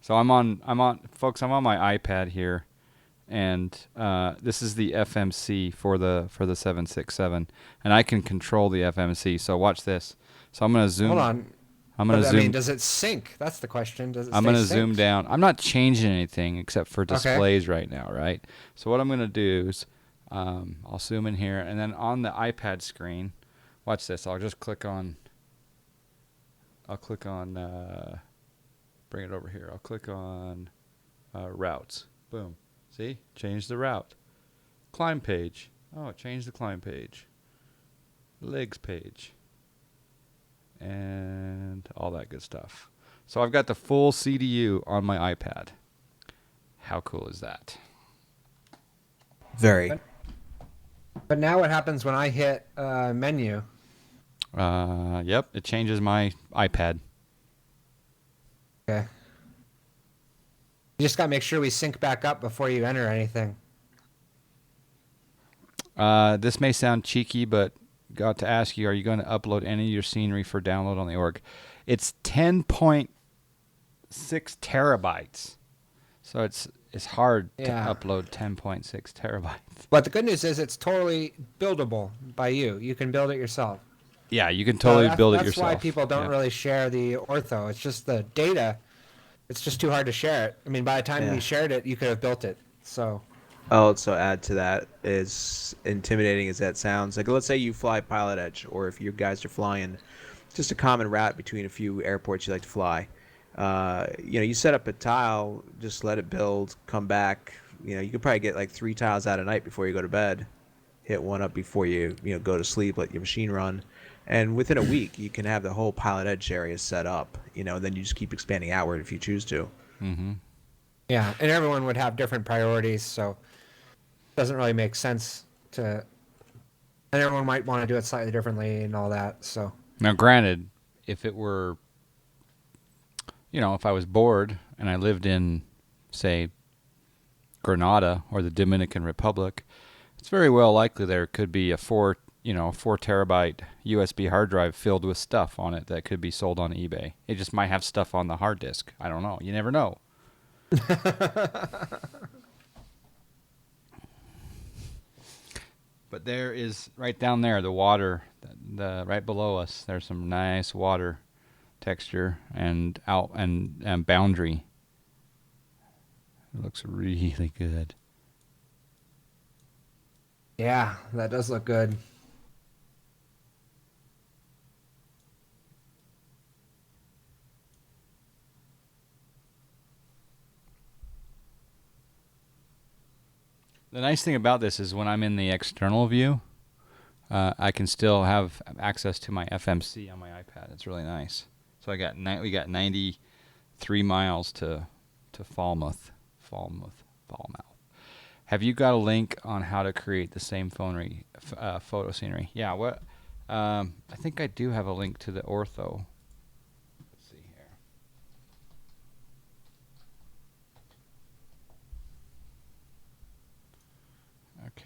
So I'm on folks. I'm on my iPad here, and this is the FMC for the 767, and I can control the FMC. So watch this. So I'm gonna zoom. Hold on. I'm gonna zoom. I mean, does it sync? That's the question. Does it? I'm gonna zoom down. I'm not changing anything except for displays right now, right? So what I'm gonna do is, I'll zoom in here, and then on the iPad screen, watch this. I'll just click on. Bring it over here. I'll click on routes. Boom. See? Change the route. Climb page. Oh, change the climb page. Legs page. And all that good stuff. So I've got the full CDU on my iPad. How cool is that? Very. But now what happens when I hit menu? Yep, it changes my iPad. Okay. You just gotta make sure we sync back up before you enter anything. This may sound cheeky, but got to ask you, are you going to upload any of your scenery for download on the org? It's 10.6 terabytes. So it's hard to upload 10.6 terabytes. But the good news is it's totally buildable by you. You can build it yourself. Yeah, you can totally build it yourself. That's why people don't really share the ortho. It's just the data. It's just too hard to share it. I mean, by the time we shared it, you could have built it. So. I'll also add to that, as intimidating as that sounds, like let's say you fly Pilot Edge, or if you guys are flying just a common route between a few airports you like to fly. You set up a tile, just let it build, come back. You could probably get like 3 tiles out a night before you go to bed. Hit one up before you go to sleep, let your machine run. And within a week, you can have the whole Pilot Edge area set up, and then you just keep expanding outward if you choose to. Mm-hmm. Yeah, and everyone would have different priorities, so it doesn't really make sense to... And everyone might want to do it slightly differently and all that, so... Now, granted, if it were... if I was bored and I lived in, say, Grenada or the Dominican Republic, it's very well likely there could be a 4 terabyte USB hard drive filled with stuff on it that could be sold on eBay. It just might have stuff on the hard disk. I don't know. You never know. But there is, right down there, the water, right below us, there's some nice water texture and boundary. It looks really good. Yeah, that does look good. The nice thing about this is when I'm in the external view, I can still have access to my FMC on my iPad. It's really nice. So we got 93 miles to Falmouth. Have you got a link on how to create the same photo scenery? Yeah. I think I do have a link to the ortho. Let's see here.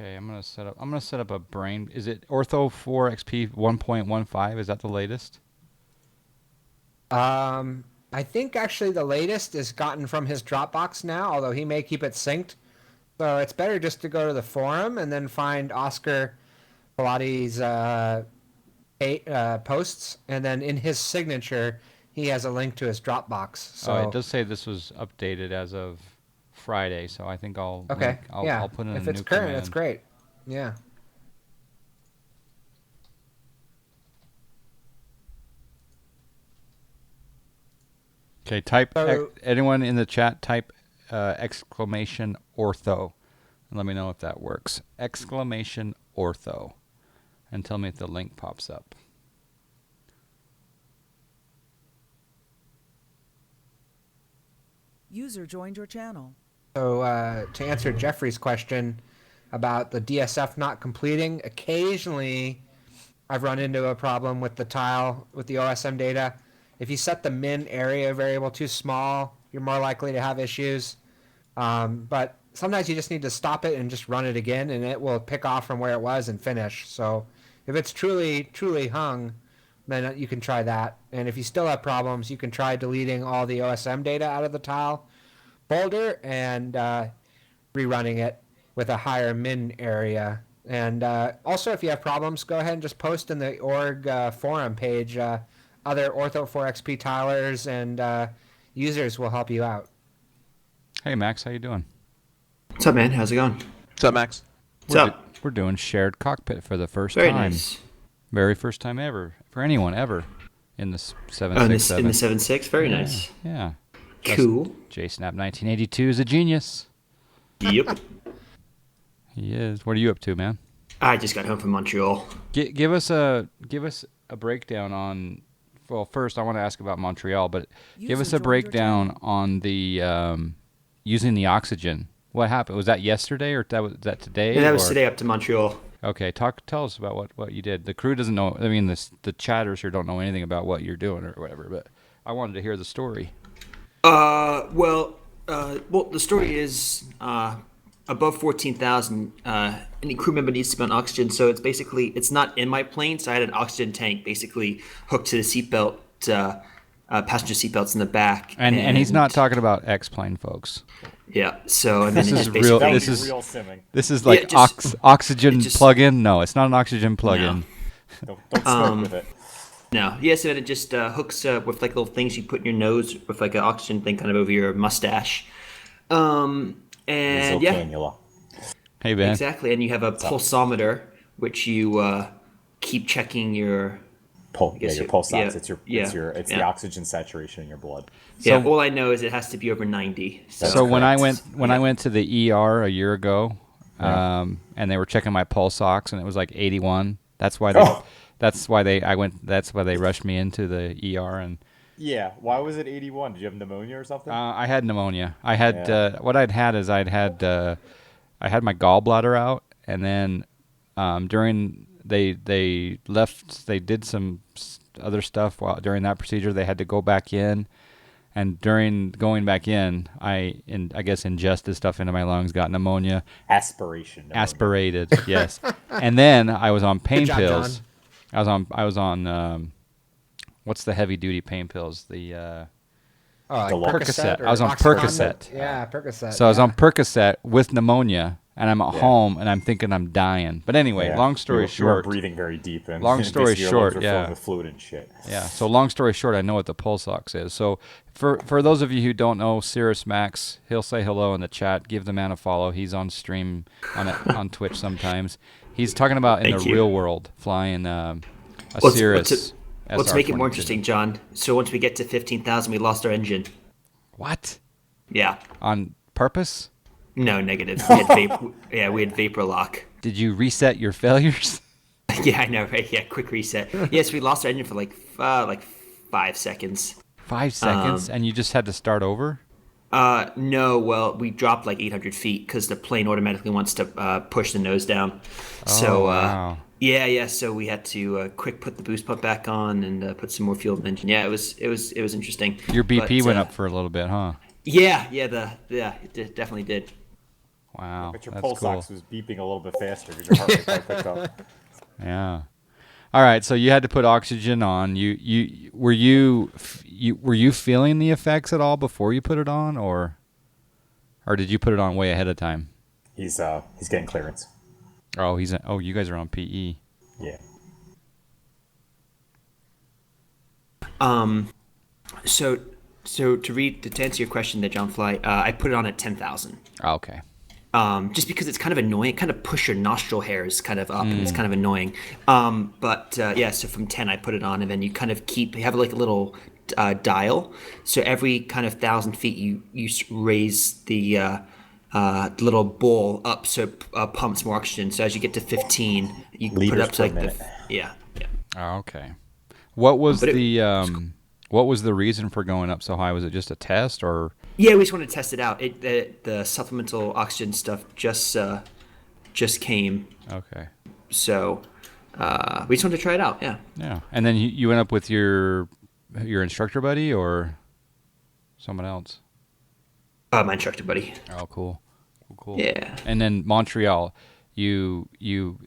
Okay, I'm gonna set up a brain. Is it Ortho 4 XP 1.15? Is that the latest? I think actually the latest is gotten from his Dropbox now, although he may keep it synced. So it's better just to go to the forum and then find Oscar Pilates posts, and then in his signature he has a link to his Dropbox. So it does say this was updated as of Friday, so I think I'll okay. I'll put in if a it's new current, command. that's great. Yeah. Okay, type So- anyone in the chat type exclamation ortho, and let me know if that works. Exclamation ortho, and tell me if the link pops up. User joined your channel. So to answer Jeffrey's question about the DSF not completing, occasionally I've run into a problem with the tile with the OSM data. If you set the min area variable too small, you're more likely to have issues. But sometimes you just need to stop it and just run it again, and it will pick off from where it was and finish. So if it's truly hung, then you can try that. And if you still have problems, you can try deleting all the OSM data out of the tile folder and rerunning it with a higher min area. And also, if you have problems, go ahead and just post in the org forum page. Other Ortho 4XP tilers and users will help you out. Hey Max, how you doing? What's up, man? How's it going? What's up, Max? What's up? We're doing shared cockpit for the first Very time. nice. Very first time ever for anyone ever in the 767. Oh, in the 7.6? Very nice. Yeah. Cool. JSnap 1982 is a genius. Yep. He is. What are you up to, man? I just got home from Montreal. Give us a breakdown on. Well, first I want to ask about Montreal, but give us a breakdown on the using the oxygen. What happened? Was that yesterday or was that today? Yeah, that was today up to Montreal. Okay, tell us about what you did. The crew doesn't know. I mean, the chatters here don't know anything about what you're doing or whatever. But I wanted to hear the story. Well, the story is above 14,000. Any crew member needs to be on oxygen. So it's not in my plane. So I had an oxygen tank basically hooked to the seatbelt, passenger seatbelts in the back. And he's not talking about X-plane, folks. Yeah. So and this then is real. This is real simming. This is like oxygen plug-in. No, it's not an oxygen plug-in. No. Don't smoke with it. No. Yeah. So it just hooks with like little things you put in your nose with like an oxygen thing kind of over your mustache. And yeah. Cannula. Hey Ben. Exactly, and you have a pulsometer which you keep checking your your pulse ox. Yeah, It's the oxygen saturation in your blood. Yeah, all I know is it has to be over 90. So when I went to the ER a year ago, and they were checking my pulse ox and it was like 81. That's why they rushed me into the ER and. Yeah, why was it 81? Did you have pneumonia or something? I had pneumonia. I had what I'd had is I had my gallbladder out, and then during they did some other stuff during that procedure. They had to go back in, and during going back in, I guess ingested stuff into my lungs, got pneumonia. Aspirated, yes. And then I was on pain pills. John. I was on what's the heavy duty pain pills? The Percocet. I was on Percocet. Yeah, Percocet. So I was on Percocet with pneumonia, and I'm at home, and I'm thinking I'm dying. But anyway, long story short, you were breathing very deep, and long story short, filled with fluid and shit. Yeah. So long story short, I know what the pulse ox is. So for those of you who don't know, Cirrus Max, he'll say hello in the chat. Give the man a follow. He's on stream on Twitch sometimes. He's talking about in the real world flying a Cirrus. Let's make it more interesting, John. So once we get to 15,000, we lost our engine. What? Yeah. On purpose? No, negative. We had vapor lock. Did you reset your failures? Yeah, I know, right? Yeah, quick reset. Yes, we lost our engine for like 5 seconds. 5 seconds? And you just had to start over? No, well, we dropped like 800 feet because the plane automatically wants to push the nose down. So, wow. Yeah. So we had to quick put the boost pump back on and put some more fuel in the engine. Yeah, it was interesting. Your BP went up for a little bit, huh? Yeah, it definitely did. Wow, But your that's pulse cool. ox was beeping a little bit faster because your heart rate probably picked up. Yeah. All right, so you had to put oxygen on. Were you feeling the effects at all before you put it on, or did you put it on way ahead of time? He's getting clearance. Oh, you guys are on PE. Yeah. So to answer your question there, John Fly, I put it on at 10,000. Oh, okay. Just because it's kind of annoying, kind of push your nostril hairs kind of up, and it's kind of annoying. So from 10 I put it on, and then you have like a little dial. So every kind of 1,000 feet you raise the little ball up, so it pumps more oxygen. So as you get to 15, you put it Liters up to like per minute. yeah. Oh, okay. What was the reason for going up so high? Was it just a test, or? Yeah, we just wanted to test it out. The supplemental oxygen stuff just came. Okay. So we just wanted to try it out. Yeah. Yeah, and then you went up with your instructor buddy or someone else? My instructor buddy. Oh, cool. Yeah. And then Montreal, did you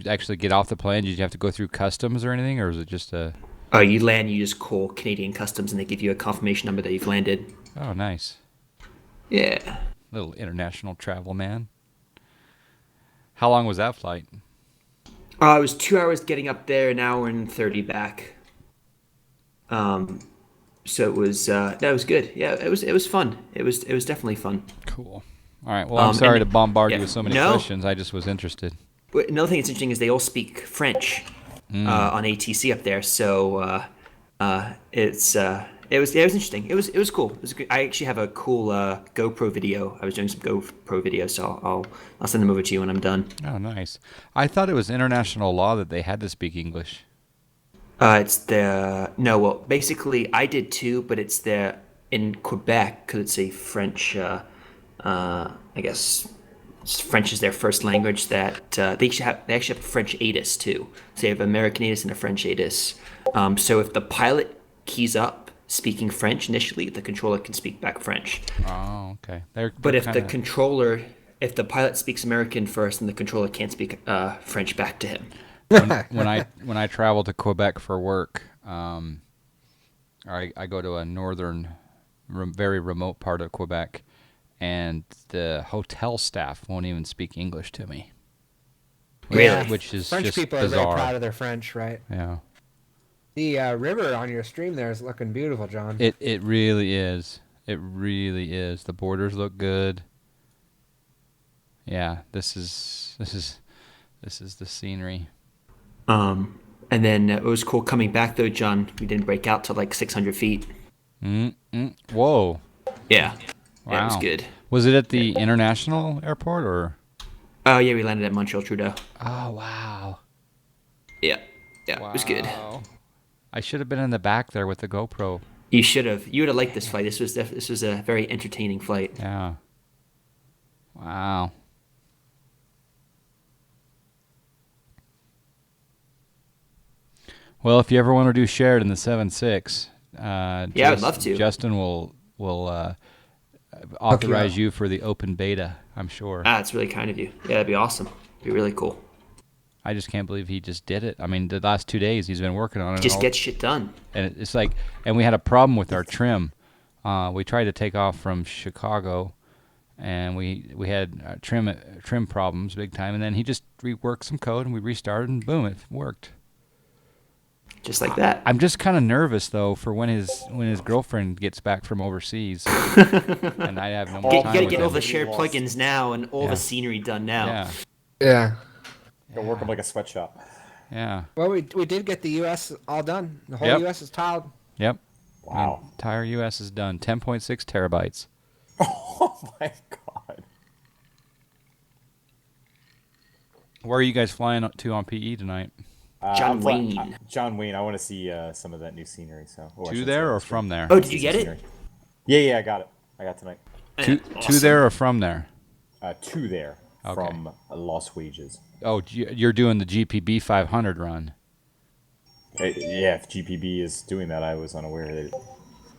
actually get off the plane? Did you have to go through customs or anything, or was it just a? You land, you just call Canadian Customs, and they give you a confirmation number that you've landed. Oh, nice. Yeah. Little international travel, man. How long was that flight? It was 2 hours getting up there, an hour and 30 back. So it was that was good. Yeah, it was fun. It was definitely fun. Cool. All right. Well, I'm sorry to bombard you with so many No. questions. I just was interested. Another thing that's interesting is they all speak French on ATC up there. So it was interesting. It was cool. It was good. I actually have a cool GoPro video. I was doing some GoPro videos, so I'll send them over to you when I'm done. Oh, nice. I thought it was international law that they had to speak English. Basically I did too, but it's in Quebec because it's a French. I guess French is their first language. That they actually have a French ATIS too. So they have American ATIS and a French ATIS. So if the pilot keys up speaking French initially, the controller can speak back French. Oh, okay. But if the pilot speaks American first, then the controller can't speak French back to him. when I travel to Quebec for work, I go to a northern, very remote part of Quebec, and the hotel staff won't even speak English to me. Really? Which is French just people bizarre. are very proud of their French, right? Yeah. The river on your stream there is looking beautiful, John. It really is. It really is. The borders look good. Yeah, this is the scenery. And then it was cool coming back though, John. We didn't break out to like 600 feet. Whoa. Yeah. Wow. Yeah, it was good. Was it at the international airport or? Oh yeah, we landed at Montreal Trudeau. Oh wow. Yeah. Yeah, it was good. I should have been in the back there with the GoPro. You should have. You would have liked this flight. This was a very entertaining flight. Yeah. Wow. Well, if you ever want to do shared in the 7.6, I would love to. Justin will authorize you for the open beta, I'm sure. It's really kind of you. Yeah, that'd be awesome. It'd be really cool. I just can't believe he just did it. I mean, the last 2 days he's been working on it. Just get shit done. And it's like, and we had a problem with our trim. We tried to take off from Chicago, and we had trim problems big time. And then he just reworked some code, and we restarted, and boom, it worked. Just like that. I'm just kind of nervous though for when his girlfriend gets back from overseas, and I have no more time. You gotta with get him. all the shared plugins now and all the scenery done now. Yeah. Yeah. Go work them like a sweatshop. Yeah. Well, we did get the U.S. all done. The whole Yep. U.S. is tiled. Yep. Wow. The entire U.S. is done. 10.6 terabytes. Oh my god. Where are you guys flying to on PE tonight? John Wayne. John Wayne. I want to see some of that new scenery. So To there or from there? Oh, did you get it? Yeah, I got it. I got tonight. To there or from there? To there Okay. from Lost Wages. Oh, you're doing the GPB 500 run. Yeah, if GPB is doing that, I was unaware that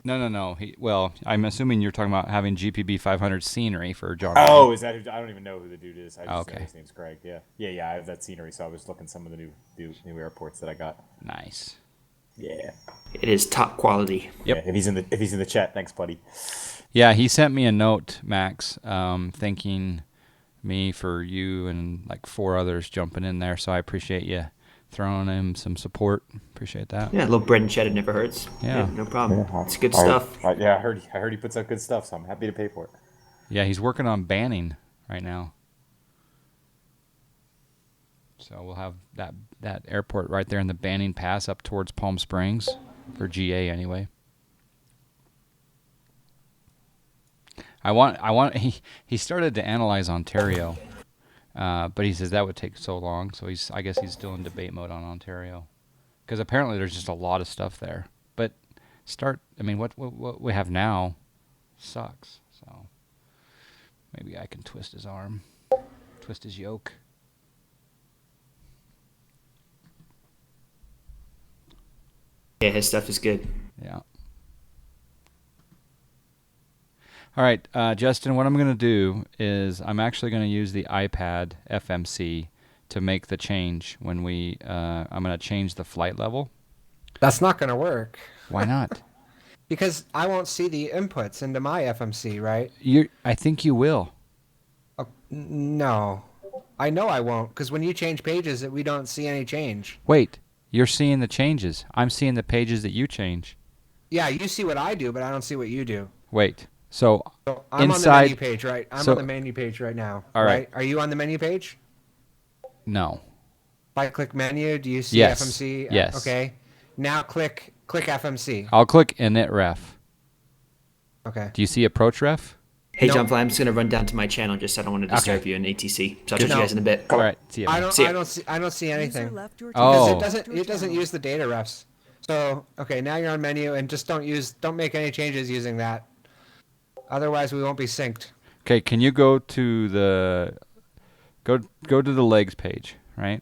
No. Well, I'm assuming you're talking about having GPB 500 scenery for John. Oh, is that who? I don't even know who the dude is. I just know Okay. his name's Greg. Yeah. I have that scenery, so I was looking some of the new airports that I got. Nice. Yeah. It is top quality. Yep. Yeah, if he's in the chat, thanks, buddy. Yeah, he sent me a note, Max, thanking me for you and like 4 others jumping in there. So I appreciate you throwing him some support. Appreciate that. Yeah, a little bread and cheddar never hurts. Yeah. No problem. Yeah, It's good stuff. I heard he puts out good stuff, so I'm happy to pay for it. Yeah, he's working on banning right now. So we'll have that airport right there in the Banning Pass up towards Palm Springs, for GA anyway. He started to analyze Ontario, but he says that would take so long. So I guess he's still in debate mode on Ontario, because apparently there's just a lot of stuff there. But what we have now sucks. So maybe I can twist his arm, twist his yoke. Yeah, his stuff is good. Yeah. All right, Justin, what I'm going to do is I'm actually going to use the iPad FMC to make the change when I'm going to change the flight level. That's not going to work. Why not? Because I won't see the inputs into my FMC, right? I think you will. No. I know I won't, because when you change pages, we don't see any change. Wait, you're seeing the changes. I'm seeing the pages that you change. Yeah, you see what I do, but I don't see what you do. Wait. So I'm on the menu page, right? I'm on the menu page right now. All right. Are you on the menu page? No. If I click menu, do you see Yes. FMC? Yes. Okay. Now click FMC. I'll click init ref. Okay. Do you see approach ref? Hey, John Fly, I'm just going to run down to my channel just so I don't want to disturb you in ATC. So I'll talk to you guys in a bit. All right. See you. I See ya. don't see anything. Oh. Because it doesn't use the data refs. So, okay, now you're on menu and just don't make any changes using that. Otherwise, we won't be synced. Okay, can you go to the legs page, right?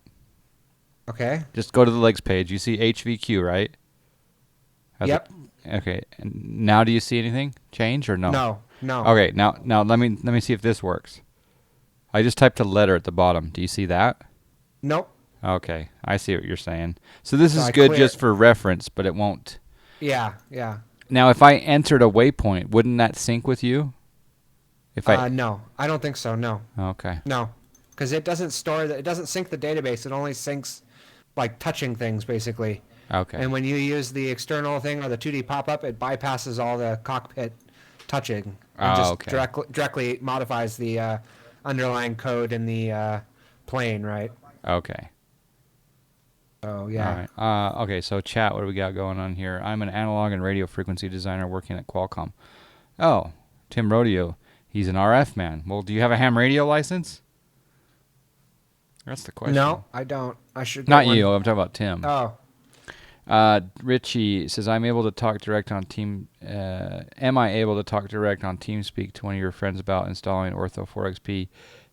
Okay. Just go to the legs page. You see HVQ, right? Yep. Okay. And now do you see anything change or no? No. Okay, now let me see if this works. I just typed a letter at the bottom. Do you see that? Nope. Okay, I see what you're saying. So this is I good clear- just for reference, but it won't. Yeah. Now, if I entered a waypoint, wouldn't that sync with you? No, I don't think so. No. Okay. No, because it doesn't it doesn't sync the database. It only syncs like touching things basically. Okay. And when you use the external thing or the 2D pop-up, it bypasses all the cockpit touching and just directly modifies the underlying code in the plane, right? Okay. Oh yeah. All right. Okay, so chat, what do we got going on here? I'm an analog and radio frequency designer working at Qualcomm. Oh, Tim Rodeo. He's an RF man. Well, do you have a ham radio license? That's the question. No, I don't. I should. Not you. I'm talking about Tim. Oh. Richie says, I'm able to talk direct on Team. Am I able to talk direct on TeamSpeak to one of your friends about installing Ortho 4XP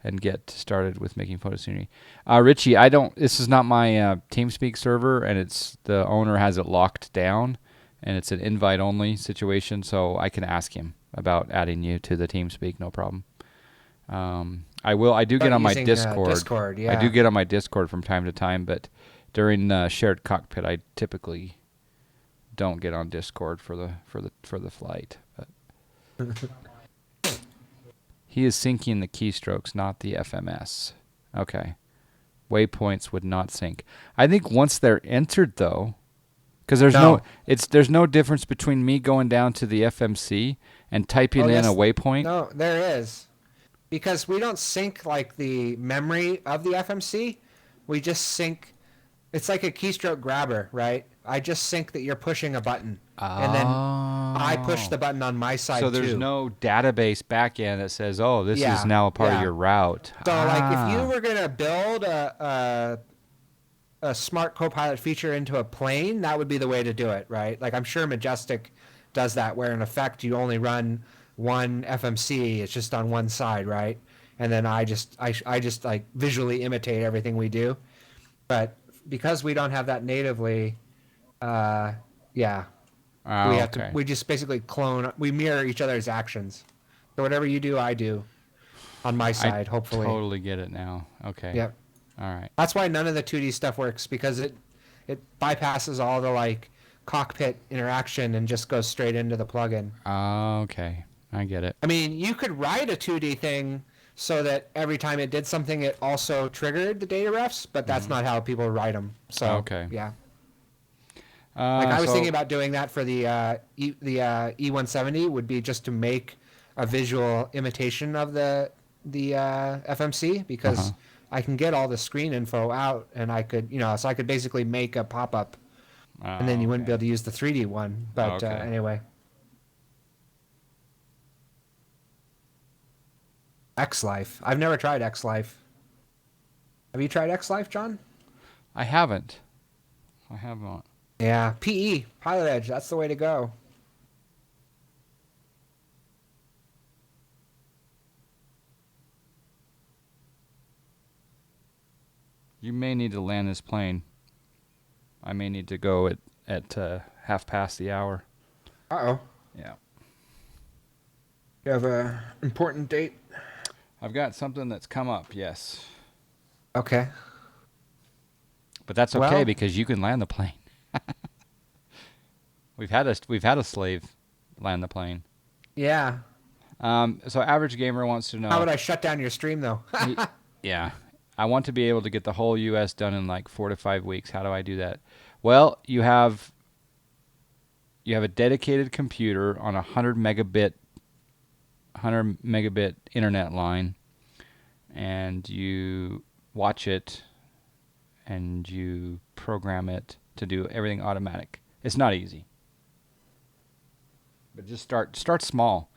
and get started with making photo scenery? Richie, I don't. This is not my TeamSpeak server, and the owner has it locked down, and it's an invite only situation. So I can ask him about adding you to the TeamSpeak, no problem. I will. I do get on my Discord. Discord, yeah. I do get on my Discord from time to time, but during Shared Cockpit, I typically don't get on Discord for the flight. But he is syncing the keystrokes, not the FMS. Okay, waypoints would not sync. I think once they're entered, though, because there's no difference between me going down to the FMC and typing in a waypoint. No, there is. Because we don't sync like the memory of the FMC. We just sync. It's like a keystroke grabber, right? I just sync that you're pushing a button. And then I push the button on my side, so there's no database backend that says, oh, this is now a part of your route. So like if you were going to build a smart Copilot feature into a plane, that would be the way to do it, right? Like I'm sure Majestic does that, where in effect you only run one FMC. It's just on one side, right? And then I just like visually imitate everything we do. But because we don't have that natively, yeah, Oh, We have to. okay. We just basically clone. We mirror each other's actions. So whatever you do, I do on my side. Hopefully. Totally get it now. Okay. Yep. All right. That's why none of the 2D stuff works, because it bypasses all the like cockpit interaction and just goes straight into the plugin. Okay. I get it. I mean, you could write a 2D thing so that every time it did something, it also triggered the data refs, but that's not how people write them. So, Okay. yeah. Like I was so- thinking about doing that for the E170 would be just to make a visual imitation of the FMC, because I can get all the screen info out, and I could, so I could basically make a pop-up, and then you wouldn't be able to use the 3D one. But anyway. X-Life. I've never tried X-Life. Have you tried X-Life, John? I haven't. I have not. Yeah, PE, Pilot Edge, that's the way to go. You may need to land this plane. I may need to go at half past the hour. Uh-oh. Yeah. You have a important date? I've got something that's come up, yes. Okay. But that's okay, Well- because you can land the plane. We've had a slave land the plane. Yeah. So average gamer wants to know. How would I shut down your stream, though? Yeah. I want to be able to get the whole U.S. done in like 4 to 5 weeks. How do I do that? Well, you have a dedicated computer on a 100 megabit internet line, and you watch it and you program it to do everything automatic. It's not easy. But just start small.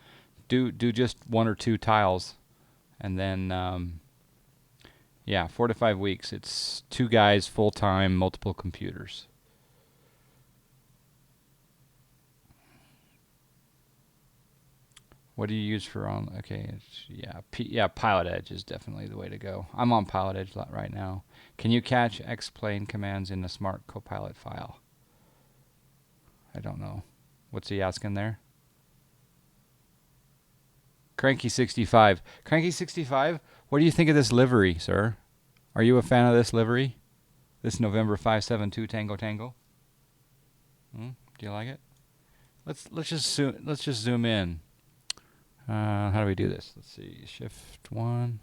Do just 1 or 2 tiles, and then 4 to 5 weeks. It's 2 guys full time, multiple computers. What do you use for on? Okay, Pilot Edge is definitely the way to go. I'm on Pilot Edge right now. Can you catch X-Plane commands in a Smart Copilot file? I don't know. What's he asking there? Cranky65. Cranky65, what do you think of this livery, sir? Are you a fan of this livery? This November 572 Tango Tango? Do you like it? Let's just zoom in. How do we do this? Let's see. Shift 1.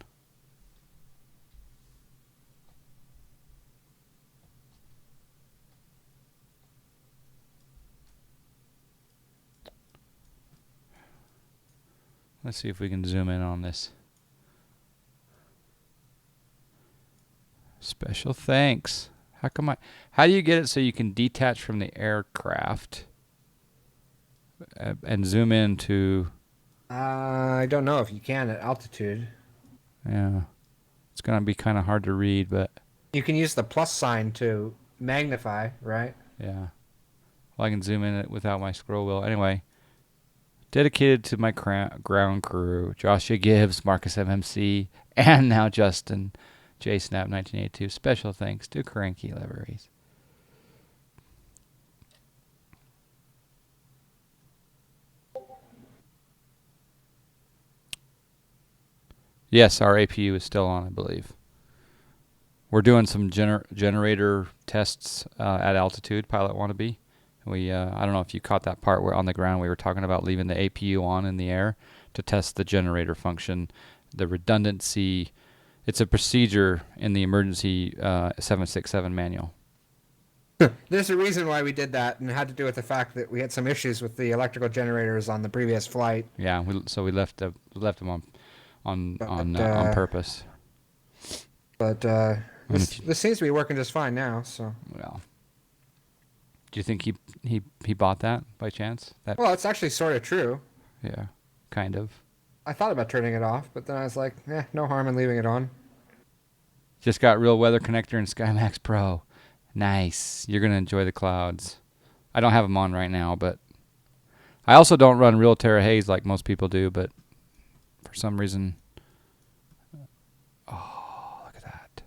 Let's see if we can zoom in on this. Special thanks. How do you get it so you can detach from the aircraft and zoom into? I don't know if you can at altitude. Yeah. It's going to be kind of hard to read, but You can use the plus sign to magnify, right? yeah. Well, I can zoom in it without my scroll wheel. Anyway, dedicated to my ground crew, Joshua Gibbs, Marcus MMC, and now Justin, JSnap 1982. Special thanks to Cranky Liveries. Yes, our APU is still on, I believe. We're doing some generator tests at altitude, Pilot Wannabe. I don't know if you caught that part where on the ground we were talking about leaving the APU on in the air to test the generator function, the redundancy. It's a procedure in the emergency 767 manual. There's a reason why we did that, and it had to do with the fact that we had some issues with the electrical generators on the previous flight. Yeah, so we left them on purpose. But this seems to be working just fine now. So. Well, do you think he bought that by chance? Well, it's actually sort of true. Yeah, kind of. I thought about turning it off, but then I was like, no harm in leaving it on. Just got Real Weather Connector and SkyMax Pro. Nice. You're going to enjoy the clouds. I don't have them on right now, but I also don't run Real Terra Haze like most people do, but for some reason... Oh, look at that.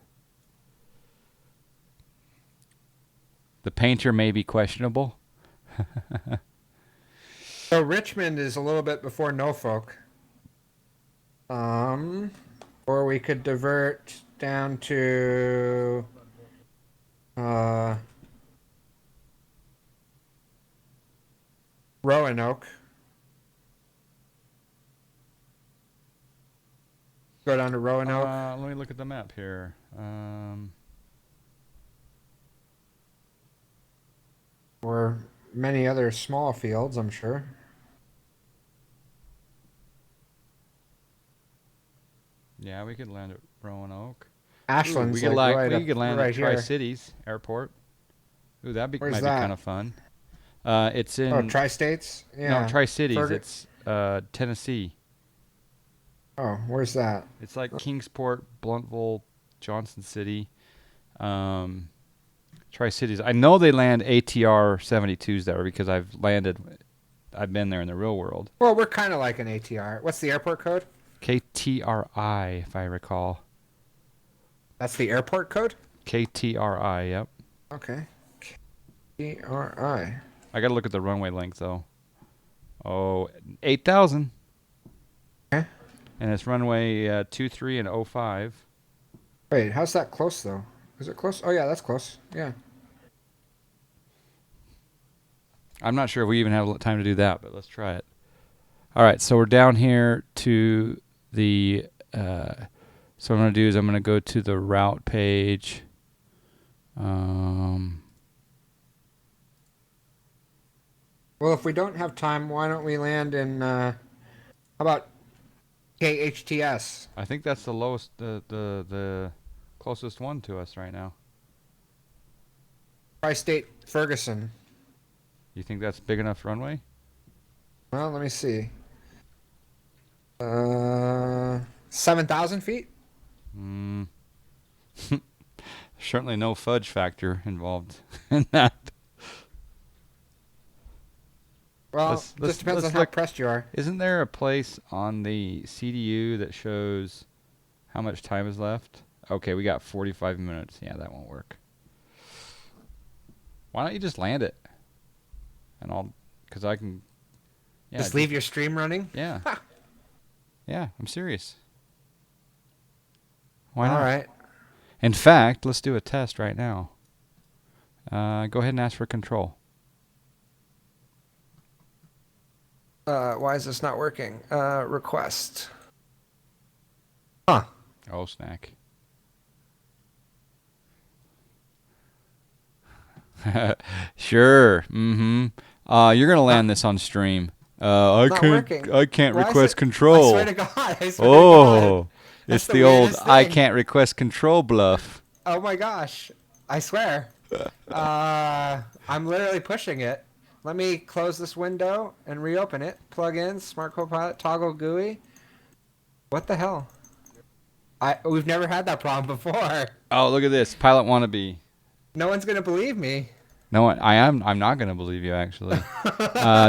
The painter may be questionable. So Richmond is a little bit before Norfolk. Or we could divert down to Roanoke. Go down to Roanoke. Let me look at the map here. Or many other small fields, I'm sure. Yeah, we could land at Roanoke. Ashland's we could like we could land right at here. Tri-Cities Airport. Ooh, might be Where's kind that? of fun. It's in Tri-States? Yeah. no Tri-Cities. It's Tennessee. Oh, where's that? It's like Kingsport, Bluntville, Johnson City, Tri-Cities. I know they land ATR 72s there because I've been there in the real world. Well, we're kind of like an ATR. What's the airport code? KTRI, if I recall. That's the airport code? KTRI, yep. Okay. KTRI. I got to look at the runway length, though. Oh, 8,000. Okay. And it's runway 23 and 05. Wait, how's that close, though? Is it close? Oh, yeah, that's close. Yeah. I'm not sure if we even have time to do that, but let's try it. All right, so we're down here to the... so what I'm going to do is I'm going to go to the route page. Well, if we don't have time, why don't we land in... how about KHTS? I think that's the lowest, the closest one to us right now. Tri-State Ferguson. You think that's big enough runway? Well, let me see. 7,000 feet? Certainly no fudge factor involved in that. Well, just depends on how pressed you are. Isn't there a place on the CDU that shows how much time is left? Okay, we got 45 minutes. Yeah, that won't work. Why don't you just land it? And because I can... Yeah, just leave your stream running? Yeah. Yeah, I'm serious. Why not? All right. In fact, let's do a test right now. Go ahead and ask for control. Why is this not working? Request. Huh. Oh, snack. Sure. Mm-hmm. You're gonna land this on stream. I can't request control. I swear to God. I swear to God. It's the old I can't request control bluff. Oh my gosh. I swear. I'm literally pushing it. Let me close this window and reopen it. Plug in Smart Copilot, toggle GUI. What the hell? We've never had that problem before. Oh, look at this. Pilot wannabe. No one's gonna believe me. No, I'm not gonna believe you actually.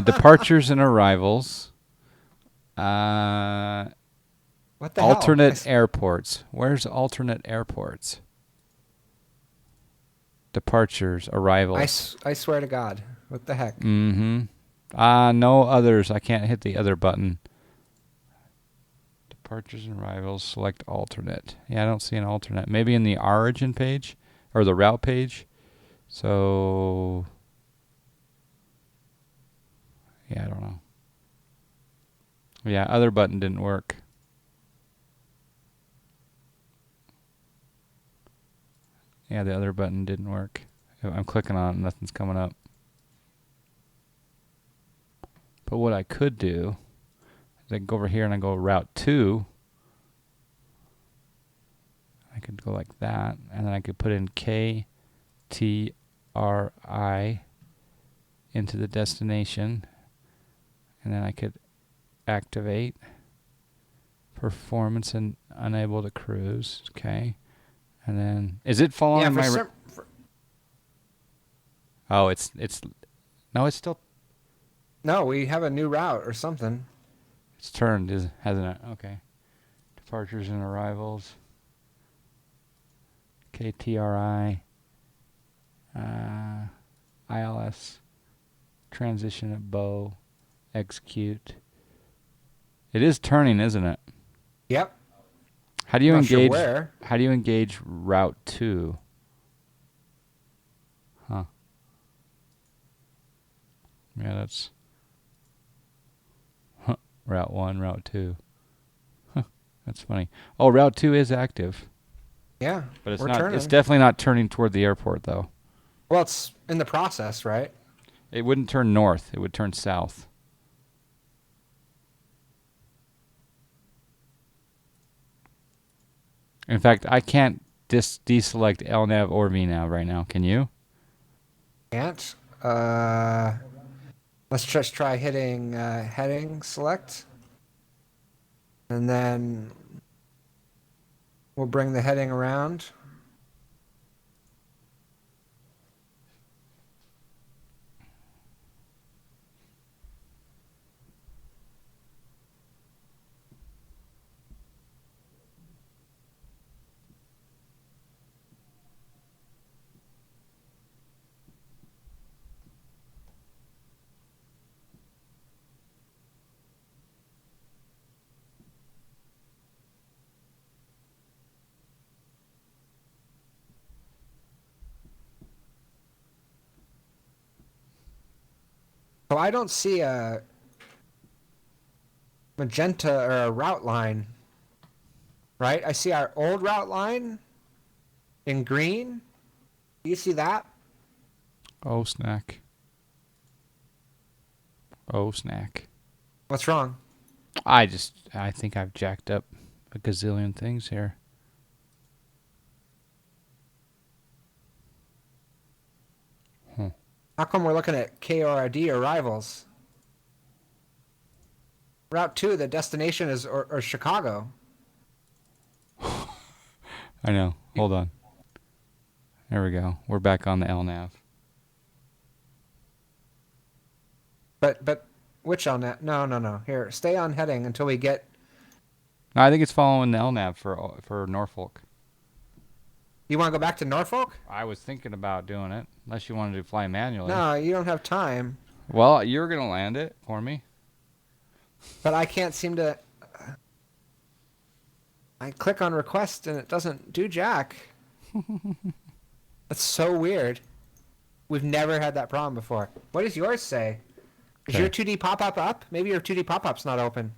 Departures and arrivals. What the alternate hell? airports. Where's alternate airports? Departures, arrivals. I swear to God. What the heck? Mm-hmm. No others. I can't hit the other button. Departures and arrivals. Select alternate. Yeah, I don't see an alternate. Maybe in the origin page or the route page. So, yeah, I don't know. Yeah, other button didn't work. Yeah, the other button didn't work. I'm clicking on it, nothing's coming up. But what I could do is I can go over here and I go route 2. I could go like that, and then I could put in KTRI into the destination, and then I could activate performance and unable to cruise. Okay. And then, is it following my... Oh, it's no, it's still... No, we have a new route or something. It's turned, hasn't it? Okay. Departures and arrivals. KTRI. ILS. Transition at Bow. execute. It is turning, isn't it? Yep. How do you Not sure engage? where. How do you engage Route 2? Huh. Yeah, that's Route 1, Route 2. Huh. That's funny. Oh, Route 2 is active. Yeah, But it's we're not. turning. It's definitely not turning toward the airport, though. Well, it's in the process, right? It wouldn't turn north. It would turn south. In fact, I can't deselect LNAV or VNAV right now. Can you? Can't. Let's just try hitting heading select. And then we'll bring the heading around. So I don't see a magenta or a route line, right? I see our old route line in green. Do you see that? Oh, snack. Oh, snack. What's wrong? I think I've jacked up a gazillion things here. How come we're looking at KRD arrivals? Route 2, the destination is or Chicago. I know. Hold on. There we go. We're back on the LNAV. But which on that? No. Here, stay on heading until we get. No, I think it's following the LNAV for Norfolk. You want to go back to Norfolk? I was thinking about doing it, unless you wanted to fly manually. No, you don't have time. Well, you're going to land it for me. But I can't seem to. I click on request and it doesn't do jack. That's so weird. We've never had that problem before. What does yours say? Is your 2D pop-up up? Maybe your 2D pop-up's not open.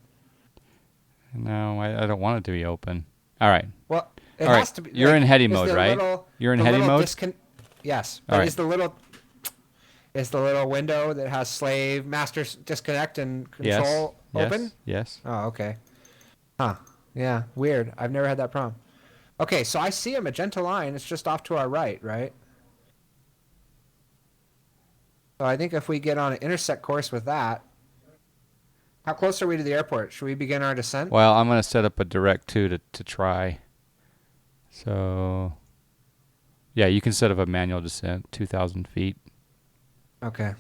No, I don't want it to be open. All right. Well, it All has right. to be. You're in heady mode, right? You're in heady mode? Yes. All right. Is the little window that has slave, master disconnect, and control open? Yes. Oh, okay. Huh. Yeah, weird. I've never had that problem. Okay, so I see a magenta line. It's just off to our right, right? So I think if we get on an intersect course with that, how close are we to the airport? Should we begin our descent? Well, I'm going to set up a direct 2 to try. So, yeah, you can set up a manual descent, 2,000 feet. Okay.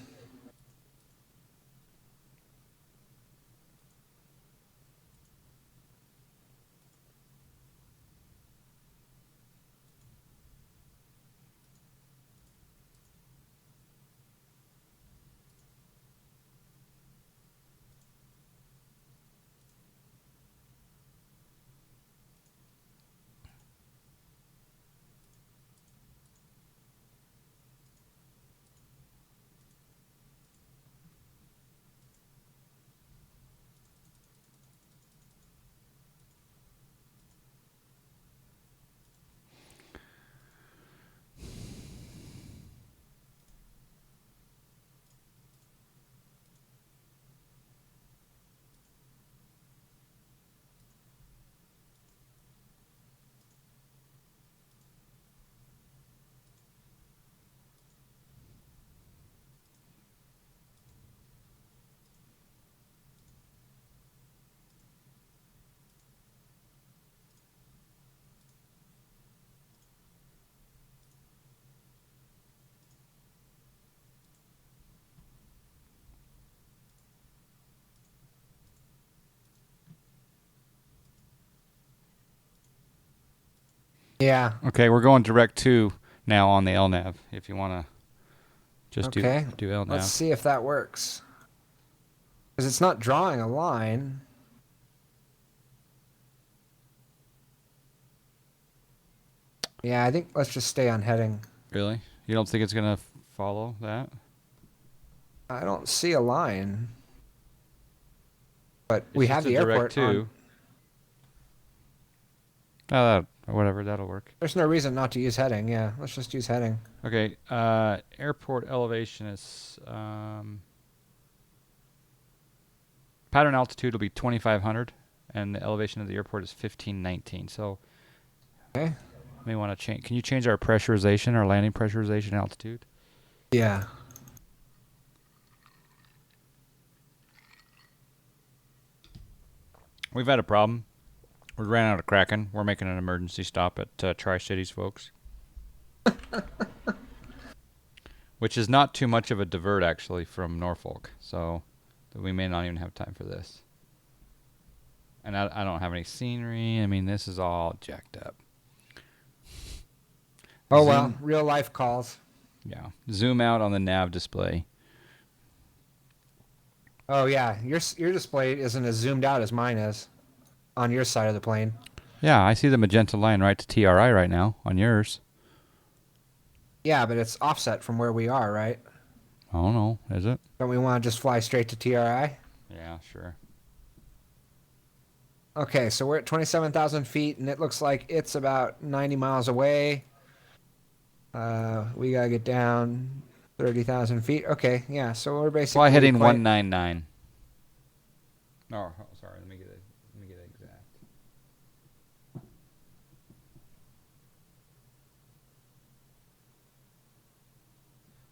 Yeah. Okay, we're going direct 2 now on the LNAV, if you want to just do LNAV. Let's see if that works. Because it's not drawing a line. Yeah, I think let's just stay on heading. Really? You don't think it's going to follow that? I don't see a line. But It's we just have a the direct airport on. Whatever, that'll work. There's no reason not to use heading. Yeah, let's just use heading. Okay, airport elevation is... pattern altitude will be 2,500, and the elevation of the airport is 1,519. So, okay, may want to change. Can you change our pressurization, our landing pressurization altitude? Yeah. We've had a problem. We ran out of Kraken. We're making an emergency stop at Tri-Cities, folks. Which is not too much of a divert, actually, from Norfolk. So we may not even have time for this. And I don't have any scenery. I mean, this is all jacked up. Oh, well, real life calls. Yeah. Zoom out on the nav display. Oh, yeah. Your display isn't as zoomed out as mine is on your side of the plane. Yeah, I see the magenta line right to TRI right now on yours. Yeah, but it's offset from where we are, right? I don't know. Is it? Don't we want to just fly straight to TRI? Yeah, sure. Okay, so we're at 27,000 feet, and it looks like it's about 90 miles away. We got to get down 30,000 feet. Okay, yeah, so we're basically... Fly heading 199. Oh, sorry. Let me get it exact.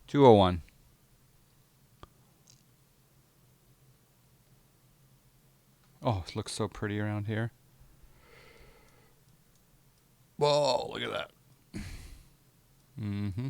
201. Oh, it looks so pretty around here. Whoa, look at that. Mm-hmm.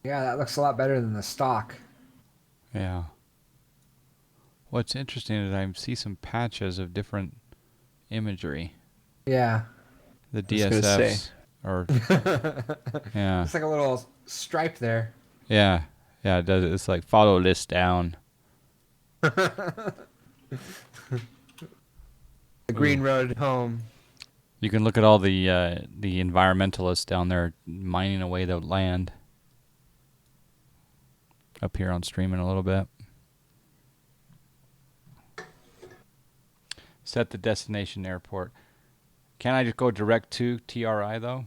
Yeah, that looks a lot better than the stock. Yeah. What's interesting is I see some patches of different imagery. Yeah. The DSFs or yeah. It's like a little stripe there. Yeah. Yeah, it does. It's like follow this down. The green road home. You can look at all the environmentalists down there mining away the land. Up here on streaming a little bit. Set the destination airport. Can I just go direct to TRI though?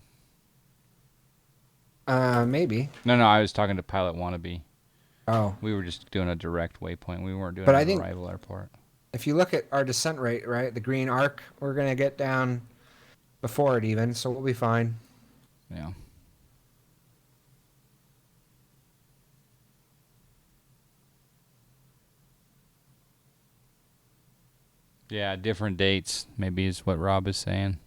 Maybe. No, I was talking to Pilot Wannabe. Oh. We were just doing a direct waypoint. We weren't doing But an I think arrival airport. If you look at our descent rate, right, the green arc, we're going to get down before it even, so we'll be fine. Yeah. Yeah, different dates, maybe is what Rob is saying.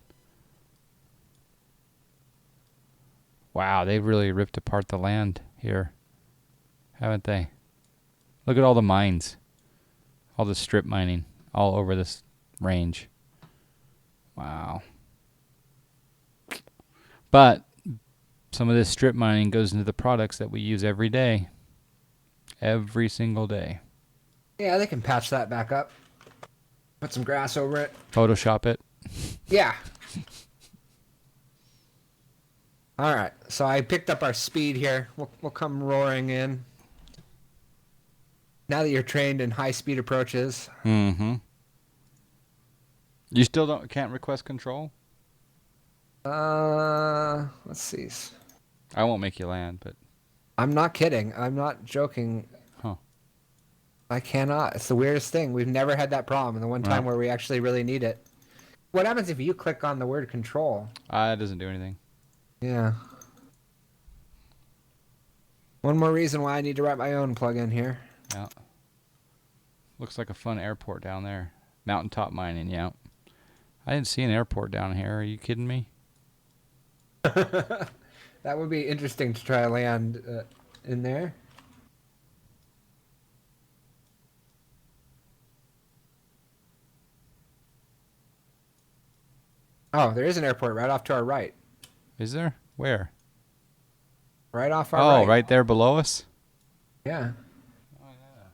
Wow, they've really ripped apart the land here, haven't they? Look at all the mines. All the strip mining all over this range. Wow. But some of this strip mining goes into the products that we use every day. Every single day. Yeah, they can patch that back up. Put some grass over it. Photoshop it. Yeah. All right, so I picked up our speed here. We'll come roaring in. Now that you're trained in high-speed approaches. Mm-hmm. You still can't request control? Let's see. I won't make you land, but... I'm not kidding. I'm not joking. Huh. I cannot. It's the weirdest thing. We've never had that problem. And the one time where we actually really need it. What happens if you click on the word control? It doesn't do anything. Yeah. One more reason why I need to write my own plugin here. Yeah. Looks like a fun airport down there. Mountaintop mining, yeah. I didn't see an airport down here. Are you kidding me? That would be interesting to try to land in there. Oh, there is an airport right off to our right. Is there? Where? Right off our right. Oh, right there below us? Yeah. Oh, yeah.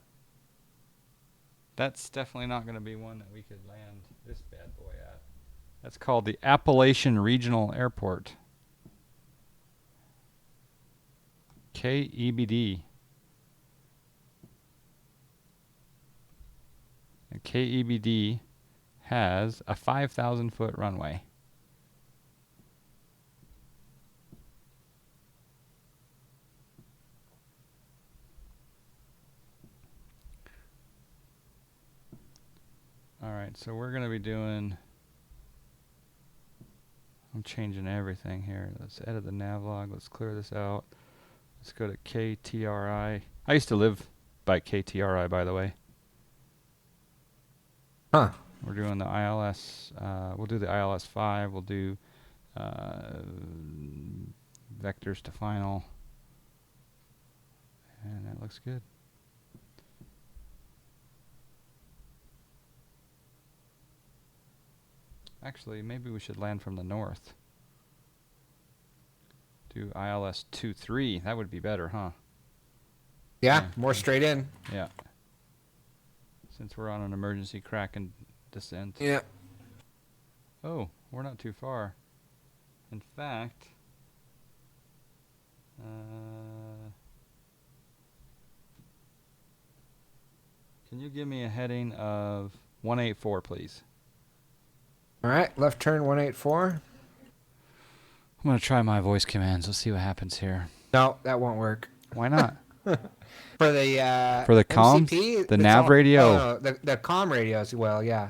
That's definitely not going to be one that we could land this bad boy at. That's called the Appalachian Regional Airport. KEBD. And KEBD has a 5,000-foot runway. All right, so we're going to be doing... I'm changing everything here. Let's edit the navlog. Let's clear this out. Let's go to KTRI. I used to live by KTRI, by the way. Huh. We're doing the ILS. We'll do the ILS 5. We'll do vectors to final. And that looks good. Actually, maybe we should land from the north. Do ILS 2-3. That would be better, huh? Yeah, more straight in. Yeah. Since we're on an emergency crack and descent. Yeah. Oh, we're not too far. In fact, can you give me a heading of 184, please? All right, left turn 184. I'm going to try my voice commands. Let's see what happens here. No, that won't work. Why not? For the comms? MCP, The nav radio? Oh, no, the comm radios, well, yeah.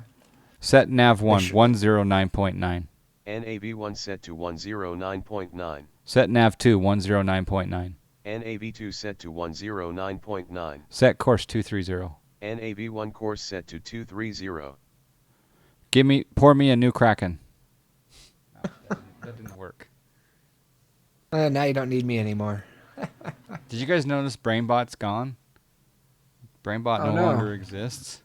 Set nav 1, 109.9. NAV1 set to 109.9. Set nav 2, 109.9. NAV2 set to 109.9. Set course 230. NAV1 course set to 230. Pour me a new Kraken. That didn't work. Now you don't need me anymore. Did you guys notice BrainBot's gone? BrainBot no longer exists.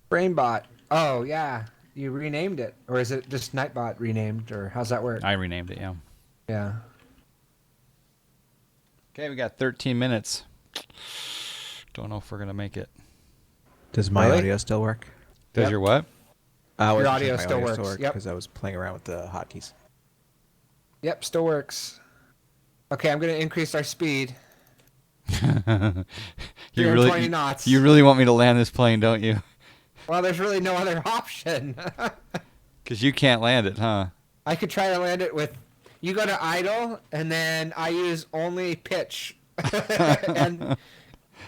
BrainBot. Oh, yeah. You renamed it. Or is it just Nightbot renamed? Or how's that work? I renamed it, yeah. Yeah. Okay, we got 13 minutes. Don't know if we're going to make it. Does my audio still work? Does your what? Your audio still works. Yep. Because I was playing around with the hotkeys. Yep, still works. Okay, I'm going to increase our speed. You really want me to land this plane, don't you? Well, there's really no other option. Because you can't land it, huh? I could try to land it with... You go to idle, and then I use only pitch.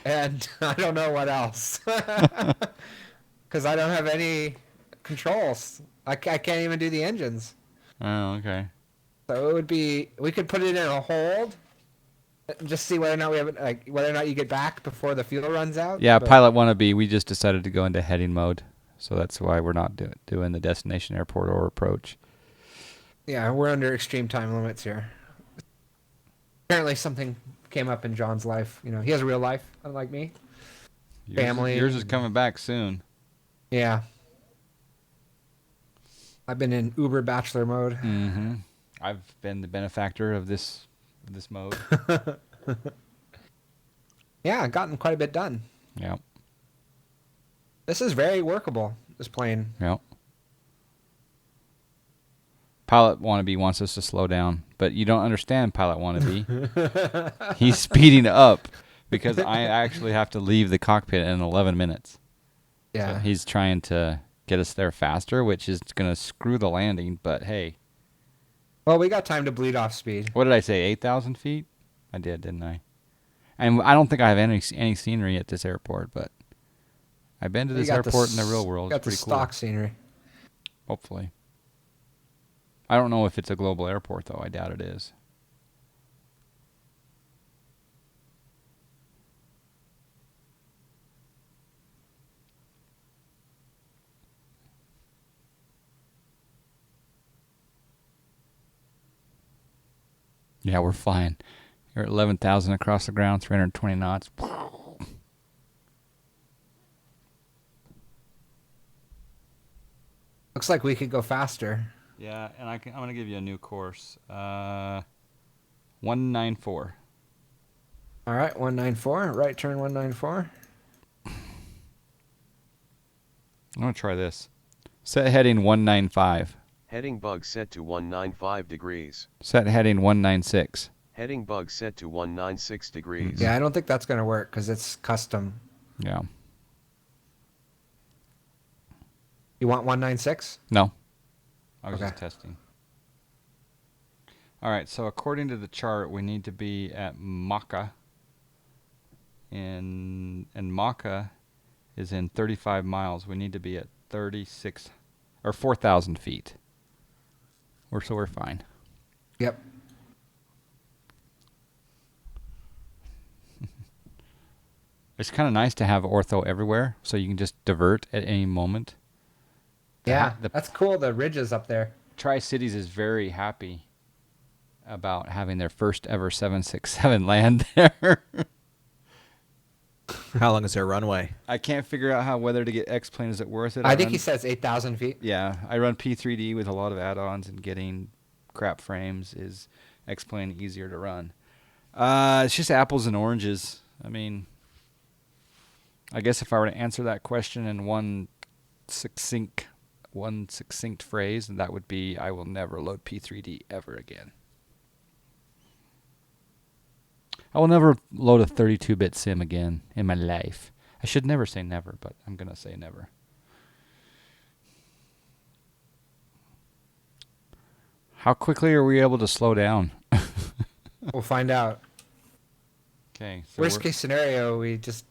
and I don't know what else. Because I don't have any controls. I can't even do the engines. Oh, okay. So it would be... We could put it in a hold. Just see whether or not we have it, whether or not you get back before the fuel runs out. Yeah, Pilot Wannabe, we just decided to go into heading mode. So that's why we're not doing the destination airport or approach. Yeah, we're under extreme time limits here. Apparently something came up in John's life. You know, he has a real life, unlike me. Family. Yours is coming back soon. Yeah. I've been in Uber bachelor mode. Mm-hmm. I've been the benefactor of this mode. Yeah, gotten quite a bit done. Yeah. This is very workable, this plane. Yeah. Pilot Wannabe wants us to slow down, but you don't understand Pilot Wannabe. He's speeding up because I actually have to leave the cockpit in 11 minutes. Yeah. So he's trying to get us there faster, which is going to screw the landing, but hey. Well, we got time to bleed off speed. What did I say, 8,000 feet? I did, didn't I? And I don't think I have any scenery at this airport, but I've been to this airport in the real world. It's pretty cool. Stock scenery. Hopefully. I don't know if it's a global airport, though. I doubt it is. Yeah, we're flying. You're at 11,000 across the ground, 320 knots. Looks like we could go faster. Yeah, and I'm going to give you a new course. 194. All right, 194. Right turn 194. I'm going to try this. Set heading 195. Heading bug set to 195 degrees. Set heading 196. Heading bug set to 196 degrees. Yeah, I don't think that's going to work because it's custom. Yeah. You want 196? No. I was Okay. just testing. All right, so according to the chart, we need to be at Maka. And Maka is in 35 miles. We need to be at 36 or 4,000 feet. So we're fine. Yep. It's kind of nice to have ortho everywhere, so you can just divert at any moment. Yeah, that's cool. The ridges up there. Tri-Cities is very happy about having their first ever 767 land there. How long is their runway? I can't figure out whether to get X-Plane. Is it worth it? I think he says 8,000 feet. Yeah, I run P3D with a lot of add-ons, and getting crap frames is X-Plane easier to run. It's just apples and oranges. I mean, I guess if I were to answer that question in one succinct phrase, and that would be, I will never load P3D ever again. I will never load a 32-bit sim again in my life. I should never say never, but I'm going to say never. How quickly are we able to slow down? We'll find out. Okay. So Worst case scenario, we just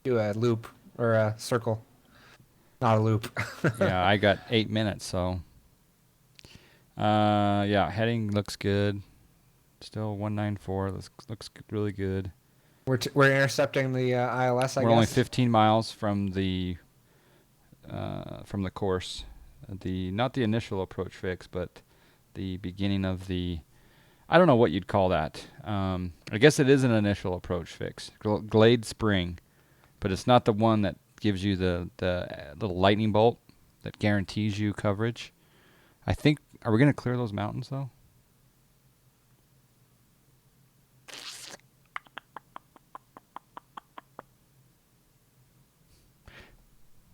do a loop or a circle. Not a loop. Yeah, I got 8 minutes, so. Yeah, heading looks good. Still 194. Looks really good. We're intercepting the ILS, I guess. We're only 15 miles from the course. Not the initial approach fix, but the beginning of the. I don't know what you'd call that. I guess it is an initial approach fix. Glade Spring, but it's not the one that gives you the little lightning bolt that guarantees you coverage. I think. Are we going to clear those mountains though?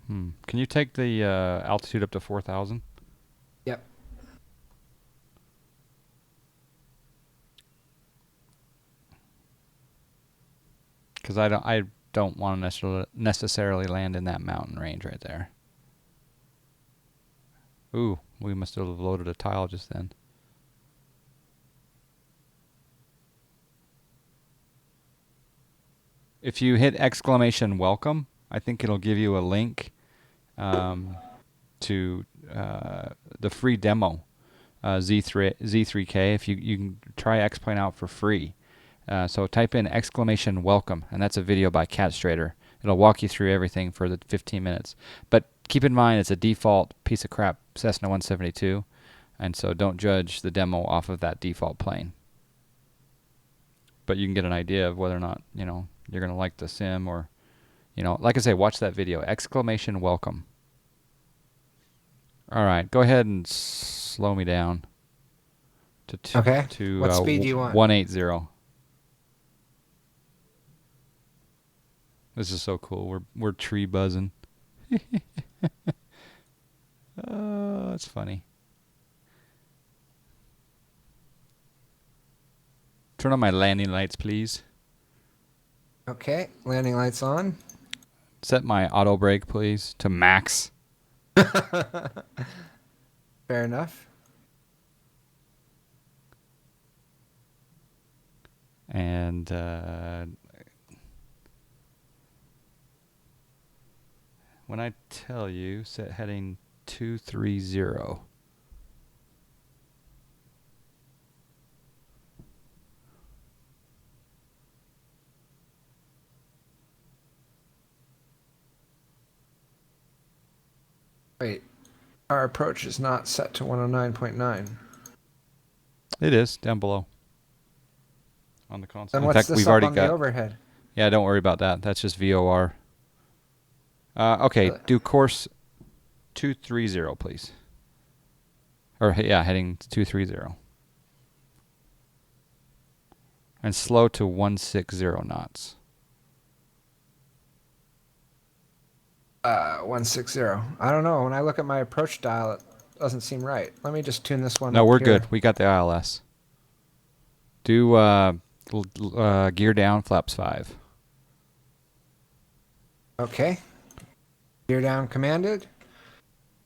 Can you take the altitude up to 4,000? Yep. Because I don't want to necessarily land in that mountain range right there. Ooh, we must have loaded a tile just then. If you hit exclamation welcome, I think it'll give you a link to the free demo, Z3K. If you can try X-Plane out for free. So type in exclamation welcome, and that's a video by Cat Strader. It'll walk you through everything for the 15 minutes. But keep in mind, it's a default piece of crap Cessna 172, and so don't judge the demo off of that default plane. But you can get an idea of whether or not, you're going to like the sim or, like I say, watch that video. Exclamation welcome. All right, go ahead and slow me down to Okay. What speed do you want? 180. This is so cool. We're tree buzzing. Oh, that's funny. Turn on my landing lights, please. Okay, landing lights on. Set my auto brake, please, to max. Fair enough. And when I tell you, set heading 230. Wait, our approach is not set to 109.9. It is down below. on the console. Then In what's fact, this we've up already on got. the overhead? Yeah, don't worry about that. That's just VOR. Okay, do course 230, please. Or yeah, heading to 230. And slow to 160 knots. 160. I don't know. When I look at my approach dial, it doesn't seem right. Let me just tune this one No, up we're here. good. We got the ILS. Do gear down, flaps 5. Okay. Gear down commanded.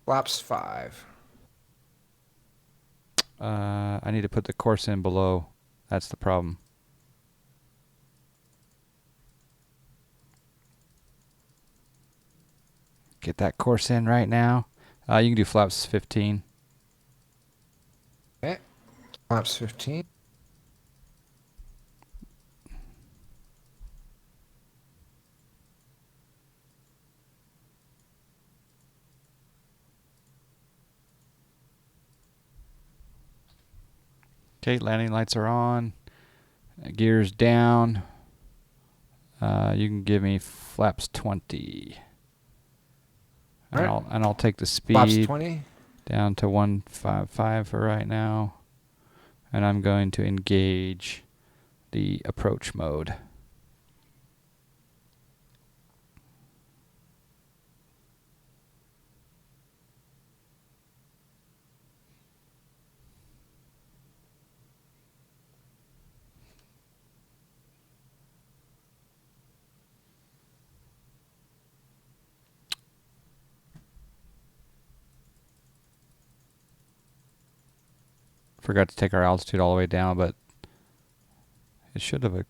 Flaps 5. I need to put the course in below. That's the problem. Get that course in right now. You can do flaps 15. Okay. Flaps 15. Okay, landing lights are on. Gears down. You can give me flaps 20. And, All right. I'll take the Flaps speed 20. down to 155 for right now. And I'm going to engage the approach mode. Forgot to take our altitude all the way down, but it should have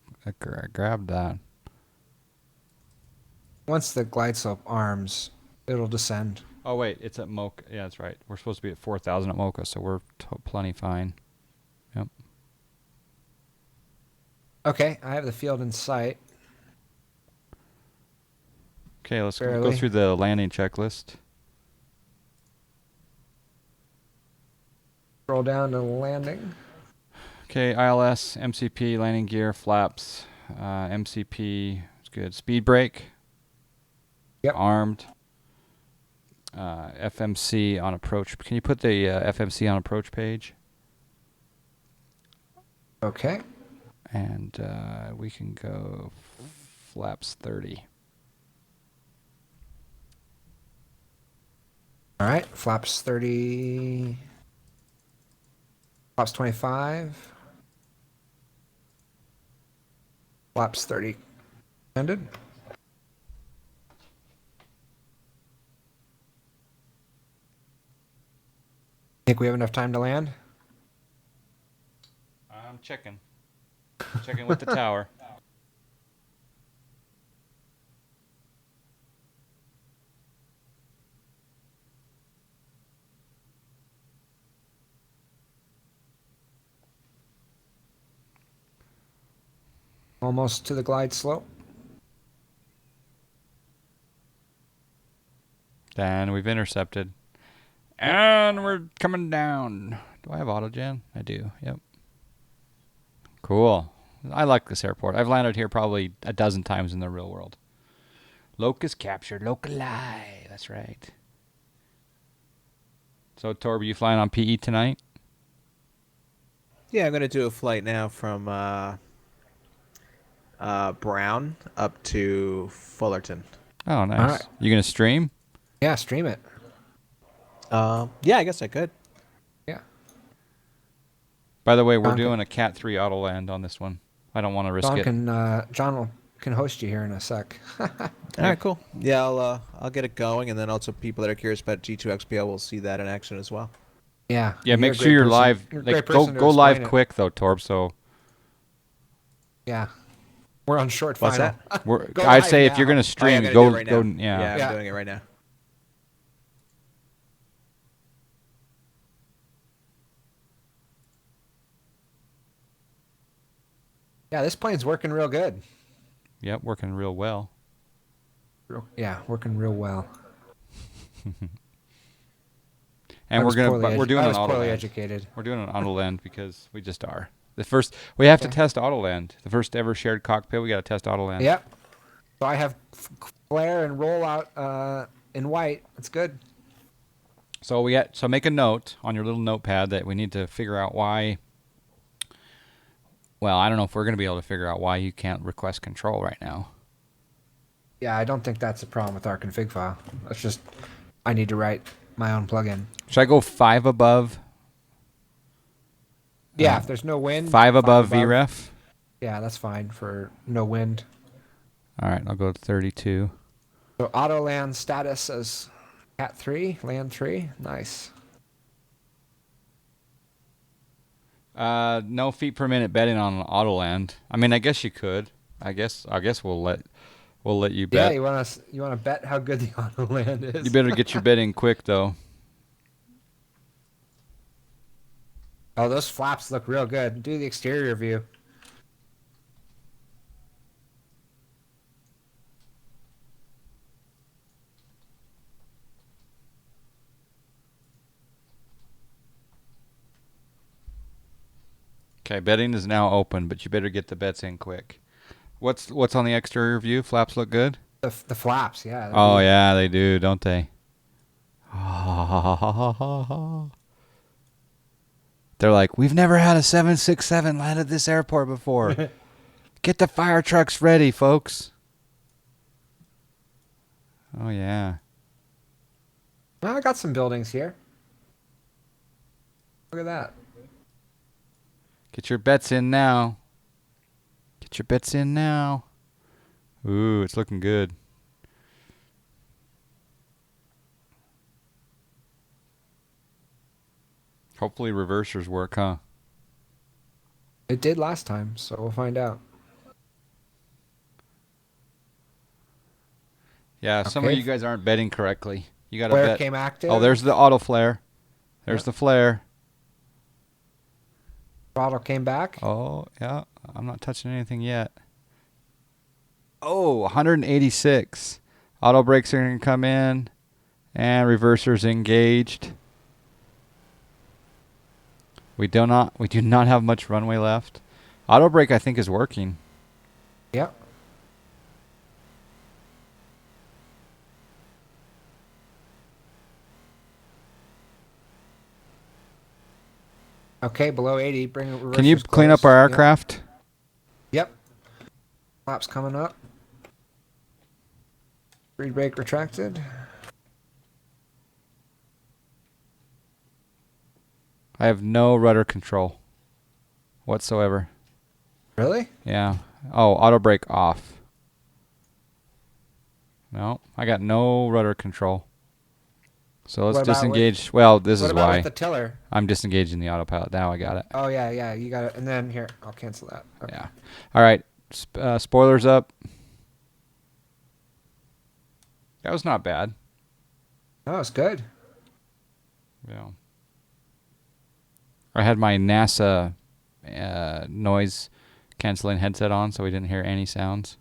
grabbed that. Once the glide slope arms, it'll descend. Oh, wait, it's at Mocha. Yeah, that's right. We're supposed to be at 4,000 at Mocha, so we're plenty fine. Yep. Okay, I have the field in sight. Okay, let's go Barely. through the landing checklist. Roll down to landing. Okay, ILS, MCP, landing gear, flaps, MCP, it's good. Speed brake. Yep. Armed. FMC on approach. Can you put the FMC on approach page? Okay. And we can go flaps 30. All right, flaps 30. Flaps 25. Flaps 30. Ended. Think we have enough time to land? I'm checking. Checking with the tower. Almost to the glide slope. Then we've intercepted. And we're coming down. Do I have autogen? I do, yep. Cool. I like this airport. I've landed here probably a dozen times in the real world. Locust captured. Locali. That's right. So, Torb, you flying on PE tonight? Yeah, I'm going to do a flight now from Brown up to Fullerton. Oh, nice. All right. You going to stream? Yeah, stream it. Yeah, I guess I could. Yeah. By the way, we're John doing a Cat 3 auto land on this one. I don't want to risk it. John can host you here in a sec. All right, cool. Yeah, I'll get it going, and then also people that are curious about G2XPO will see that in action as well. Yeah. Yeah, make sure you're live. Like, go live quick though, Torb. So. Yeah. We're on short What's final. that? I'd say if you're gonna stream, I'm go. I'm doing it right now. Yeah, this plane's working real good. Yep, working real well. Working real well. And we're doing an auto poorly land. educated. We're doing an auto land because we just are. The first we have to Okay. test Autoland. The first ever shared cockpit. We got to test Autoland. Yep. So I have flare and rollout in white. That's good. So make a note on your little notepad that we need to figure out why. Well, I don't know if we're going to be able to figure out why you can't request control right now. Yeah, I don't think that's a problem with our config file. That's just I need to write my own plugin. Should I go 5 above? Yeah, if there's no wind. 5 above VREF? Yeah, that's fine for no wind. All right, I'll go to 32. So auto land status says Cat 3, land 3. Nice. No feet per minute betting on Autoland. I mean, I guess you could. I guess we'll let you bet. Yeah, you want to bet how good the auto land is. You better get your bet in quick though. Oh, those flaps look real good. Do the exterior view. Okay, betting is now open, but you better get the bets in quick. What's on the exterior view? Flaps look good? The flaps, yeah. Oh, yeah, they do, don't they? They're like, we've never had a 767 land at this airport before. Get the fire trucks ready, folks. Oh, yeah. Well, I got some buildings here. Look at that. Get your bets in now. Get your bets in now. Ooh, it's looking good. Hopefully reversers work, huh? It did last time, so we'll find out. Yeah, some of Okay. you guys aren't betting correctly. You got to Flare bet. came active. Oh, there's the auto flare. There's Yep. the flare. Throttle came back. Oh, yeah. I'm not touching anything yet. Oh, 186. Auto brakes are going to come in. And reversers engaged. We do not have much runway left. Auto brake, I think, is working. Yep. Okay, below 80. Bring reversers Can you clean up close. our Yep. aircraft? Yep. Flaps coming up. Reed brake retracted. I have no rudder control whatsoever. Really? Yeah. Oh, auto brake off. No, I got no rudder control. So let's What about disengage. Well, this what is about why with the tiller? I'm disengaging the autopilot. Now I got it. Oh, yeah, you got it. And then here, I'll cancel that. Okay. Yeah. All right. Spoilers up. That was not bad. Oh, it's good. Yeah. I had my NASA noise canceling headset on, so we didn't hear any sounds.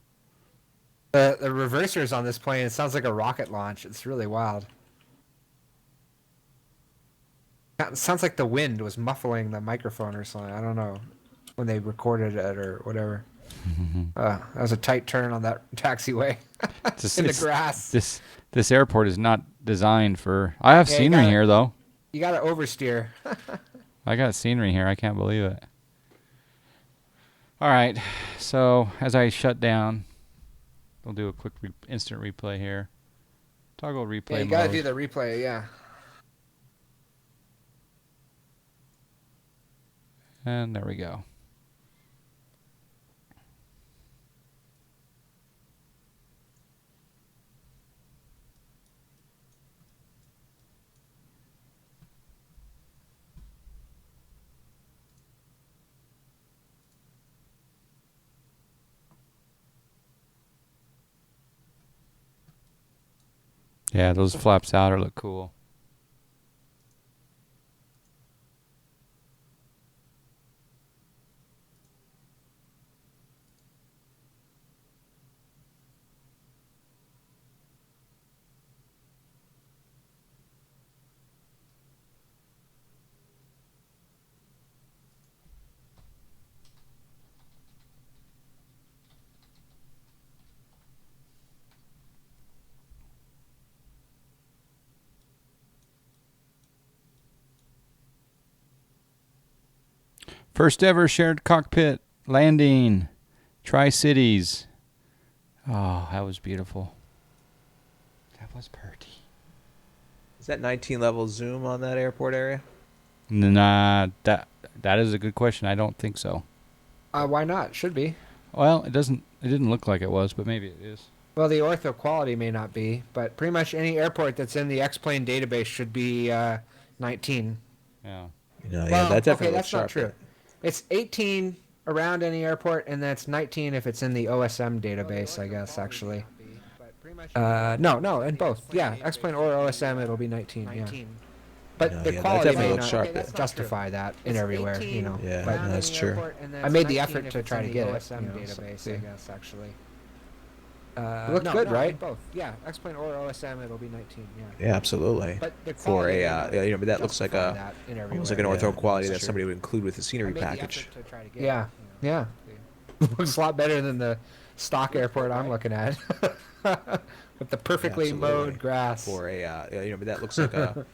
The reversers on this plane, it sounds like a rocket launch. It's really wild. It sounds like the wind was muffling the microphone or something. I don't know when they recorded it or whatever. That was a tight turn on that taxiway in the grass. This airport is not designed for. I have scenery here though. You got to oversteer. I got scenery here. I can't believe it. All right. So as I shut down, we'll do a quick instant replay here. Toggle replay Yeah, you got to mode. do the replay, yeah. And there we go. Yeah, those flaps outer look cool. First ever shared cockpit landing. Tri-Cities. Oh, that was beautiful. That was pretty. Is that 19 level zoom on that airport area? Nah, that is a good question. I don't think so. Why not? Should be. Well, it didn't look like it was, but maybe it is. Well, the ortho quality may not be, but pretty much any airport that's in the X-Plane database should be 19. Yeah. Yeah, that definitely that's looks not sharp. true. It's 18 around any airport, and that's 19 if it's in the OSM database, I guess, actually. No, in both. Yeah, X-Plane or OSM, it'll be 19, yeah. But the quality may not justify that in everywhere, you know. Yeah, but that's true. I made the effort to try to get it. Database, I guess, actually. It looks good, right? Both. Yeah, X-Plane or OSM, it'll be 19. Yeah. Yeah, absolutely. But for a, but that looks like almost like an ortho quality that somebody would include with the scenery package. Yeah, yeah. Looks a lot better than the stock airport I'm looking at, with the perfectly mowed grass. For a, but that looks like